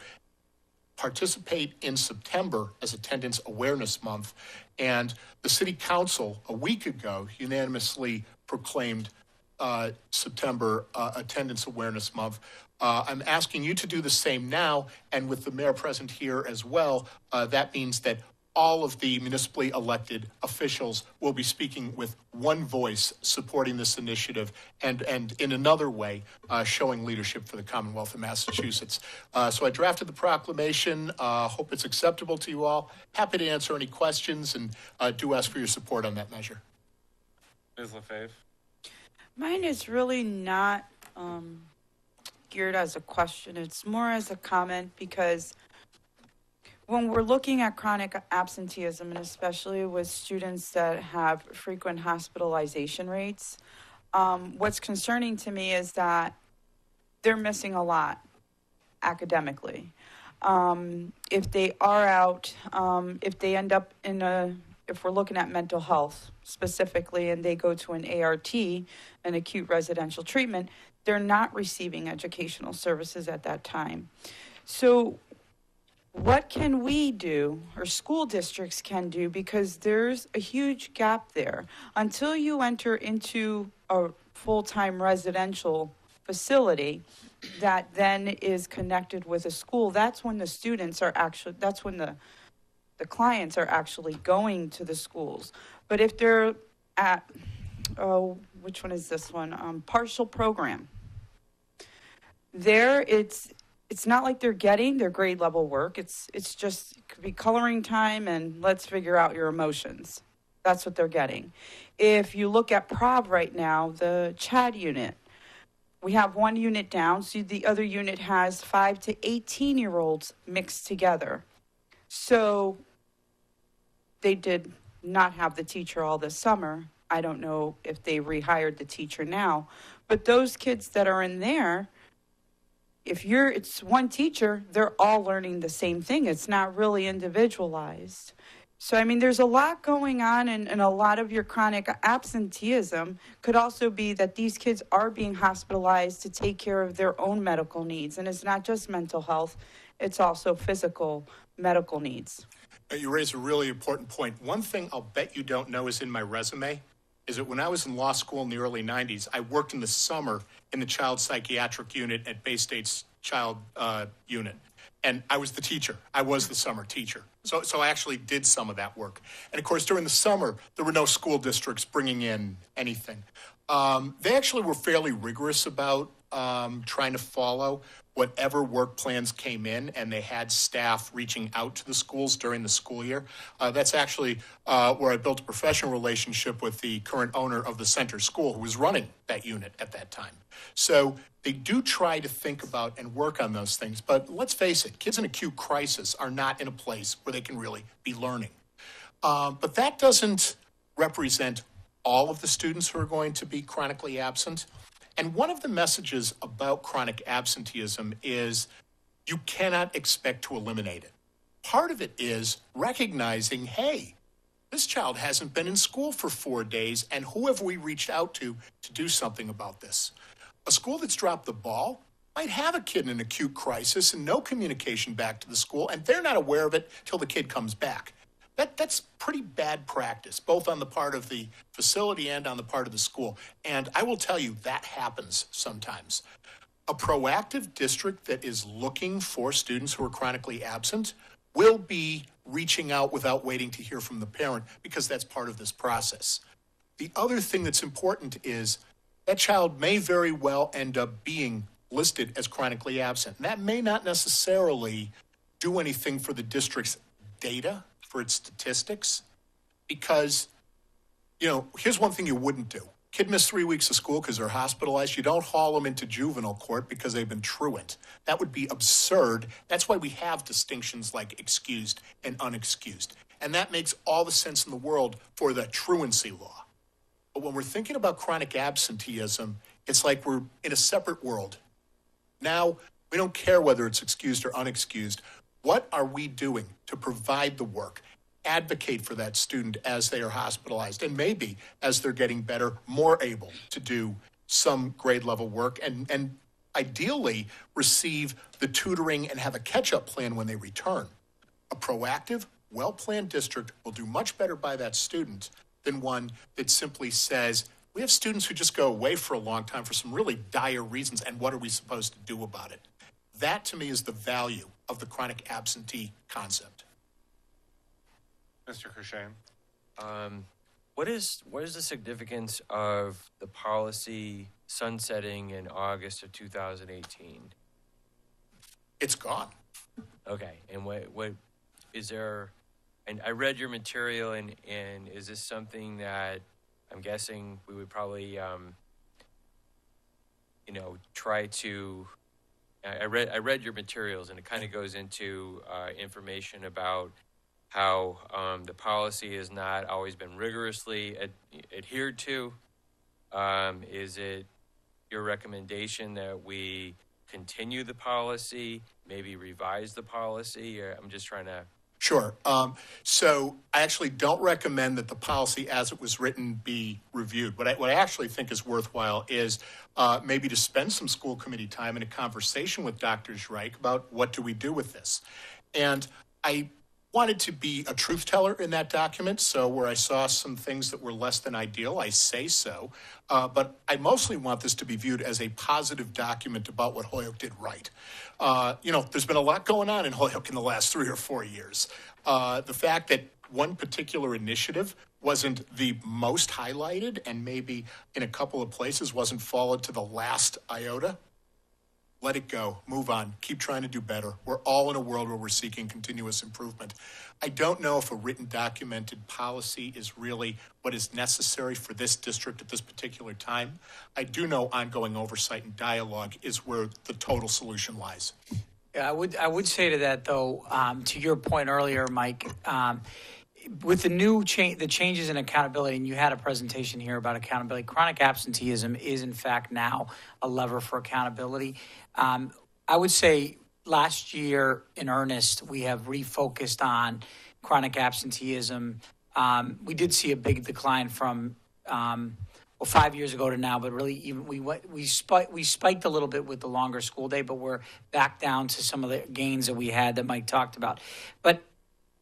participate in September as Attendance Awareness Month. And the City Council a week ago unanimously proclaimed September Attendance Awareness Month. I'm asking you to do the same now, and with the mayor present here as well, that means that all of the municipally elected officials will be speaking with one voice supporting this initiative and in another way showing leadership for the Commonwealth of Massachusetts. So I drafted the proclamation. Hope it's acceptable to you all. Happy to answer any questions and do ask for your support on that measure. Ms. LaFave? Mine is really not geared as a question. It's more as a comment because when we're looking at chronic absenteeism, and especially with students that have frequent hospitalization rates, what's concerning to me is that they're missing a lot academically. If they are out, if they end up if we're looking at mental health specifically, and they go to an ART, an acute residential treatment, they're not receiving educational services at that time. So what can we do, or school districts can do, because there's a huge gap there. Until you enter into a full-time residential facility that then is connected with a school, that's when the students are actually, that's when the clients are actually going to the schools. But if they're at, which one is this one? Partial program. There, it's not like they're getting their grade level work. It's just, it could be coloring time and let's figure out your emotions. That's what they're getting. If you look at Prov right now, the CHAD unit, we have one unit down, so the other unit has 5 to 18-year-olds mixed together. So they did not have the teacher all this summer. I don't know if they rehired the teacher now, but those kids that are in there, it's one teacher, they're all learning the same thing. It's not really individualized. So, I mean, there's a lot going on, and a lot of your chronic absenteeism could also be that these kids are being hospitalized to take care of their own medical needs. And it's not just mental health, it's also physical medical needs. You raise a really important point. One thing I'll bet you don't know is in my resume is that when I was in law school in the early 90s, I worked in the summer in the child psychiatric unit at Bay State's child unit. And I was the teacher. I was the summer teacher. So I actually did some of that work. And of course, during the summer, there were no school districts bringing in anything. They actually were fairly rigorous about trying to follow whatever work plans came in, and they had staff reaching out to the schools during the school year. That's actually where I built a professional relationship with the current owner of the center school who was running that unit at that time. So they do try to think about and work on those things. But let's face it, kids in acute crisis are not in a place where they can really be learning. But that doesn't represent all of the students who are going to be chronically absent. And one of the messages about chronic absenteeism is you cannot expect to eliminate it. Part of it is recognizing, hey, this child hasn't been in school for 4 days, and who have we reached out to do something about this? A school that's dropped the ball might have a kid in an acute crisis and no communication back to the school, and they're not aware of it till the kid comes back. That's pretty bad practice, both on the part of the facility and on the part of the school. And I will tell you, that happens sometimes. A proactive district that is looking for students who are chronically absent will be reaching out without waiting to hear from the parent, because that's part of this process. The other thing that's important is that child may very well end up being listed as chronically absent. And that may not necessarily do anything for the district's data, for its statistics, because, here's one thing you wouldn't do. Kid missed 3 weeks of school because they're hospitalized. You don't haul them into juvenile court because they've been truant. That would be absurd. That's why we have distinctions like excused and unexcused. And that makes all the sense in the world for the truancy law. But when we're thinking about chronic absenteeism, it's like we're in a separate world. Now, we don't care whether it's excused or unexcused. What are we doing to provide the work, advocate for that student as they are hospitalized, and maybe as they're getting better, more able to do some grade level work, and ideally receive the tutoring and have a catch-up plan when they return? A proactive, well-planned district will do much better by that student than one that simply says, we have students who just go away for a long time for some really dire reasons, and what are we supposed to do about it? That, to me, is the value of the chronic absentee concept. Mr. Kershaw. What is the significance of the policy sunsetting in August of 2018? It's gone. Okay, and what is there? And I read your material, and is this something that I'm guessing we would probably, try to? I read your materials, and it kind of goes into information about how the policy has not always been rigorously adhered to. Is it your recommendation that we continue the policy, maybe revise the policy? Or I'm just trying to... Sure. So I actually don't recommend that the policy as it was written be reviewed. What I actually think is worthwhile is maybe to spend some school committee time in a conversation with Dr. Zreich about what do we do with this. And I wanted to be a truth teller in that document, so where I saw some things that were less than ideal, I say so. But I mostly want this to be viewed as a positive document about what Holyoke did right. There's been a lot going on in Holyoke in the last 3 or 4 years. The fact that one particular initiative wasn't the most highlighted and maybe in a couple of places wasn't followed to the last iota, let it go, move on, keep trying to do better. We're all in a world where we're seeking continuous improvement. I don't know if a written documented policy is really what is necessary for this district at this particular time. I do know ongoing oversight and dialogue is where the total solution lies. Yeah, I would say to that, though, to your point earlier, Mike, with the changes in accountability, and you had a presentation here about accountability, chronic absenteeism is, in fact, now a lever for accountability. I would say last year, in earnest, we have refocused on chronic absenteeism. We did see a big decline from 5 years ago to now, but really even we spiked a little bit with the longer school day, but we're back down to some of the gains that we had that Mike talked about. But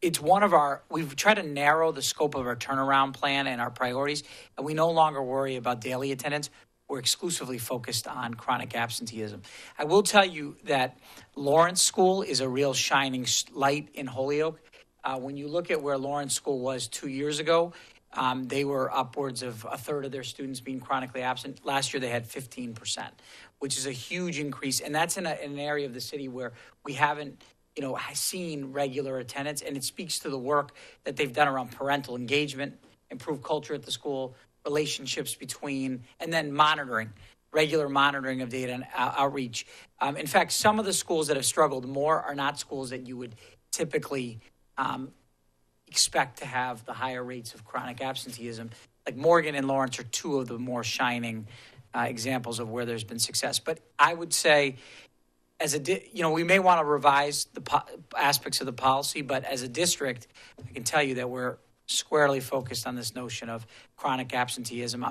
it's we've tried to narrow the scope of our turnaround plan and our priorities, and we no longer worry about daily attendance. We're exclusively focused on chronic absenteeism. I will tell you that Lawrence School is a real shining light in Holyoke. When you look at where Lawrence School was 2 years ago, they were upwards of a third of their students being chronically absent. Last year, they had 15%, which is a huge increase. And that's in an area of the city where we haven't seen regular attendance, and it speaks to the work that they've done around parental engagement, improved culture at the school, relationships between, and then regular monitoring of data and outreach. In fact, some of the schools that have struggled more are not schools that you would typically expect to have the higher rates of chronic absenteeism. like Morgan and Lawrence are two of the more shining examples of where there's been success. But I would say, we may want to revise the aspects of the policy, but as a district, I can tell you that we're squarely focused on this notion of chronic absenteeism.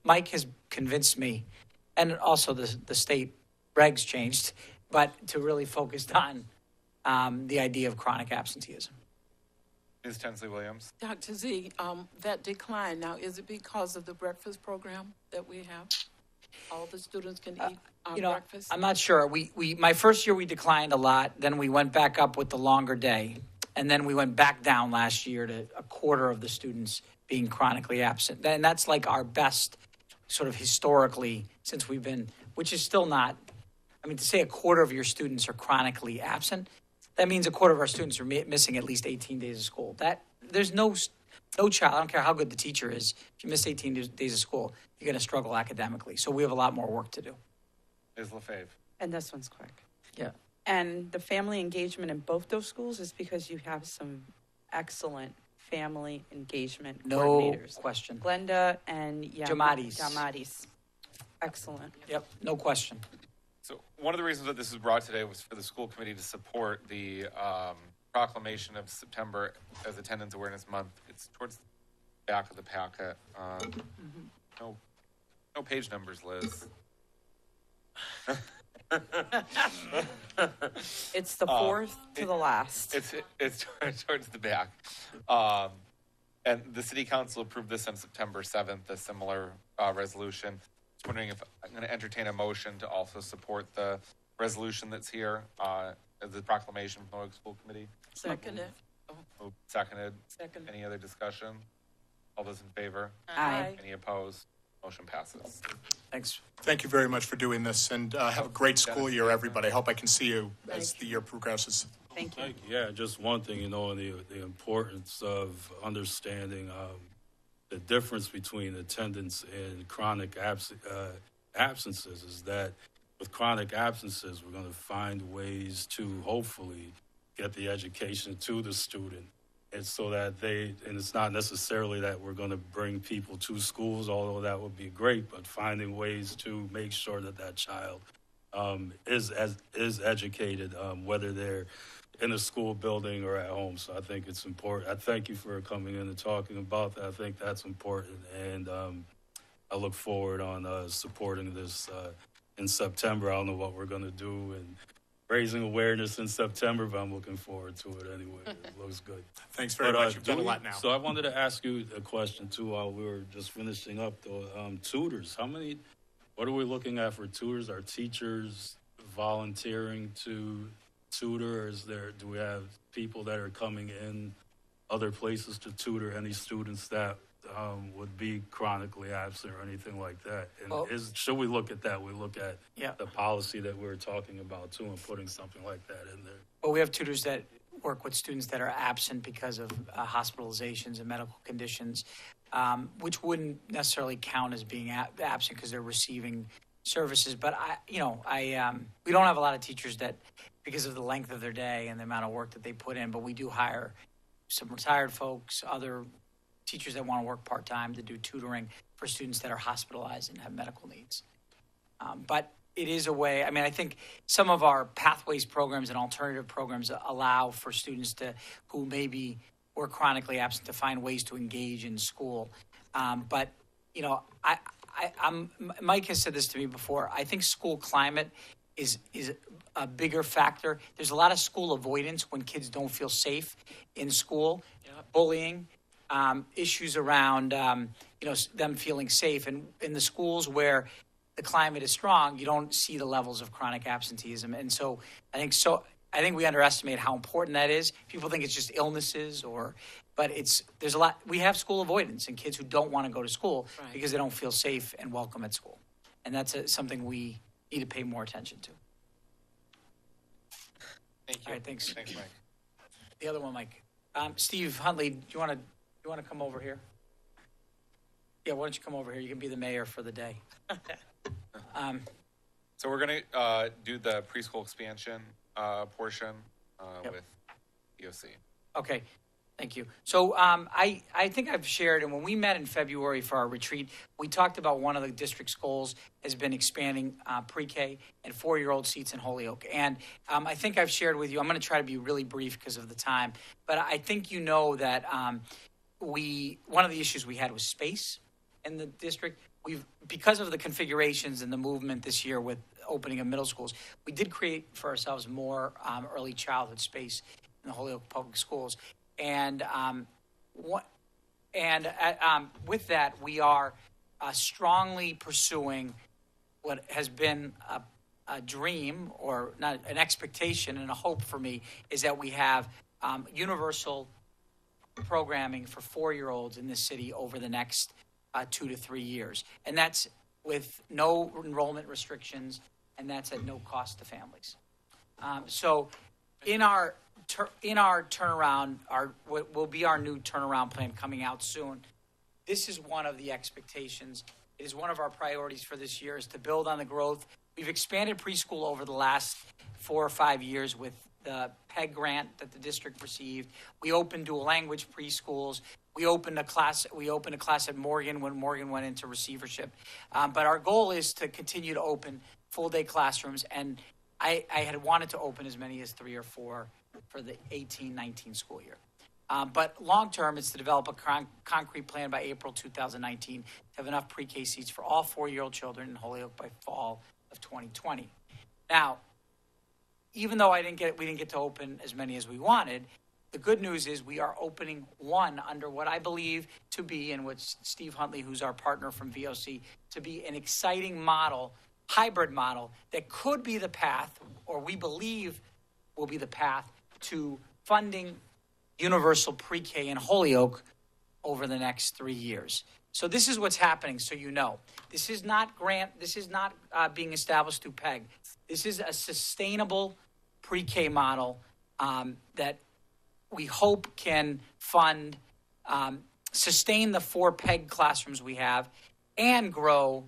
Mike has convinced me, and also the state regs changed, but to really focus on the idea of chronic absenteeism. Ms. Tensley Williams. Dr. Z, that decline now, is it because of the breakfast program that we have? All the students can eat breakfast? I'm not sure. My first year we declined a lot. Then we went back up with the longer day. And then we went back down last year to a quarter of the students being chronically absent. And that's like our best sort of historically since we've been, which is still not, to say a quarter of your students are chronically absent, that means a quarter of our students are missing at least 18 days of school. There's no child, I don't care how good the teacher is, if you miss 18 days of school, you're going to struggle academically. So we have a lot more work to do. Ms. LaFave. And this one's quick. Yeah. And the family engagement in both those schools is because you have some excellent family engagement No coordinators. question. Glenda and Jamatis. Excellent. Yep, no question. So one of the reasons that this was brought today was for the school committee to support the proclamation of September as Attendance Awareness Month. It's towards the back of the packet. No page numbers, Liz. It's the fourth to the last. It's towards the back. And the city council approved this on September 7th, a similar resolution. I was wondering if I'm going to entertain a motion to also support the resolution that's here as the proclamation from the Holyoke School Committee. Seconded. Seconded. Second. Any other discussion? All those in favor? Aye. Any opposed? Motion passes. Thanks. Thank you very much for doing this, and have a great school year, everybody. I hope I can see you as the year progresses. Thank you. Yeah, just one thing, the importance of understanding the difference between attendance and chronic absences is that with chronic absences, we're going to find ways to hopefully get the education to the student. And so that and it's not necessarily that we're going to bring people to schools, although that would be great, but finding ways to make sure that child is educated, whether they're in a school building or at home. So I think it's important. I thank you for coming in and talking about that. I think that's important. And I look forward on supporting this in September. I don't know what we're going to do and raising awareness in September, but I'm looking forward to it anyway. It looks good. Thanks very much. You've done a lot now. So I wanted to ask you a question too while we were just finishing up though. Tutors, what are we looking at for tutors? Are teachers volunteering to tutor? Do we have people that are coming in other places to tutor any students that would be chronically absent or anything like that? And should we look at that? We look at the policy that we were talking about too and putting something like that in there. Well, we have tutors that work with students that are absent because of hospitalizations and medical conditions, which wouldn't necessarily count as being absent because they're receiving services. But we don't have a lot of teachers that, because of the length of their day and the amount of work that they put in, but we do hire some retired folks, other teachers that want to work part-time to do tutoring for students that are hospitalized and have medical needs. But it is a way, I think some of our pathways programs and alternative programs allow for students who maybe were chronically absent to find ways to engage in school. But Mike has said this to me before. I think school climate is a bigger factor. There's a lot of school avoidance when kids don't feel safe in school, bullying, issues around them feeling safe. And in the schools where the climate is strong, you don't see the levels of chronic absenteeism. And so I think we underestimate how important that is. People think it's just illnesses but there's a lot. We have school avoidance and kids who don't want to go to school because they don't feel safe and welcome at school. And that's something we need to pay more attention to. Thank you. All right, thanks. Thanks, Mike. The other one, Mike. Steve Huntley, do you want to come over here? Yeah, why don't you come over here? You can be the mayor for the day. So we're going to do the preschool expansion portion with EOC. Okay. Thank you. So I think I've shared, and when we met in February for our retreat, we talked about one of the district's goals has been expanding pre-K and 4-year-old seats in Holyoke. And I think I've shared with you, I'm going to try to be really brief because of the time, but I think you know that one of the issues we had was space in the district. Because of the configurations and the movement this year with opening of middle schools, we did create for ourselves more early childhood space in the Holyoke Public Schools. And with that, we are strongly pursuing what has been a dream, or not an expectation and a hope for me, is that we have universal programming for 4-year-olds in this city over the next 2 to 3 years. And that's with no enrollment restrictions, and that's at no cost to families. So in our turnaround, what will be our new turnaround plan coming out soon, this is one of the expectations. It is one of our priorities for this year, is to build on the growth. We've expanded preschool over the last 4 or 5 years with the PEG grant that the district received. We opened dual language preschools. We opened a class at Morgan when Morgan went into receivership. But our goal is to continue to open full day classrooms, and I had wanted to open as many as 3 or 4 for the 18-19 school year. But long term, it's to develop a concrete plan by April 2019 to have enough pre-K seats for all 4-year-old children in Holyoke by fall of 2020. Now, even though we didn't get to open as many as we wanted, the good news is we are opening one under what I believe to be, and what Steve Huntley, who's our partner from VOC, to be an exciting model, hybrid model, that could be the path, or we believe will be the path, to funding universal pre-K in Holyoke over the next 3 years. So this is what's happening, so you know. This is not being established through PEG. This is a sustainable pre-K model that we hope can fund, sustain the 4 PEG classrooms we have, and grow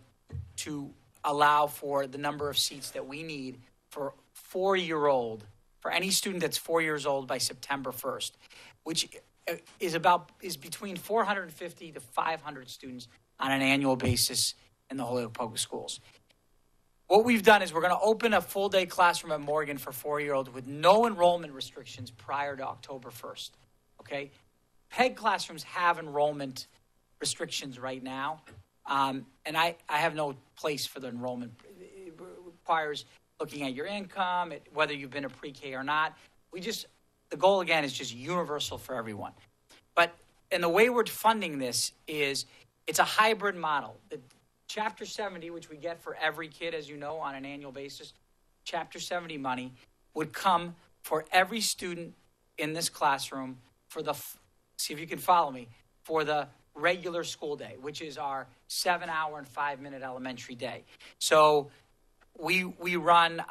to allow for the number of seats that we need for 4-year-old, for any student that's 4 years old by September 1st, which is between 450 to 500 students on an annual basis in the Holyoke Public Schools. What we've done is we're going to open a full-day classroom at Morgan for 4-year-olds with no enrollment restrictions prior to October 1st, okay? PEG classrooms have enrollment restrictions right now, and I have no place for the enrollment. It requires looking at your income, whether you've been a pre-K or not. The goal, again, is just universal for everyone. And the way we're funding this is it's a hybrid model. The Chapter 70, which we get for every kid, as you know, on an annual basis, Chapter 70 money would come for every student in this classroom see if you can follow me, for the regular school day, which is our 7-hour and 5-minute elementary day. So we run,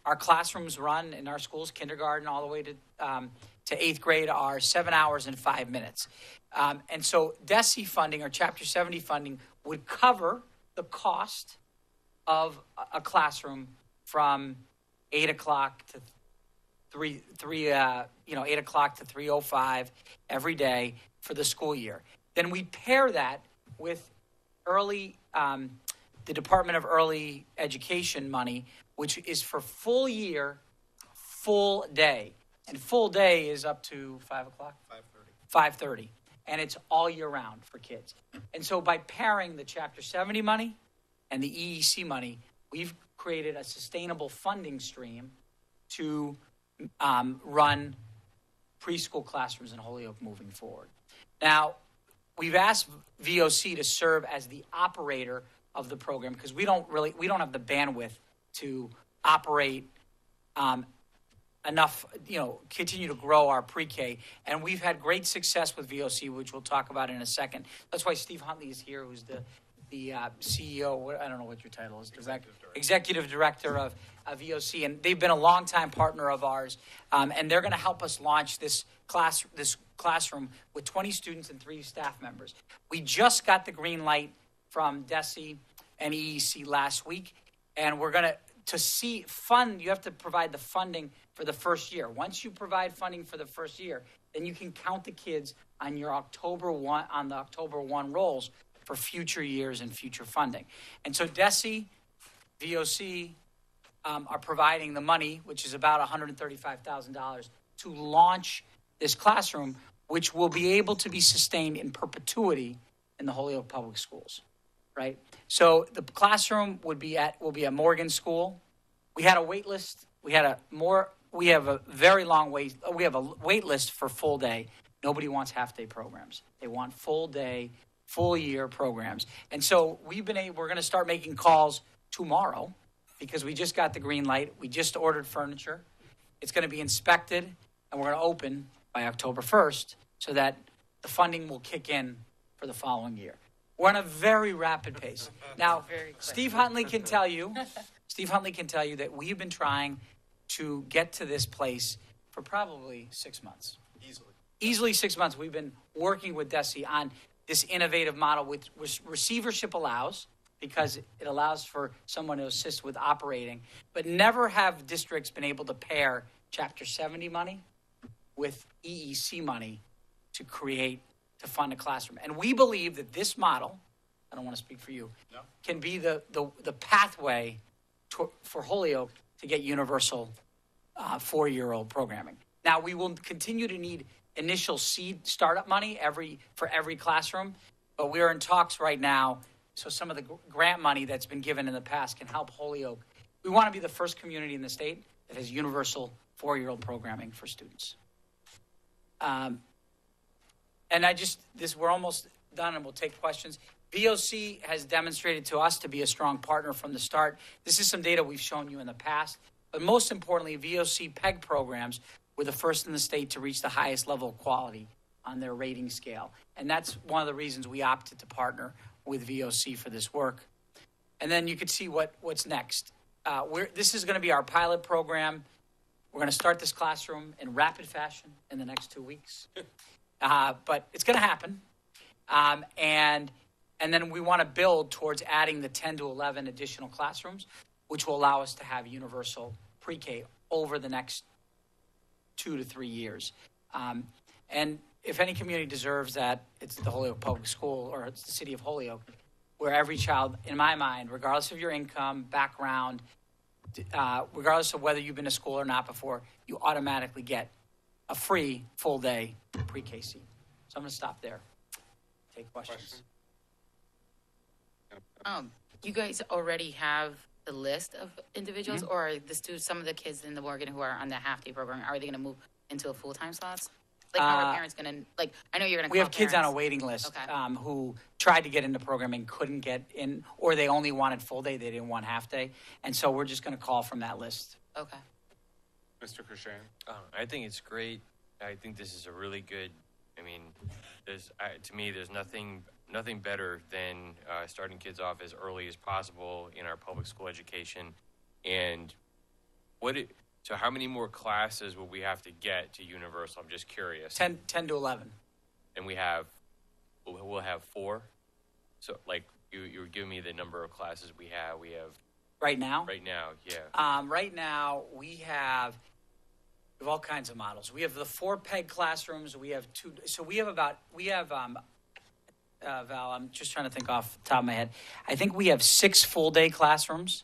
our classrooms run in our schools, kindergarten all the way to 8th grade, are 7 hours and 5 minutes. And so DESE funding, or Chapter 70 funding, would cover the cost of a classroom from 8 o'clock to 8 o'clock to 3:05 every day for the school year. Then we pair that with the Department of Early Education money, which is for full year, full day. And full day is up to 5 o'clock? 5:30. And it's all year round for kids. And so by pairing the Chapter 70 money and the EEC money, we've created a sustainable funding stream to run preschool classrooms in Holyoke moving forward. Now, we've asked VOC to serve as the operator of the program because we don't have the bandwidth to operate enough, continue to grow our pre-K. And we've had great success with VOC, which we'll talk about in a second. That's why Steve Huntley is here, who's the CEO, I don't know what your title is, Executive Director of VOC. And they've been a longtime partner of ours. And they're going to help us launch this classroom with 20 students and 3 staff members. We just got the green light from DESE and EEC last week. And we're going to you have to provide the funding for the first year. Once you provide funding for the first year, then you can count the kids on your October 1 rolls for future years and future funding. And so DESE, VOC are providing the money, which is about $135,000, to launch this classroom, which will be able to be sustained in perpetuity in the Holyoke Public Schools, right? So the classroom will be at Morgan School. We had a wait list. We have a very long wait. We have a wait list for full day. Nobody wants half-day programs. They want full day, full year programs. And so we're going to start making calls tomorrow because we just got the green light. We just ordered furniture. It's going to be inspected, and we're going to open by October 1st so that the funding will kick in for the following year. We're on a very rapid pace. Now, Steve Huntley can tell you that we've been trying to get to this place for probably 6 months. Easily 6 months. We've been working with DESE on this innovative model, which receivership allows, because it allows for someone to assist with operating, but never have districts been able to pair Chapter 70 money with EEC money to fund a classroom. And we believe that this model, I don't want to speak for you, can be the pathway for Holyoke to get universal 4-year-old programming. Now, we will continue to need initial seed startup money for every classroom, but we are in talks right now, so some of the grant money that's been given in the past can help Holyoke. We want to be the first community in the state that has universal 4-year-old programming for students. And we're almost done, and we'll take questions. VOC has demonstrated to us to be a strong partner from the start. This is some data we've shown you in the past, but most importantly, VOC PEG programs were the first in the state to reach the highest level of quality on their rating scale. And that's one of the reasons we opted to partner with VOC for this work. And then you could see what's next. This is going to be our pilot program. We're going to start this classroom in rapid fashion in the next 2 weeks. But it's going to happen. And then we want to build towards adding the 10 to 11 additional classrooms, which will allow us to have universal pre-K over the next 2 to 3 years. And if any community deserves that, it's the Holyoke Public School, or it's the city of Holyoke, where every child, in my mind, regardless of your income, background, regardless of whether you've been to school or not before, you automatically get a free full day pre-K seat. So I'm going to stop there. Take questions. You guys already have the list of individuals, Mm-hmm. or some of the kids in the Morgan who are on the half-day program, are they going to move into a full-time slots? Like, how are parents going to, I know you're going to We have kids on a waiting list Okay. who tried to get into programming, couldn't get in, or they only wanted full day, they didn't want half day. And so we're just going to call from that list. Okay. Mr. Krishan? I think it's great. I think this is a really good, to me, there's nothing better than starting kids off as early as possible in our public school education. And so how many more classes will we have to get to universal? I'm just curious. 10 to 11. And we'll have 4. So you were giving me the number of classes we have. Right now? Right now, yeah. Right now, we have all kinds of models. We have the 4 PEG classrooms. We have 2. So Val, I'm just trying to think off the top of my head. I think we have 6 full-day classrooms,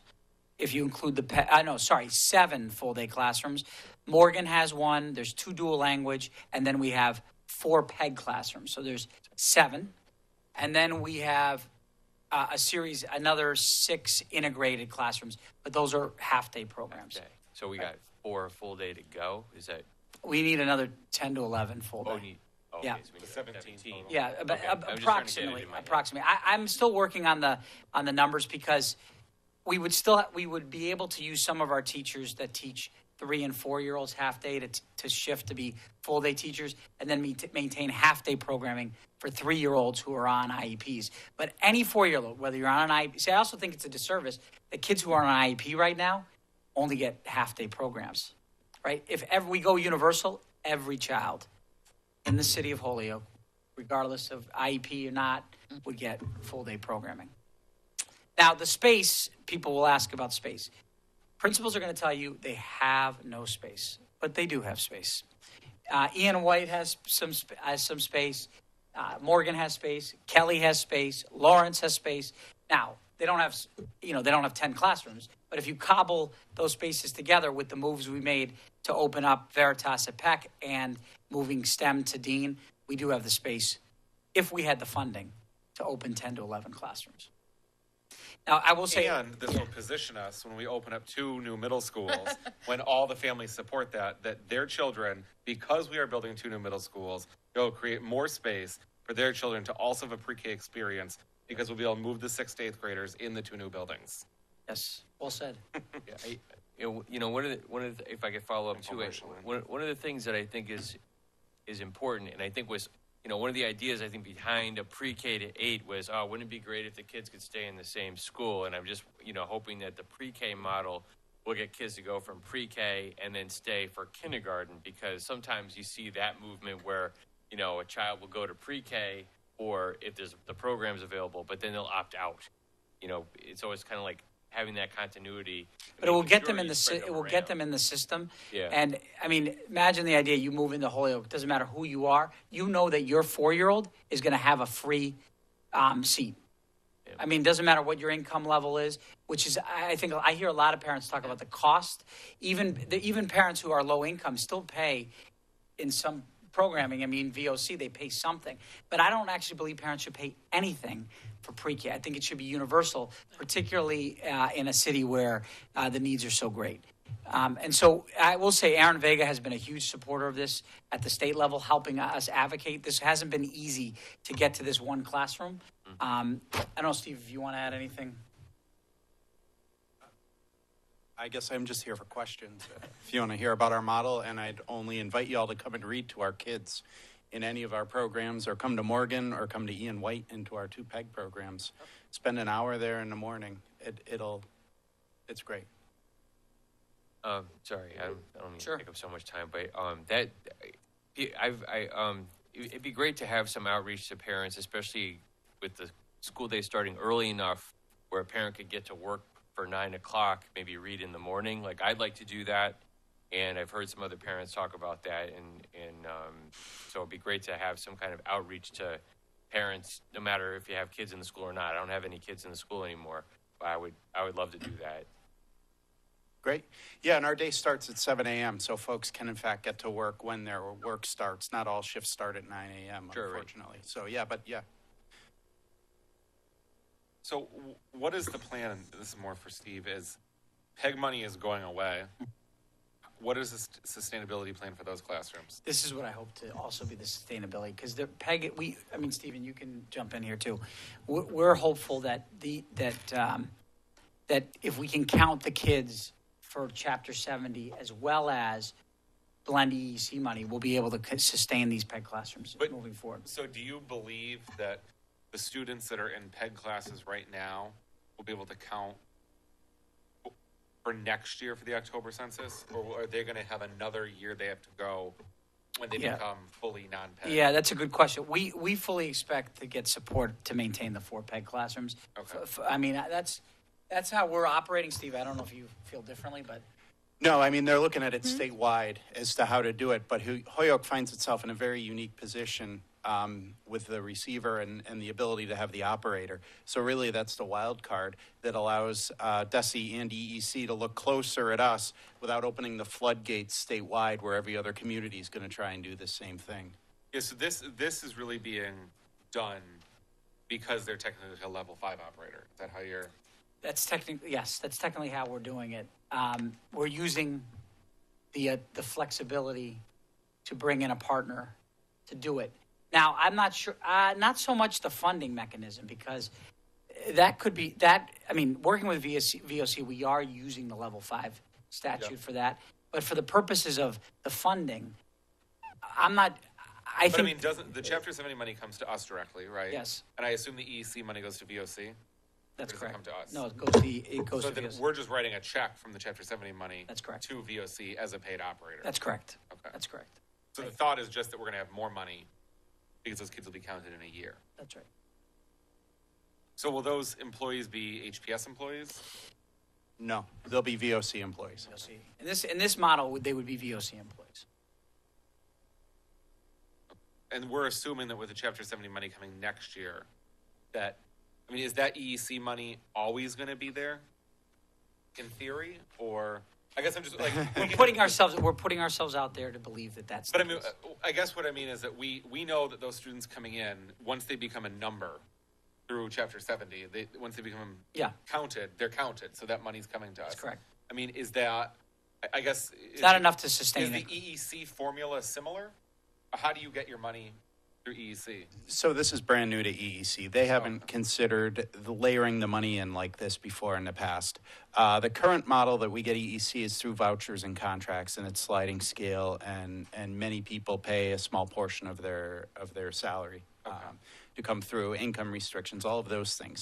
if you include 7 full-day classrooms. Morgan has 1. There's 2 dual language, and then we have 4 PEG classrooms. So there's 7. And then we have another 6 integrated classrooms, but those are half-day programs. Okay. So we got 4 full day to go. Is that? We need another 10 to 11 full day. Yeah. Yeah. So we need 17. Yeah, Okay. I'm just trying to get it approximately. in my head. Approximately. I'm still working on the numbers, because we would be able to use some of our teachers that teach 3 and 4-year-olds half day to shift to be full day teachers, and then maintain half day programming for 3-year-olds who are on IEPs. But any 4-year-old, whether you're on an IEP, see, I also think it's a disservice that kids who are on an IEP right now only get half day programs, right? If ever we go universal, every child in the city of Holyoke, regardless of IEP or not, would get full day programming. Now, the space, people will ask about space. Principals are going to tell you they have no space, but they do have space. Ian White has some space. Morgan has space. Kelly has space. Lawrence has space. Now they don't have 10 classrooms, but if you cobble those spaces together with the moves we made to open up Veritas at Peck and moving STEM to Dean, we do have the space, if we had the funding, to open 10 to 11 classrooms. Now, I will say... And this will position us when we open up 2 new middle schools, when all the families support that their children, because we are building 2 new middle schools, they'll create more space for their children to also have a pre-K experience, because we'll be able to move the 6th to 8th graders in the 2 new buildings. Yes, well said. If I could follow up too, one of the things that I think is important, and I think was, one of the ideas I think behind a pre-K to 8 was, wouldn't it be great if the kids could stay in the same school? And I'm just, hoping that the pre-K model will get kids to go from pre-K and then stay for kindergarten, because sometimes you see that movement where, a child will go to pre-K, or if there's the programs available, but then they'll opt out. It's always kind of like having that continuity. But it will get them in the system. Yeah. And I mean, imagine the idea: you move into Holyoke. It doesn't matter who you are. You know that your 4-year-old is going to have a free seat. Yeah. I mean, it doesn't matter what your income level is. Which is, I think, I hear a lot of parents talk about the cost. Even parents who are low income still pay in some programming. I mean, VOC, they pay something. But I don't actually believe parents should pay anything for pre-K. I think it should be universal, particularly in a city where the needs are so great. And so I will say Aaron Vega has been a huge supporter of this at the state level, helping us advocate. This hasn't been easy to get to this one classroom. I don't know, Steve, if you want to add anything. I guess I'm just here for questions. If you want to hear about our model, and I'd only invite you all to come and read to our kids in any of our programs, or come to Morgan, or come to Ian White into our 2 PEG programs. Spend an hour there in the morning. It's great. Sorry, I don't mean Sure. to take up so much time, but it'd be great to have some outreach to parents, especially with the school day starting early enough where a parent could get to work for 9 o'clock, maybe read in the morning. Like, I'd like to do that, and I've heard some other parents talk about that, and so it'd be great to have some kind of outreach to parents, no matter if you have kids in the school or not. I don't have any kids in the school anymore, but I would love to do that. Great. Yeah, and our day starts at 7 a.m., so folks can, in fact, get to work when their work starts. Not all shifts start at 9 a.m., unfortunately. Right. So, yeah. So what is the plan, and this is more for Steve, is PEG money is going away. What is the sustainability plan for those classrooms? This is what I hope to also be the sustainability, because the PEG, Stephen, you can jump in here too. We're hopeful that that if we can count the kids for Chapter 70 as well as blend EEC money, we'll be able to sustain these PEG classrooms moving forward. So do you believe that the students that are in PEG classes right now will be able to count for next year for the October census, or are they going to have another year they have to go when they become fully non-PEG? Yeah, that's a good question. We fully expect to get support to maintain the 4 PEG classrooms. Okay. I mean, that's how we're operating, Steve. I don't know if you feel differently, but... No, I mean, they're looking at it statewide as to how to do it, but Holyoke finds itself in a very unique position with the receiver and the ability to have the operator. So really, that's the wild card that allows DESE and EEC to look closer at us without opening the floodgates statewide where every other community is going to try and do the same thing. Yeah, so this is really being done because they're technically a level 5 operator. Is that how you're... That's technically how we're doing it. We're using the flexibility to bring in a partner to do it. Now, I'm not sure, not so much the funding mechanism, because that could be that. I mean, working with VOC, we are using the level 5 statute for that. But for the purposes of the funding, I'm not. I think. Doesn't the Chapter 70 money comes to us directly, right? Yes. And I assume the EEC money goes to VOC. That's correct. It come to us? No, it goes to So VOC. then we're just writing a check from the Chapter 70 money. That's correct. To VOC as a paid operator. That's correct. Okay. That's correct. So the thought is just that we're going to have more money because those kids will be counted in a year. That's right. So will those employees be HPS employees? No, they'll be VOC employees. VOC. In this model, they would be VOC employees. and we're assuming that with the Chapter 70 money coming next year, that, I mean, is that EEC money always going to be there in theory? Or, I guess I'm just like, we're putting ourselves out there to believe that that's but the I mean, case. I guess what I mean is that we know that those students coming in, once they become a number through Chapter 70, once they become counted, they're counted. So that money's coming to us. That's correct. I mean, is that, I guess. It's not enough to sustain it. it. Is the EEC formula similar? How do you get your money through EEC? So this is brand new to EEC. They haven't considered layering the money in like this before in the past. The current model that we get EEC is through vouchers and contracts, and it's sliding scale, and many people pay a small portion of their salary to come through, income restrictions, all of those things.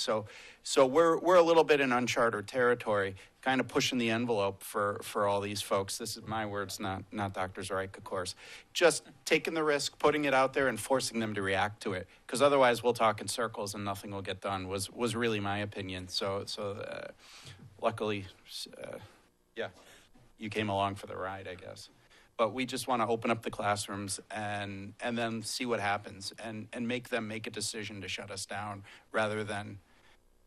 So we're a little bit in uncharted territory, kind of pushing the envelope for all these folks. This is my words, not Dr. Zarek, of course. Just taking the risk, putting it out there, and forcing them to react to it, because otherwise we'll talk in circles and nothing will get done. Was really my opinion. So luckily, you came along for the ride, I guess. But we just want to open up the classrooms and then see what happens and make them make a decision to shut us down, rather than,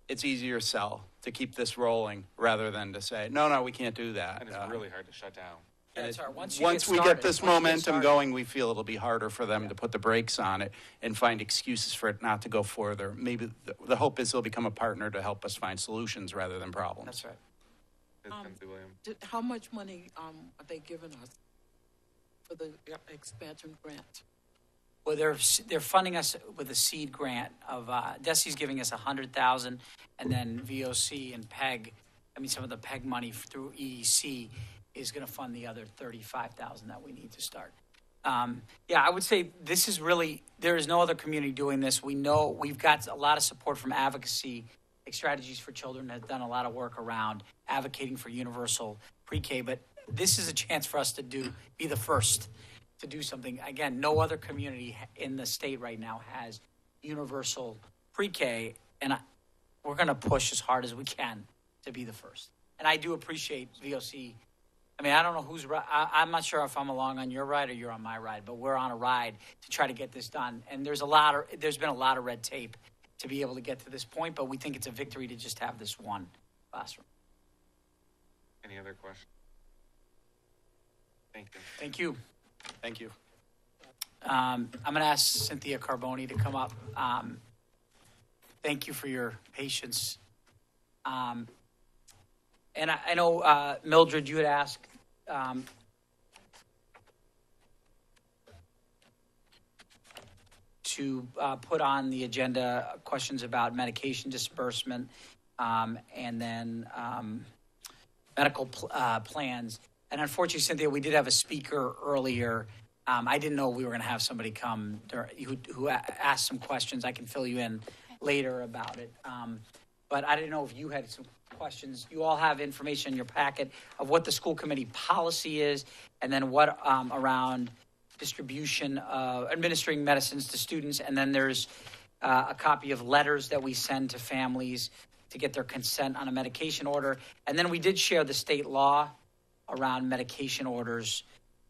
it's easier to sell to keep this rolling rather than to say, no, we can't do that. And it's really hard to shut down. Yeah, it's hard. Once we get this momentum going, we feel it'll be harder for them to put the brakes on it and find excuses for it not to go further. Maybe the hope is they'll become a partner to help us find solutions rather than problems. That's right. How much money are they giving us for the expansion grant? Well, they're funding us with a seed grant of DESI's giving us $100,000, and then VOC and PEG, some of the PEG money through EEC is going to fund the other $35,000 that we need to start. I would say this is really, there is no other community doing this. We know we've got a lot of support from advocacy. Strategies for Children has done a lot of work around advocating for universal pre-K, but this is a chance for us to be the first to do something. Again, no other community in the state right now has universal pre-K, and we're going to push as hard as we can to be the first. And I do appreciate VOC. I don't know who's right. I'm not sure if I'm along on your ride or you're on my ride, but we're on a ride to try to get this done. And there's been a lot of red tape to be able to get to this point, but we think it's a victory to just have this one classroom. Any other questions? Thank you. Thank you. Thank you. I'm going to ask Cynthia Carboni to come up. Thank you for your patience. And I know, Mildred, you had asked to put on the agenda questions about medication disbursement and then medical plans. And unfortunately, Cynthia, we did have a speaker earlier. I didn't know we were going to have somebody come who asked some questions. I can fill you in later about it. But I didn't know if you had some questions. You all have information in your packet of what the school committee policy is, and then what around distribution of administering medicines to students. And then there's a copy of letters that we send to families to get their consent on a medication order. And then we did share the state law around medication orders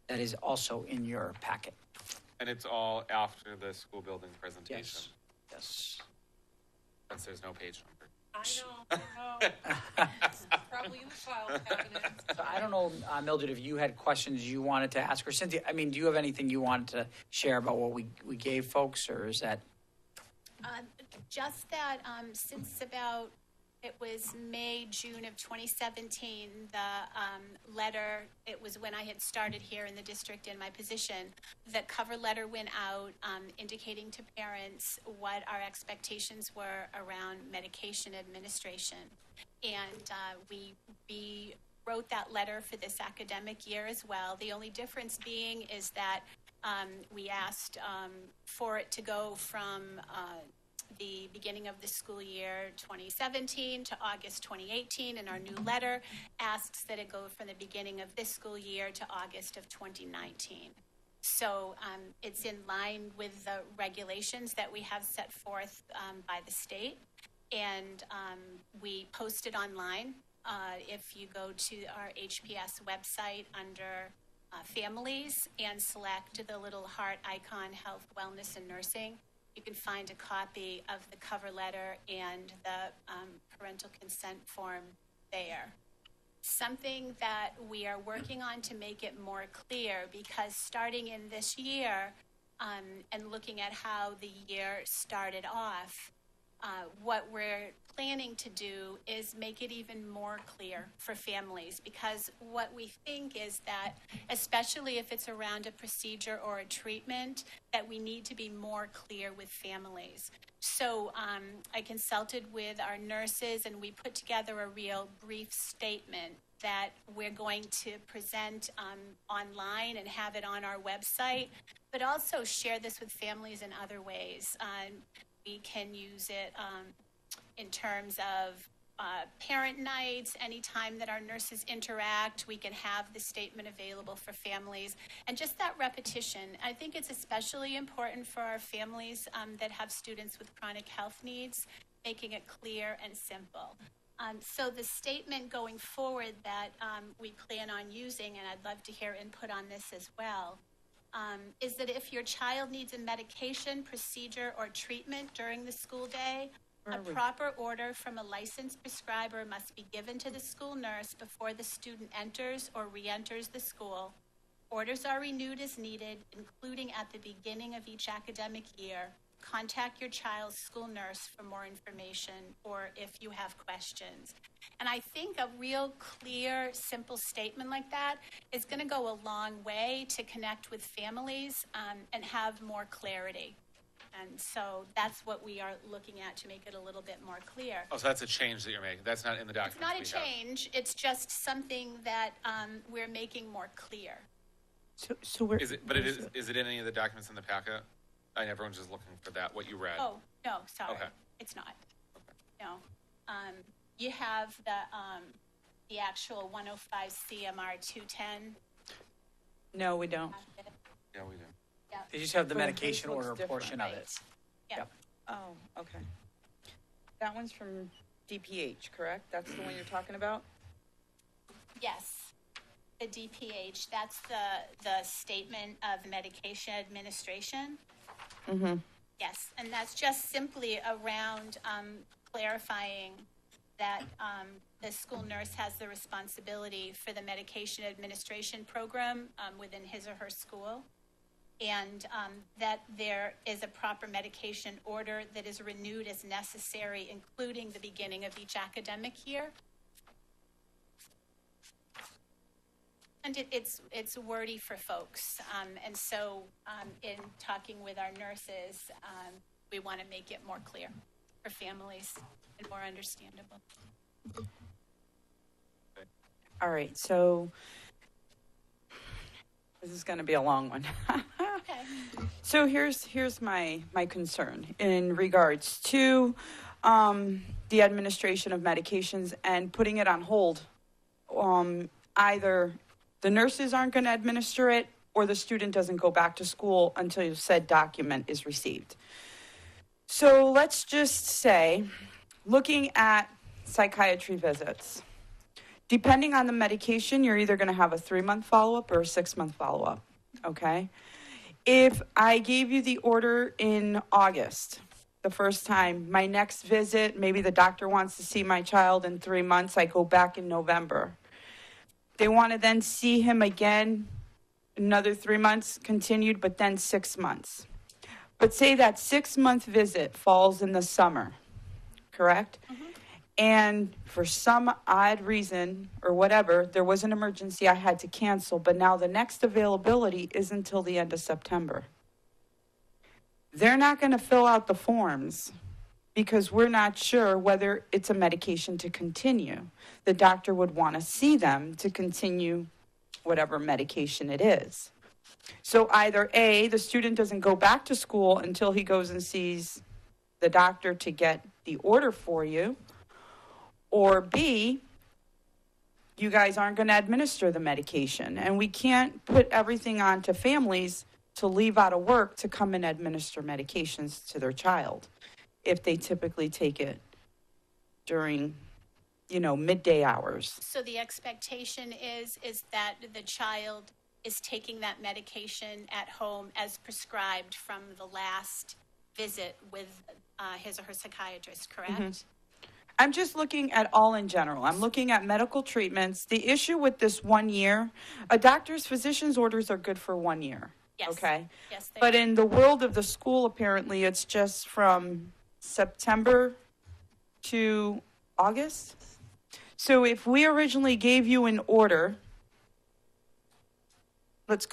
that is also in your packet. And it's all after the school building presentation? Yes. Since there's no page number. I know. Probably in the file cabinet. So I don't know, Mildred, if you had questions you wanted to ask, or Cynthia, do you have anything you wanted to share about what we gave folks, or is that? Just that since about, it was May, June of 2017, the letter, it was when I had started here in the district in my position, the cover letter went out indicating to parents what our expectations were around medication administration. And we wrote that letter for this academic year as well. The only difference being is that we asked for it to go from the beginning of the school year 2017 to August 2018, and our new letter asks that it go from the beginning of this school year to August of 2019. So it's in line with the regulations that we have set forth by the state, and we post it online. If you go to our HPS website under families and select the little heart icon, health, wellness, and nursing. You can find a copy of the cover letter and the parental consent form there. Something that we are working on to make it more clear, because starting in this year and looking at how the year started off, what we're planning to do is make it even more clear for families, because what we think is that, especially if it's around a procedure or a treatment, that we need to be more clear with families. So I consulted with our nurses, and we put together a real brief statement that we're going to present online and have it on our website, but also share this with families in other ways. We can use it in terms of parent nights. Anytime that our nurses interact, we can have the statement available for families. And just that repetition, I think it's especially important for our families that have students with chronic health needs, making it clear and simple. So the statement going forward that we plan on using, and I'd love to hear input on this as well, is that if your child needs a medication, procedure, or treatment during the school day, a proper order from a licensed prescriber must be given to the school nurse before the student enters or re-enters the school. Orders are renewed as needed, including at the beginning of each academic year. Contact your child's school nurse for more information or if you have questions. And I think a real clear, simple statement like that is going to go a long way to connect with families and have more clarity. And so that's what we are looking at to make it a little bit more clear. Oh, so that's a change that you're making. That's not in the document. It's not a change. It's just something that we're making more clear. So we're, Is it in any of the documents in the packet? Everyone's just looking for that, what you read. Oh, no, sorry. Okay. It's not. No. You have the actual 105 CMR 210. No, we don't. Yeah, we do. Yep. They just have the But medication this looks order portion of it. Yep. Oh, okay. That one's from DPH, correct? That's the one you're talking about? Yes. The DPH, that's the statement of medication administration. Mm-hmm. Yes, and that's just simply around clarifying that the school nurse has the responsibility for the medication administration program within his or her school, and that there is a proper medication order that is renewed as necessary, including the beginning of each academic year. And it's wordy for folks, and so in talking with our nurses, we want to make it more clear for families and more understandable. All right, so this is going to be a long one. Okay. So here's my concern in regards to the administration of medications and putting it on hold. Either the nurses aren't going to administer it, or the student doesn't go back to school until said document is received. So let's just say, looking at psychiatry visits, depending on the medication, you're either going to have a 3-month follow-up or a 6-month follow-up, okay? If I gave you the order in August, the first time, my next visit, maybe the doctor wants to see my child in 3 months, I go back in November. They want to then see him again, another 3 months continued, but then 6 months. But say that 6-month visit falls in the summer, correct? Mm-hmm. And for some odd reason or whatever, there was an emergency I had to cancel, but now the next availability is until the end of September. They're not going to fill out the forms because we're not sure whether it's a medication to continue. The doctor would want to see them to continue whatever medication it is. So either A, the student doesn't go back to school until he goes and sees the doctor to get the order for you, or B, you guys aren't going to administer the medication. And we can't put everything on to families to leave out of work to come and administer medications to their child if they typically take it during, midday hours. So the expectation is that the child is taking that medication at home as prescribed from the last visit with his or her psychiatrist, correct? I'm just looking at all in general. I'm looking at medical treatments. The issue with this 1 year, a doctor's physician's orders are good for 1 year. Yes. Okay. Yes, they But are. in the world of the school, apparently, it's just from September to August. So if we originally gave you an order, let's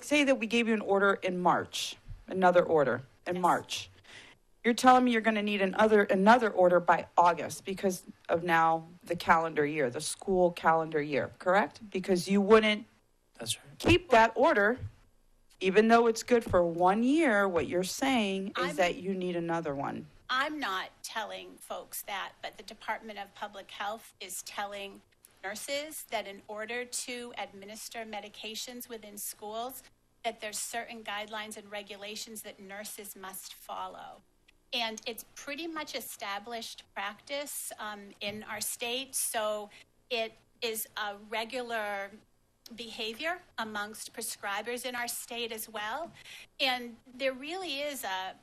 say that we gave you an order in March, another order in March. You're telling me you're going to need another order by August because of now the calendar year, the school calendar year, correct? Because you wouldn't That's right. keep that order, even though it's good for 1 year. What you're saying is that you need another one. I'm not telling folks that, but the Department of Public Health is telling nurses that in order to administer medications within schools, that there's certain guidelines and regulations that nurses must follow. And it's pretty much established practice in our state. So it is a regular behavior amongst prescribers in our state as well. And there really is a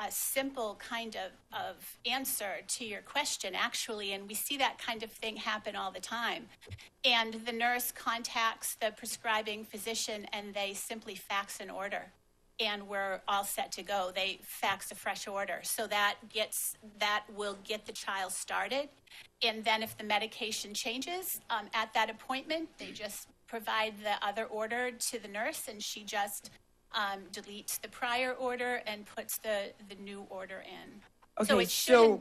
simple kind of answer to your question, actually, and we see that kind of thing happen all the time. And the nurse contacts the prescribing physician and they simply fax an order. And we're all set to go. They fax a fresh order. So that will get the child started. And then if the medication changes at that appointment, they just provide the other order to the nurse and she just deletes the prior order and puts the new order in. Okay, So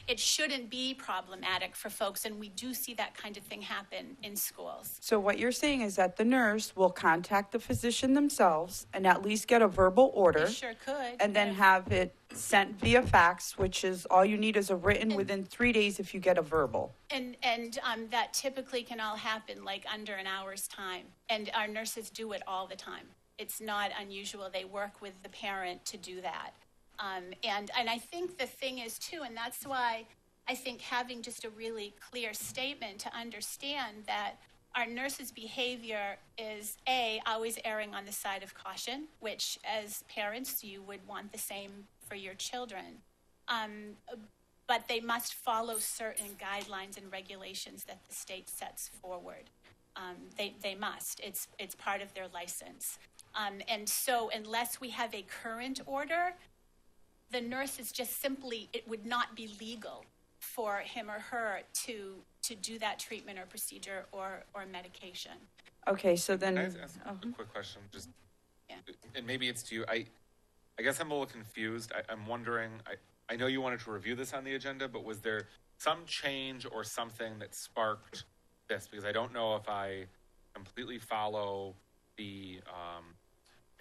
it shouldn't be problematic for folks, and we do see that kind of thing happen in schools. So what you're saying is that the nurse will contact the physician themselves and at least get a verbal order. They sure could. And then have it sent via fax, which is all you need is a written within 3 days if you get a verbal. And that typically can all happen like under an hour's time. And our nurses do it all the time. It's not unusual. They work with the parent to do that. And I think the thing is too, and that's why I think having just a really clear statement to understand that our nurses' behavior is always erring on the side of caution, which as parents you would want the same for your children. But they must follow certain guidelines and regulations that the state sets forward. They must. It's part of their license. And so unless we have a current order, the nurse is just simply, it would not be legal for him or her to do that treatment or procedure or medication. Okay, so then. Can I ask a quick question? Just, and maybe it's to you. I guess I'm a little confused. I'm wondering, I know you wanted to review this on the agenda, but was there some change or something that sparked this? Because I don't know if I completely follow the,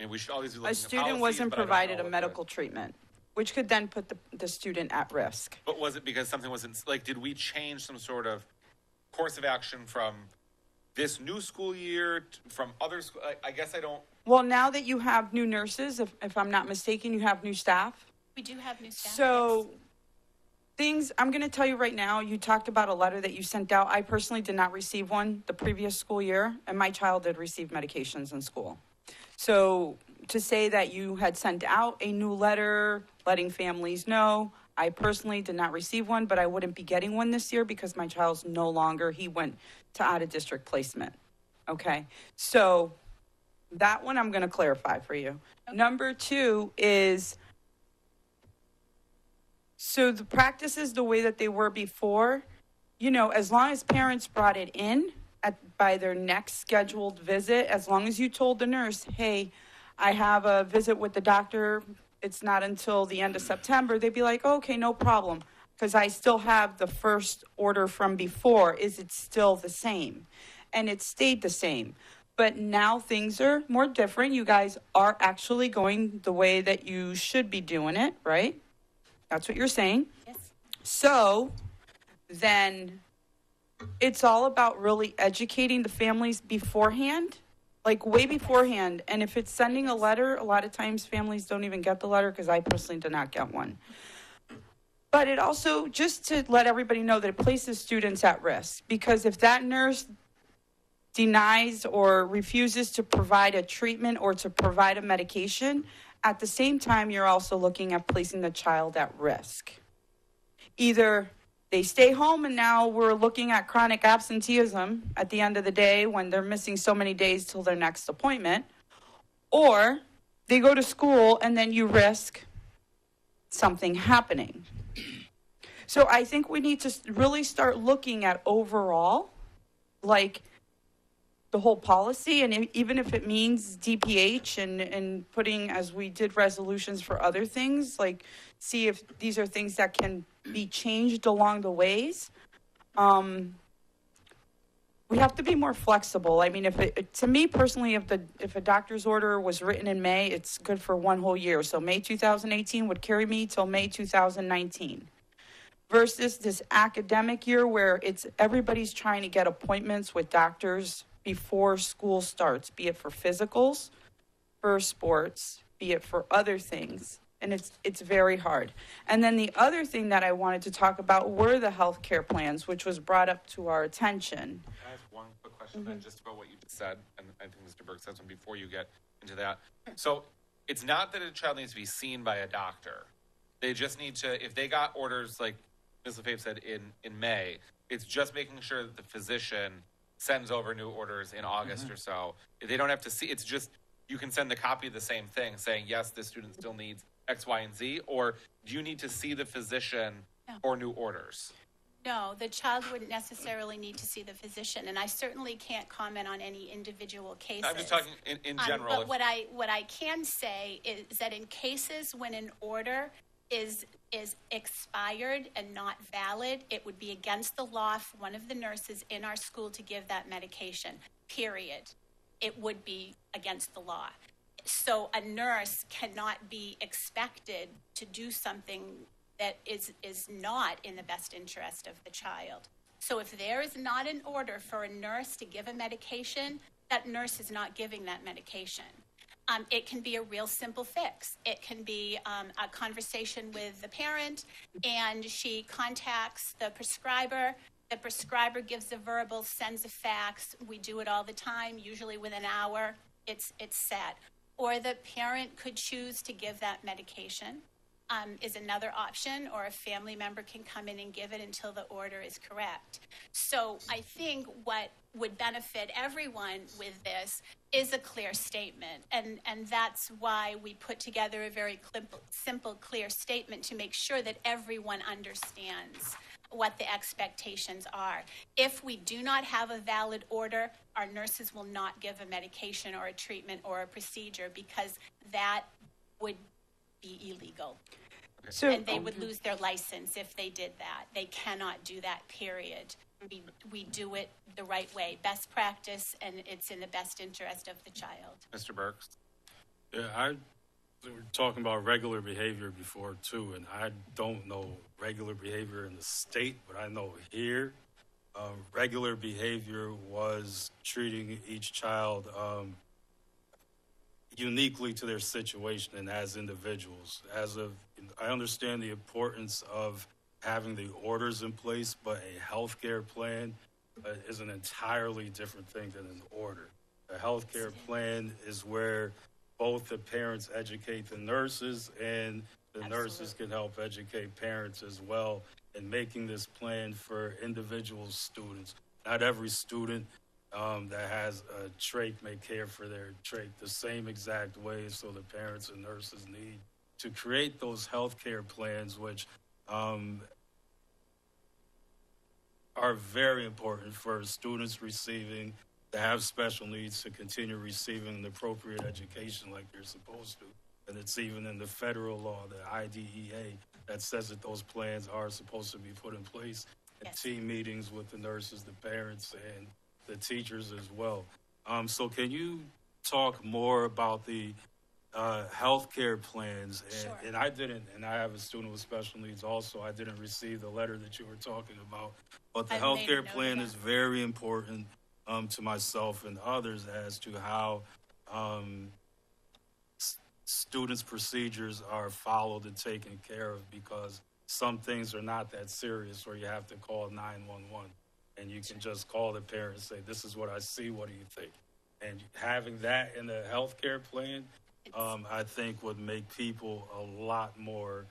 we should always be looking A at student policies, wasn't but I don't provided know a if medical treatment, which could then put the student at risk. But was it because something wasn't, like, did we change some sort of course of action from this new school year, from other school? I guess I don't. Well, now that you have new nurses, if I'm not mistaken, you have new staff. We do have new staff. So I'm going to tell you right now, you talked about a letter that you sent out. I personally did not receive one the previous school year, and my child did receive medications in school. So to say that you had sent out a new letter letting families know, I personally did not receive one, but I wouldn't be getting one this year because my child's no longer, he went to out-of-district placement. Okay, so that one I'm going to clarify for you. Okay. Number 2 is, so the practices the way that they were before, as long as parents brought it in by their next scheduled visit, as long as you told the nurse, hey, I have a visit with the doctor, it's not until the end of September, they'd be like, okay, no problem, because I still have the first order from before. Is it still the same? And it stayed the same. But now things are more different. You guys are actually going the way that you should be doing it, right? That's what you're saying. Yes. So then it's all about really educating the families beforehand, like way beforehand. And if it's sending a letter, a lot of times families don't even get the letter because I personally did not get one. But it also, just to let everybody know that it places students at risk, because if that nurse denies or refuses to provide a treatment or to provide a medication, at the same time, you're also looking at placing the child at risk. Either they stay home and now we're looking at chronic absenteeism at the end of the day when they're missing so many days till their next appointment, or they go to school and then you risk something happening. So I think we need to really start looking at overall, like the whole policy, and even if it means DPH and putting, as we did resolutions for other things, like see if these are things that can be changed along the ways. We have to be more flexible. I mean, to me personally, if a doctor's order was written in May, it's good for one whole year. So May 2018 would carry me till May 2019. Versus this academic year where everybody's trying to get appointments with doctors before school starts, be it for physicals, for sports, be it for other things. And it's very hard. And then the other thing that I wanted to talk about were the healthcare plans, which was brought up to our attention. Can I ask one quick question then, just about what you just said? And I think Mr. Burke said something before you get into that. So it's not that a child needs to be seen by a doctor. They just need to, if they got orders like Ms. LaFave said in May, it's just making sure that the physician sends over new orders in August or so. They don't have to see, it's just, you can send a copy of the same thing saying, yes, this student still needs X, Y, and Z, or do you need to see the physician for new orders? No, the child wouldn't necessarily need to see the physician, and I certainly can't comment on any individual cases. I'm just talking in general. But what I can say is that in cases when an order is expired and not valid, it would be against the law for one of the nurses in our school to give that medication, period. It would be against the law. So a nurse cannot be expected to do something that is not in the best interest of the child. So if there is not an order for a nurse to give a medication, that nurse is not giving that medication. It can be a real simple fix. It can be a conversation with the parent, and she contacts the prescriber. The prescriber gives a verbal, sends a fax. We do it all the time, usually within an hour. It's set. Or the parent could choose to give that medication, is another option, or a family member can come in and give it until the order is correct. So I think what would benefit everyone with this is a clear statement. And that's why we put together a very simple, clear statement to make sure that everyone understands what the expectations are. If we do not have a valid order, our nurses will not give a medication or a treatment or a procedure, because that would be illegal. And they would lose their license if they did that. They cannot do that, period. We do it the right way, best practice, and it's in the best interest of the child. Mr. Burks? Yeah, we were talking about regular behavior before too, and I don't know regular behavior in the state, but I know here, regular behavior was treating each child uniquely to their situation and as individuals. I understand the importance of having the orders in place, but a healthcare plan is an entirely different thing than an order. A healthcare plan is where both the parents educate the nurses, and the nurses can help educate parents as well in making this plan for individual students. Not every student that has a trach may care for their trach the same exact way, so the parents and nurses need to create those healthcare plans, which are very important for students receiving, to have special needs, to continue receiving an appropriate education like they're supposed to. And it's even in the federal law, the IDEA, that says that those plans are supposed to be put in place at team meetings with the nurses, the parents, and the teachers as well. So can you talk more about the healthcare plans? And I didn't, and I have a student with special needs also, I didn't receive the letter that you were talking about. But the healthcare plan is very important to myself and others as to how students' procedures are followed and taken care of, because some things are not that serious, or you have to call 911. and you can just call the parent and say, this is what I see, what do you think? And having that in the healthcare plan, I think would make people a lot more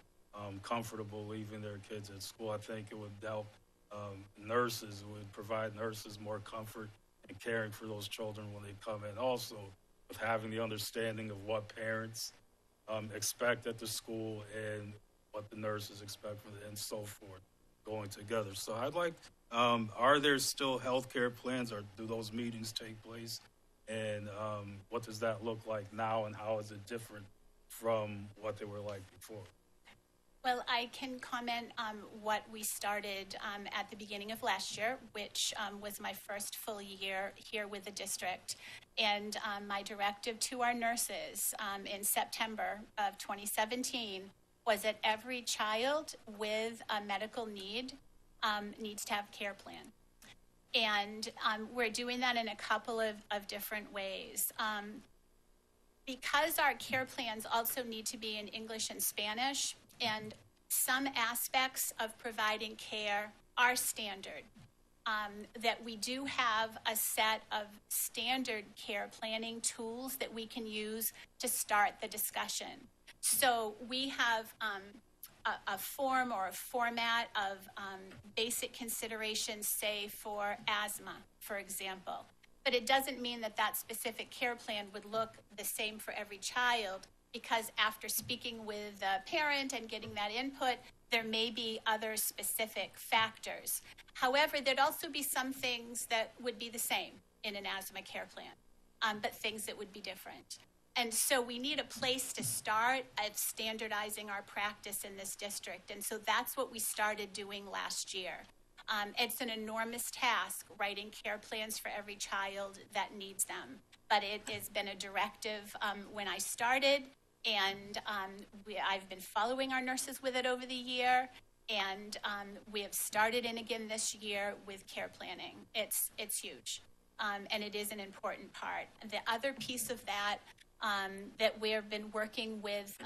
comfortable leaving their kids at school. I think it would help nurses, it would provide nurses more comfort in caring for those children when they come in. Also, with having the understanding of what parents expect at the school and what the nurses expect from it and so forth going together. So I'd like, are there still healthcare plans, or do those meetings take place? And what does that look like now, and how is it different from what they were like before? Well, I can comment on what we started at the beginning of last year, which was my first full year here with the district. And my directive to our nurses in September of 2017 was that every child with a medical need needs to have a care plan. And we're doing that in a couple of different ways. Because our care plans also need to be in English and Spanish, and some aspects of providing care are standard, that we do have a set of standard care planning tools that we can use to start the discussion. So we have a form or a format of basic considerations, say for asthma, for example. But it doesn't mean that that specific care plan would look the same for every child, because after speaking with the parent and getting that input, there may be other specific factors. However, there'd also be some things that would be the same in an asthma care plan, but things that would be different. And so we need a place to start at standardizing our practice in this district. And so that's what we started doing last year. It's an enormous task, writing care plans for every child that needs them. But it has been a directive when I started, and I've been following our nurses with it over the year. And we have started in again this year with care planning. It's huge, and it is an important part. The other piece of that that we've been working with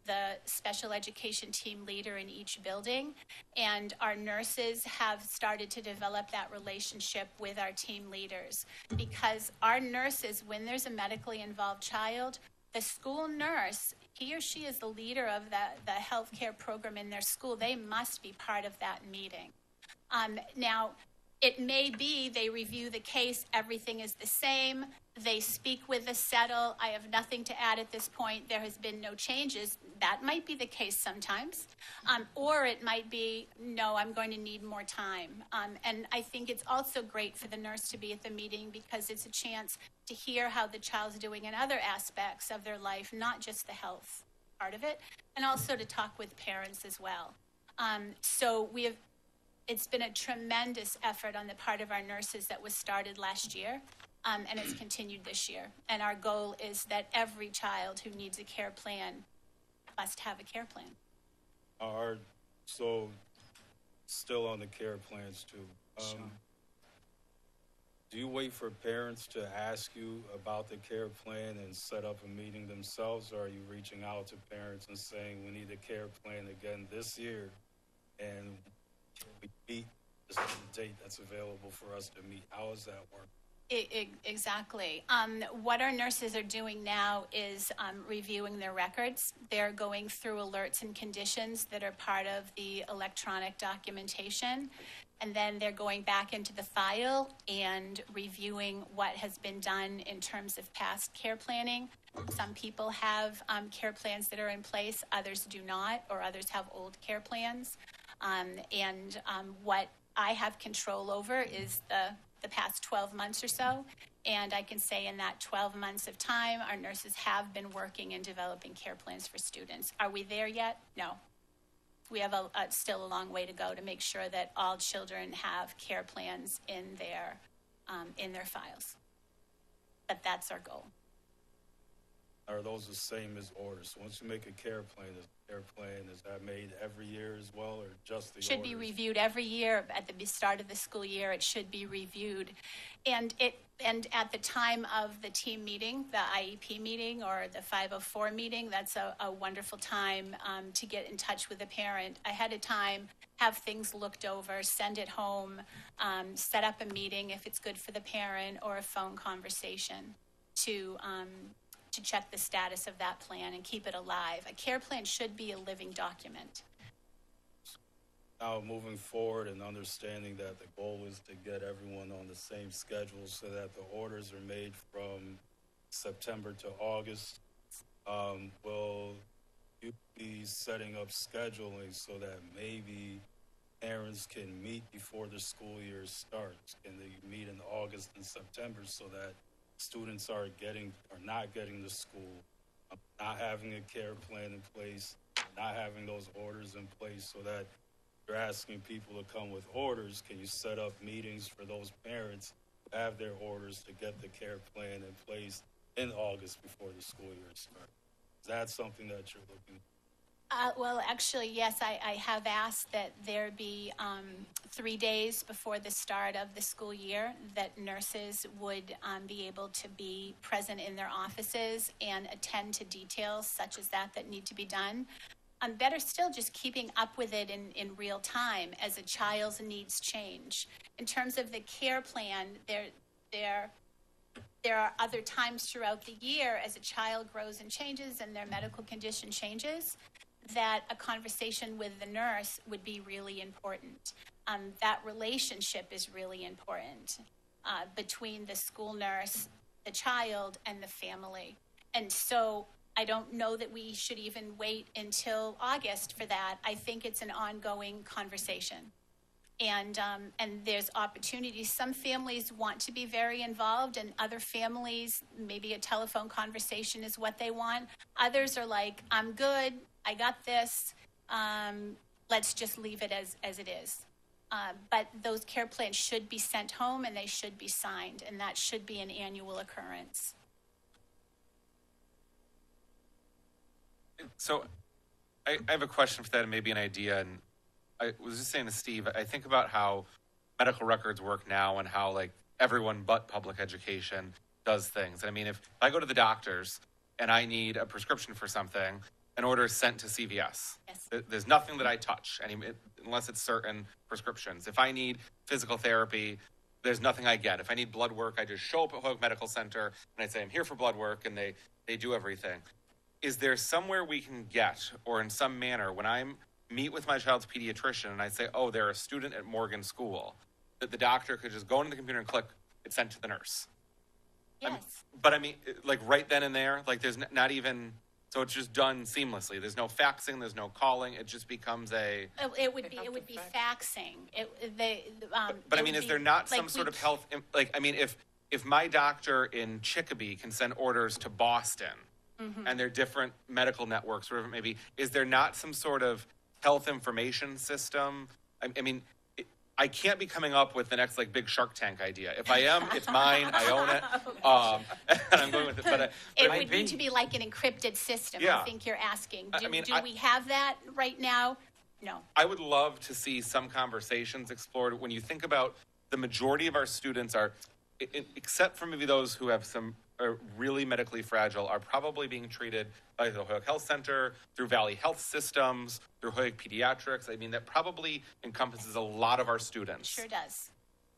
the special education team leader in each building, and our nurses have started to develop that relationship with our team leaders, because our nurses, when there's a medically involved child, the school nurse, he or she is the leader of the healthcare program in their school. They must be part of that meeting. Now, it may be they review the case, everything is the same, they speak with the settle, I have nothing to add at this point, there has been no changes. That might be the case sometimes. Or it might be, no, I'm going to need more time. And I think it's also great for the nurse to be at the meeting, because it's a chance to hear how the child's doing in other aspects of their life, not just the health part of it, and also to talk with parents as well. So it's been a tremendous effort on the part of our nurses that was started last year, and it's continued this year. And our goal is that every child who needs a care plan must have a care plan. So still on the care plans too. Sure. Do you wait for parents to ask you about the care plan and set up a meeting themselves, or are you reaching out to parents and saying, we need a care plan again this year, and we meet this is the date that's available for us to meet? How does that work? Exactly. What our nurses are doing now is reviewing their records. They're going through alerts and conditions that are part of the electronic documentation. And then they're going back into the file and reviewing what has been done in terms of past care planning. Some people have care plans that are in place, others do not, or others have old care plans. What I have control over is the past 12 months or so. And I can say in that 12 months of time, our nurses have been working and developing care plans for students. Are we there yet? No. We have still a long way to go to make sure that all children have care plans in their files. But that's our goal. are those the same as orders? So once you make a care plan, is that made every year as well, or just the Should be orders? reviewed every year. At the start of the school year, it should be reviewed. And at the time of the team meeting, the IEP meeting or the 504 meeting, that's a wonderful time to get in touch with the parent ahead of time, have things looked over, send it home, set up a meeting if it's good for the parent, or a phone conversation to check the status of that plan and keep it alive. A care plan should be a living document. Now, moving forward and understanding that the goal is to get everyone on the same schedule so that the orders are made from September to August, will you be setting up scheduling so that maybe parents can meet before the school year starts? Can they meet in August and September so that students are not getting to school, not having a care plan in place, not having those orders in place, so that you're asking people to come with orders? Can you set up meetings for those parents who have their orders to get the care plan in place in August before the school year starts? Is that something that you're looking at? Well, actually, yes, I have asked that there be 3 days before the start of the school year that nurses would be able to be present in their offices and attend to details such as that need to be done. Better still, just keeping up with it in real time as a child's needs change. In terms of the care plan, there are other times throughout the year as a child grows and changes and their medical condition changes that a conversation with the nurse would be really important. That relationship is really important between the school nurse, the child, and the family. And so I don't know that we should even wait until August for that. I think it's an ongoing conversation. And there's opportunities. Some families want to be very involved, and other families, maybe a telephone conversation is what they want. Others are like, I'm good, I got this, let's just leave it as it is. But those care plans should be sent home and they should be signed, and that should be an annual occurrence. So I have a question for that and maybe an idea. And I was just saying to Steve, I think about how medical records work now and how like everyone but public education does things. And I mean, if I go to the doctor's and I need a prescription for something, an order is sent to CVS. Yes. There's nothing that I touch unless it's certain prescriptions. If I need physical therapy, there's nothing I get. If I need blood work, I just show up at Holyoke Medical Center and I say, I'm here for blood work, and they do everything. Is there somewhere we can get, or in some manner, when I meet with my child's pediatrician and I say, oh, they're a student at Morgan School, that the doctor could just go into the computer and click, it's sent to the nurse? Yes. But I mean, like right then and there, like there's not even, so it's just done seamlessly. There's no faxing, there's no calling. It just becomes a. It would be faxing. But I mean, is there not some sort of health? Like, I mean, if my doctor in Chicopee can send orders to Boston, and they're different medical networks, whatever it may be, is there not some sort of health information system? I mean, I can't be coming up with the next like big Shark Tank idea. If I am, it's mine. I own it, and I'm going with it. But it would need to be like an encrypted system. Yeah. I think you're asking. Do we have that right now? No. I would love to see some conversations explored. When you think about the majority of our students are, except for maybe those who have some are really medically fragile, are probably being treated by the Holyoke Health Center, through Valley Health Systems, through Holyoke Pediatrics. I mean, that probably encompasses a lot of our students. Sure does.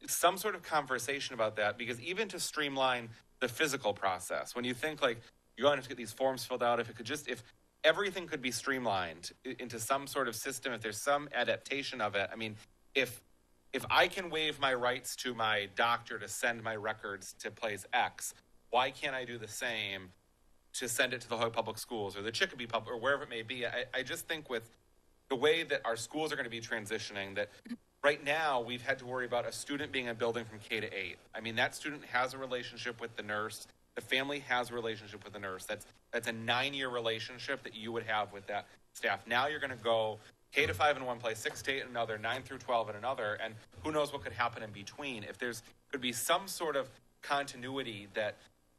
Some sort of conversation about that, because even to streamline the physical process, when you think like you're going to have to get these forms filled out, if everything could be streamlined into some sort of system, if there's some adaptation of it. I mean, if I can waive my rights to my doctor to send my records to place X, why can't I do the same to send it to the Holyoke Public Schools or the Chicopee Public or wherever it may be? I just think with the way that our schools are going to be transitioning, that right now we've had to worry about a student being in a building from K to 8. I mean, that student has a relationship with the nurse. The family has a relationship with the nurse. That's a 9-year relationship that you would have with that staff. Now you're going to go K to 5 in one place, 6 to 8 in another, 9 through 12 in another, and who knows what could happen in between. If there's could be some sort of continuity that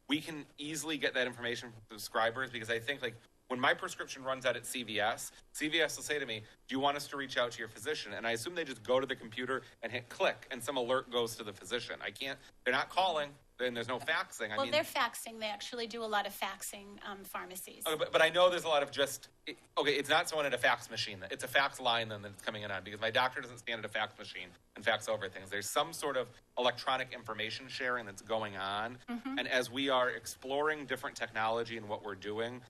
we can easily get that information from prescribers, because I think like when my prescription runs out at CVS will say to me, do you want us to reach out to your physician? And I assume they just go to the computer and hit click and some alert goes to the physician. They're not calling, and there's no faxing. Well, they're faxing. They actually do a lot of faxing, pharmacies. Okay, but I know there's a lot of it's not someone at a fax machine. It's a fax line then that's coming in on, because my doctor doesn't stand at a fax machine and fax over things. There's some sort of electronic information sharing that's going on. Mm-hmm. And as we are exploring different technology and what we're doing,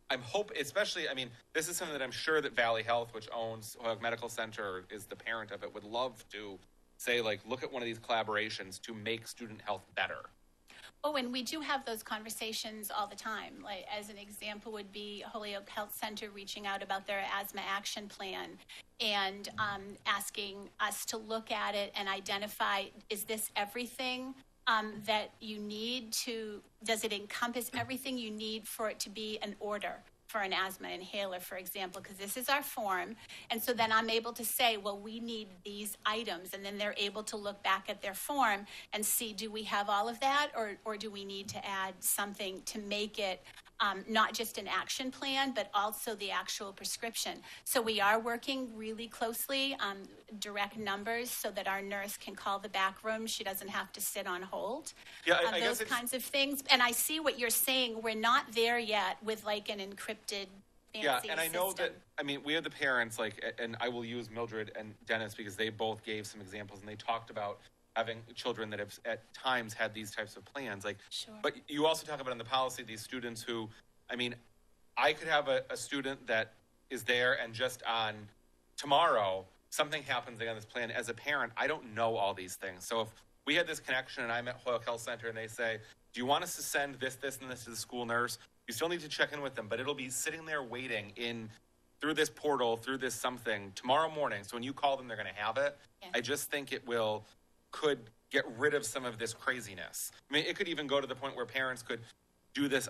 I'm hoping, especially, this is something that I'm sure that Valley Health, which owns Holyoke Medical Center, or is the parent of it, would love to say, like, look at one of these collaborations to make student health better. Oh, and we do have those conversations all the time. Like, as an example would be Holyoke Health Center reaching out about their asthma action plan and asking us to look at it and identify, is this everything that you need does it encompass everything you need for it to be an order for an asthma inhaler, for example, because this is our form. And so then I'm able to say, well, we need these items. And then they're able to look back at their form and see, do we have all of that? Or do we need to add something to make it not just an action plan, but also the actual prescription. So we are working really closely on direct numbers so that our nurse can call the back room. She doesn't have to sit on hold. Yeah, I guess those kinds of things. And I see what you're saying. We're not there yet with like an encrypted fancy and I know system. that, we have the parents, and I will use Mildred and Dennis because they both gave some examples and they talked about having children that have at times had these types of plans. Sure. But you also talk about in the policy these students who, I could have a student that is there and just on tomorrow, something happens on this plan. As a parent, I don't know all these things. So if we had this connection and I'm at Holyoke Health Center and they say, do you want us to send this, and this to the school nurse? You still need to check in with them, but it'll be sitting there waiting through this portal, through this something tomorrow morning. So when you call them, they're going to have it. Yeah. I just think could get rid of some of this craziness. It could even go to the point where parents could do this,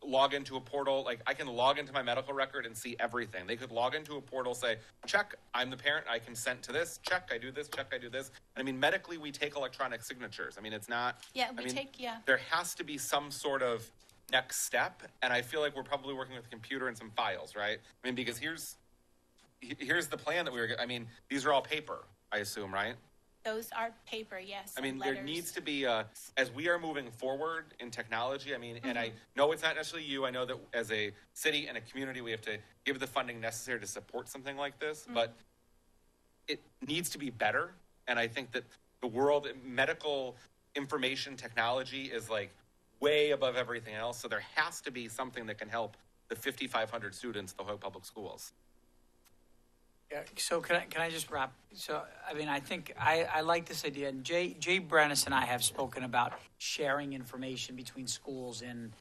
log into a portal. Like, I can log into my medical record and see everything. They could log into a portal, say, check, I'm the parent, I consent to this, check, I do this, check, I do this. And medically, we take electronic signatures. It's not... Yeah, yeah. There has to be some sort of next step, and I feel like we're probably working with a computer and some files, right? Because here's the plan that we were... these are all paper, I assume, right? Those are paper, yes. and there letters. needs to be, as we are moving forward in technology, and I know it's not necessarily you. I know that as a city and a community, we have to give the funding necessary to support something like this, but it needs to be better. And I think that the world, medical information technology is way above everything else. So there has to be something that can help the 5,500 students at the Holyoke Public Schools. Yeah, so can I just wrap? So, I think I like this idea. And Jay Brennis and I have spoken about sharing information between schools and,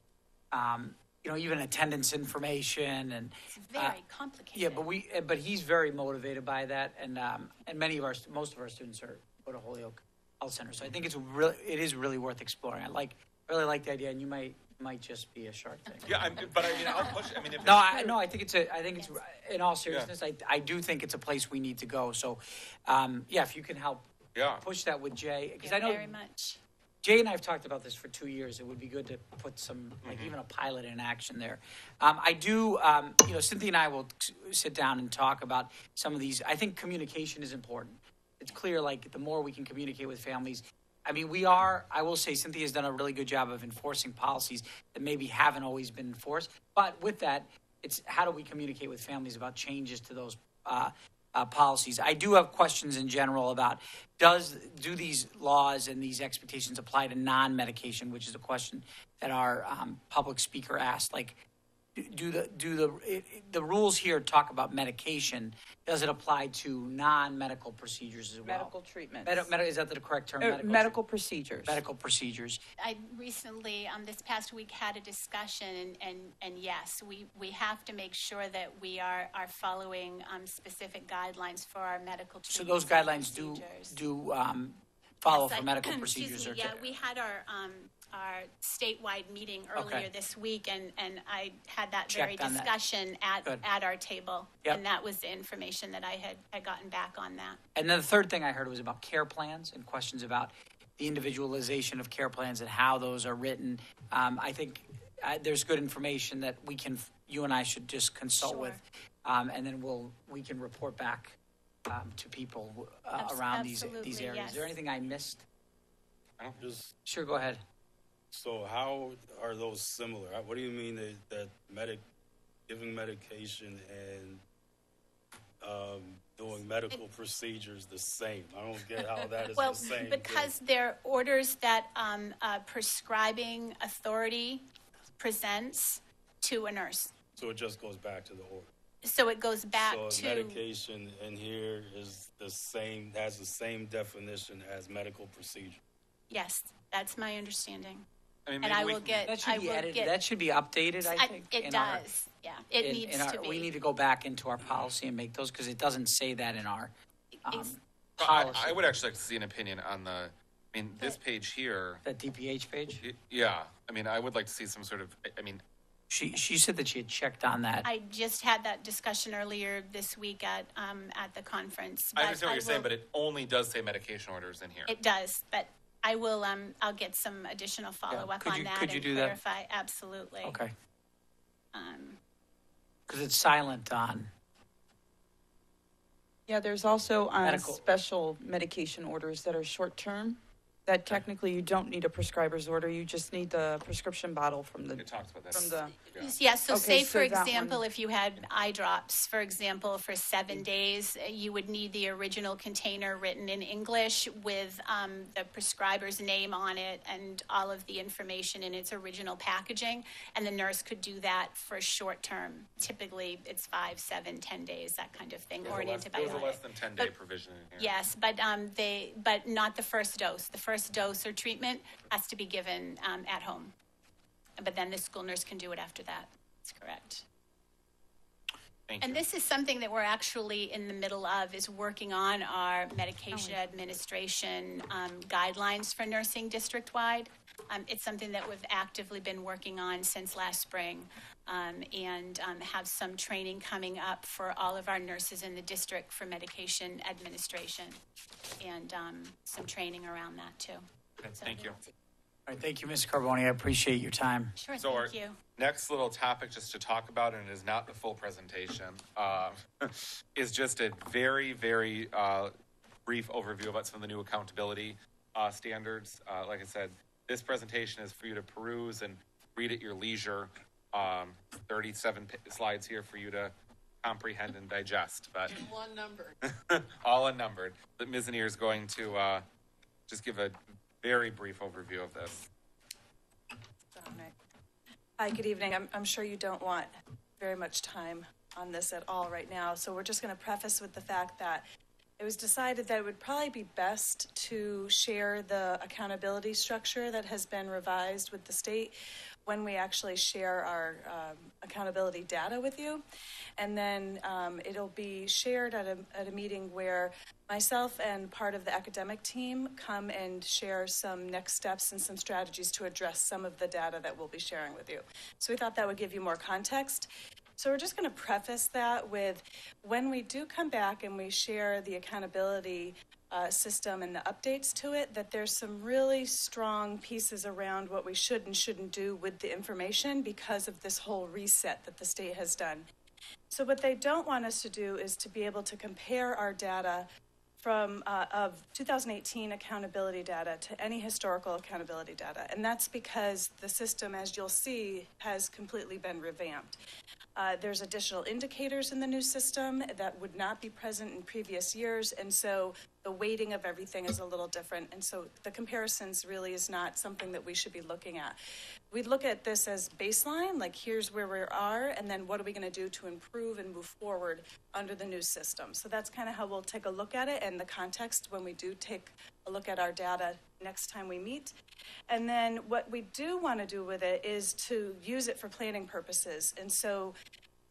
even attendance information. And it's very complicated. Yeah, but he's very motivated by that. And most of our students go to Holyoke Health Center. So I think it is really worth exploring. I really like the idea, and you might just be a Shark Tank. Yeah, I'll push. I think it's in all seriousness, I do think it's a place we need to go. So, if you can help push that with Jay, because I know very much. Jay and I have talked about this for 2 years. It would be good to put some, even a pilot in action there. I do, Cynthia and I will sit down and talk about some of these. I think communication is important. It's clear, the more we can communicate with families. I will say Cynthia's done a really good job of enforcing policies that maybe haven't always been enforced. But with that, it's how do we communicate with families about changes to those policies? I do have questions in general about do these laws and these expectations apply to non-medication, which is a question that our public speaker asked. Do the rules here talk about medication? Does it apply to non-medical procedures as well? Medical treatment. Is that the correct term? Medical procedures. Medical procedures. I recently, this past week, had a discussion, and yes, we have to make sure that we are following specific guidelines for our medical treatment. So those guidelines do follow for medical Excuse procedures. me, we had our statewide meeting earlier this week, and I had that very discussion at our table, and that was the information that I had gotten back on that. And then the third thing I heard was about care plans and questions about the individualization of care plans and how those are written. I think there's good information that you and I should just consult with, and then we can report back to people around these areas. yes. Is there anything I missed? Just Sure, go ahead. so, how are those similar? What do you mean that giving medication and doing medical procedures the same? I don't get how that is the same. Because they're orders that prescribing authority presents to a nurse. So it just goes back to the order. So it goes back So to medication in here is has the same definition as medical procedure. yes, that's my understanding. I mean, And maybe I we will can- get. That should be I will edited. get- That should be updated, I think. It in our- does. Yeah, it needs to be. We need to go back into our policy and make those, because it doesn't say that in our Ex- policy. I would actually like to see an opinion on this page here. That DPH page? Yeah, I mean, I would like to see some sort of, She said that she had checked on that. I just had that discussion earlier this week at the conference. I understand what you're saying, will- but it only does say medication orders in here. It does, but I will. I'll get some additional follow up on that could you and do that? clarify. Absolutely. Okay. Because it's silent on. Yeah, there's also Medical. special medication orders that are short-term, that technically you don't need a prescriber's order, you just need the prescription bottle from the. It talks about that. From the. Yeah, so Okay, say, so for that example, one- if you had eye drops, for example, for 7 days, you would need the original container written in English with the prescriber's name on it and all of the information in its original packaging. And the nurse could do that for short term. Typically, it's 5, 7, 10 days, that kind of thing, or an There was antibiotic. a less than 10-day But- provision in here. Yes, but but not the first dose. The first dose or treatment has to be given at home. But then the school nurse can do it after that. That's correct. Thank And you. this is something that we're actually in the middle of, is working on our medication administration guidelines for nursing district-wide. It's something that we've actively been working on since last spring, and have some training coming up for all of our nurses in the district for medication administration, and some training around that too. Okay, thank you. All right, thank you, Ms. Carboni. I appreciate your time. Sure, So our thank you. next little topic just to talk about, and it is not the full presentation, is just a very, very brief overview about some of the new accountability standards. Like I said, this presentation is for you to peruse and read at your leisure. 37 slides here for you to comprehend and digest. But All unnumbered. all unnumbered. But Ms. Anir is going to just give a very brief overview of this. Hi, good evening. I'm sure you don't want very much time on this at all right now, so we're just going to preface with the fact that it was decided that it would probably be best to share the accountability structure that has been revised with the state when we actually share our accountability data with you. And then it'll be shared at a meeting where myself and part of the academic team come and share some next steps and some strategies to address some of the data that we'll be sharing with you. So we thought that would give you more context. So we're just going to preface that with, when we do come back and we share the accountability system and the updates to it, that there's some really strong pieces around what we should and shouldn't do with the information because of this whole reset that the state has done. So what they don't want us to do is to be able to compare our data from of 2018 accountability data to any historical accountability data. And that's because the system, as you'll see, has completely been revamped. There's additional indicators in the new system that would not be present in previous years, and so the weighting of everything is a little different, and so the comparisons really is not something that we should be looking at. We look at this as baseline, like here's where we are, and then what are we going to do to improve and move forward under the new system. So that's kind of how we'll take a look at it and the context when we do take a look at our data next time we meet. And then what we do want to do with it is to use it for planning purposes. And so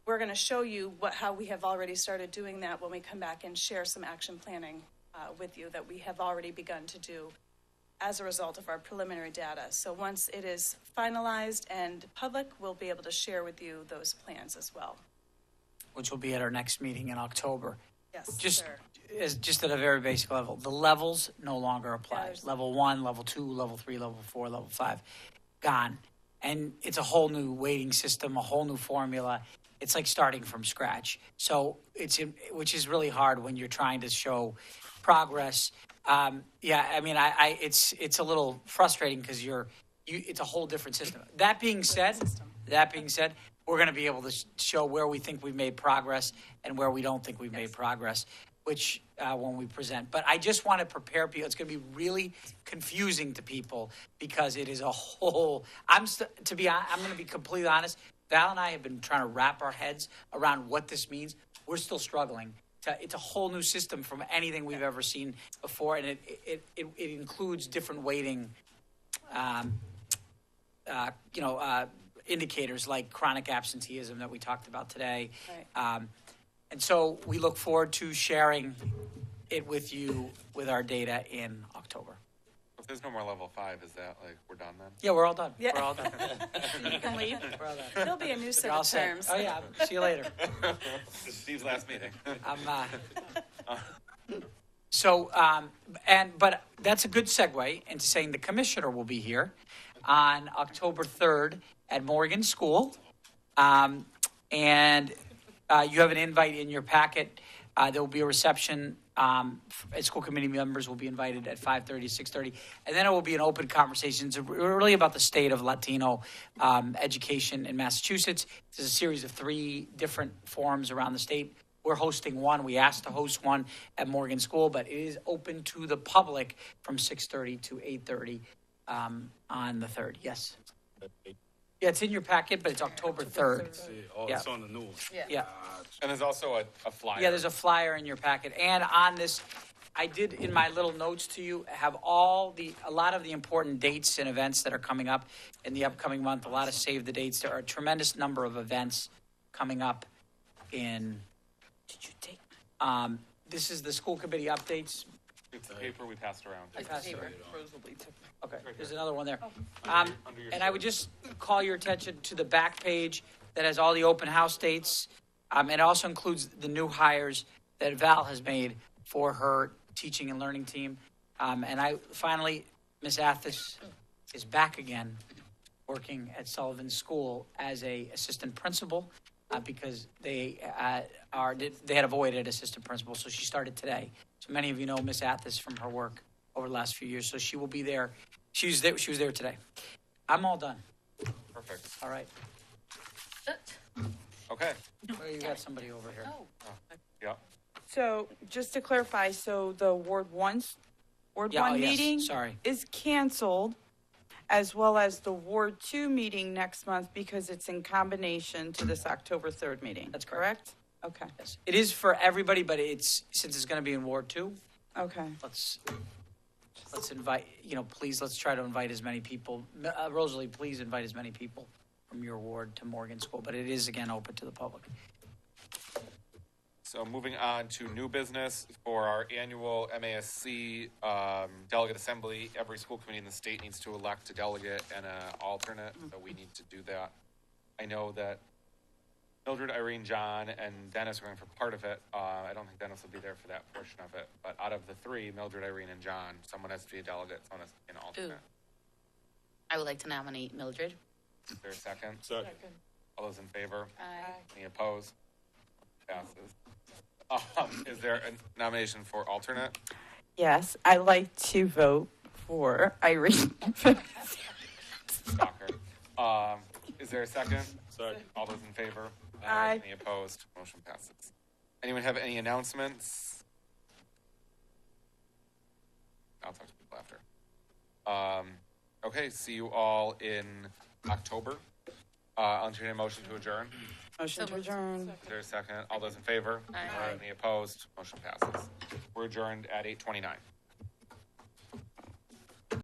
we're going to show you how we have already started doing that when we come back and share some action planning with you that we have already begun to do as a result of our preliminary data. So once it is finalized and public, we'll be able to share with you those plans as well. Which will be at our next meeting in October. Yes, Just, sir. is just at a very basic level. The levels no longer apply. Yes. Level 1, level 2, level 3, level 4, level 5, gone. And it's a whole new weighting system, a whole new formula. It's like starting from scratch. So which is really hard when you're trying to show progress. Yeah, I mean, it's a little frustrating because it's a whole different system. That being said, we're going to be able to show where we think we've made progress and where we don't think we've made progress, which when we present. But I just want to prepare people. It's going to be really confusing to people because it is a whole. I'm going to be completely honest. Val and I have been trying to wrap our heads around what this means. We're still struggling. It's a whole new system from anything we've ever seen before, and it includes different weighting. Indicators like chronic absenteeism that we talked about today. Right. And so we look forward to sharing it with you with our data in October. If there's no more level 5, is that like we're done then? Yeah, we're all done. Yeah. We're all done. You can leave. We're all done. There'll be a new set You're all of set. terms. Oh yeah, see you later. This is Steve's last meeting. But that's a good segue into saying the commissioner will be here on October 3rd at Morgan School. You have an invite in your packet. There will be a reception. School committee members will be invited at 5:30 to 6:30. And then it will be an open conversation. It's really about the state of Latino education in Massachusetts. There's a series of 3 different forums around the state. We're hosting one. We asked to host one at Morgan School, but it is open to the public from 6:30 to 8:30 on the 3rd. Yes. Yeah, it's in your packet, but it's October 3rd. Yeah. It's on the news. Yeah. And there's also a flyer. Yeah, there's a flyer in your packet. And on this, I did in my little notes to you have a lot of the important dates and events that are coming up in the upcoming month. A lot of save the dates. There are a tremendous number of events coming up in. Did you take? This is the school committee updates. It's the paper we passed around. Okay, there's another one there. And I would just call your attention to the back page that has all the open house dates. And it also includes the new hires that Val has made for her teaching and learning team. And finally, Miss Athis is back again working at Sullivan School as a assistant principal because they had avoided assistant principal. So she started today. So many of you know Miss Athis from her work over the last few years. So she will be there. She was there today. I'm all done. Perfect. All right. Okay. Oh, you got somebody over here. Yeah. So just to clarify, so the Ward 1 yes, meeting sorry. is canceled, as well as the Ward 2 meeting next month because it's in combination to this October 3rd meeting. That's correct. Okay. Yes. It is for everybody, but since it's going to be in Ward 2, Okay. let's invite, please, let's try to invite as many people. Rosalie, please invite as many people from your ward to Morgan School, but it is, again, open to the public. So moving on to new business for our annual MASC delegate assembly, every school committee in the state needs to elect a delegate and an alternate, so we need to do that. I know that Mildred, Irene, John, and Dennis are going for part of it. I don't think Dennis will be there for that portion of it, but out of the 3, Mildred, Irene, and John, someone has to be a delegate, someone has to be an alternate. I would like to nominate Mildred. Is there a second? Second. All those in favor? Aye. Any opposed? Passes. Is there a nomination for alternate? Yes, I like to vote for Irene. Soccer. Is there a second? Second. All those in favor? Aye. Any opposed? Motion passes. Anyone have any announcements? I'll talk to people after. Okay, see you all in October. I'll entertain a motion to adjourn. Motion to adjourn. Is there a second? All those in favor? Aye. Any opposed? Motion passes. We're adjourned at 8:29.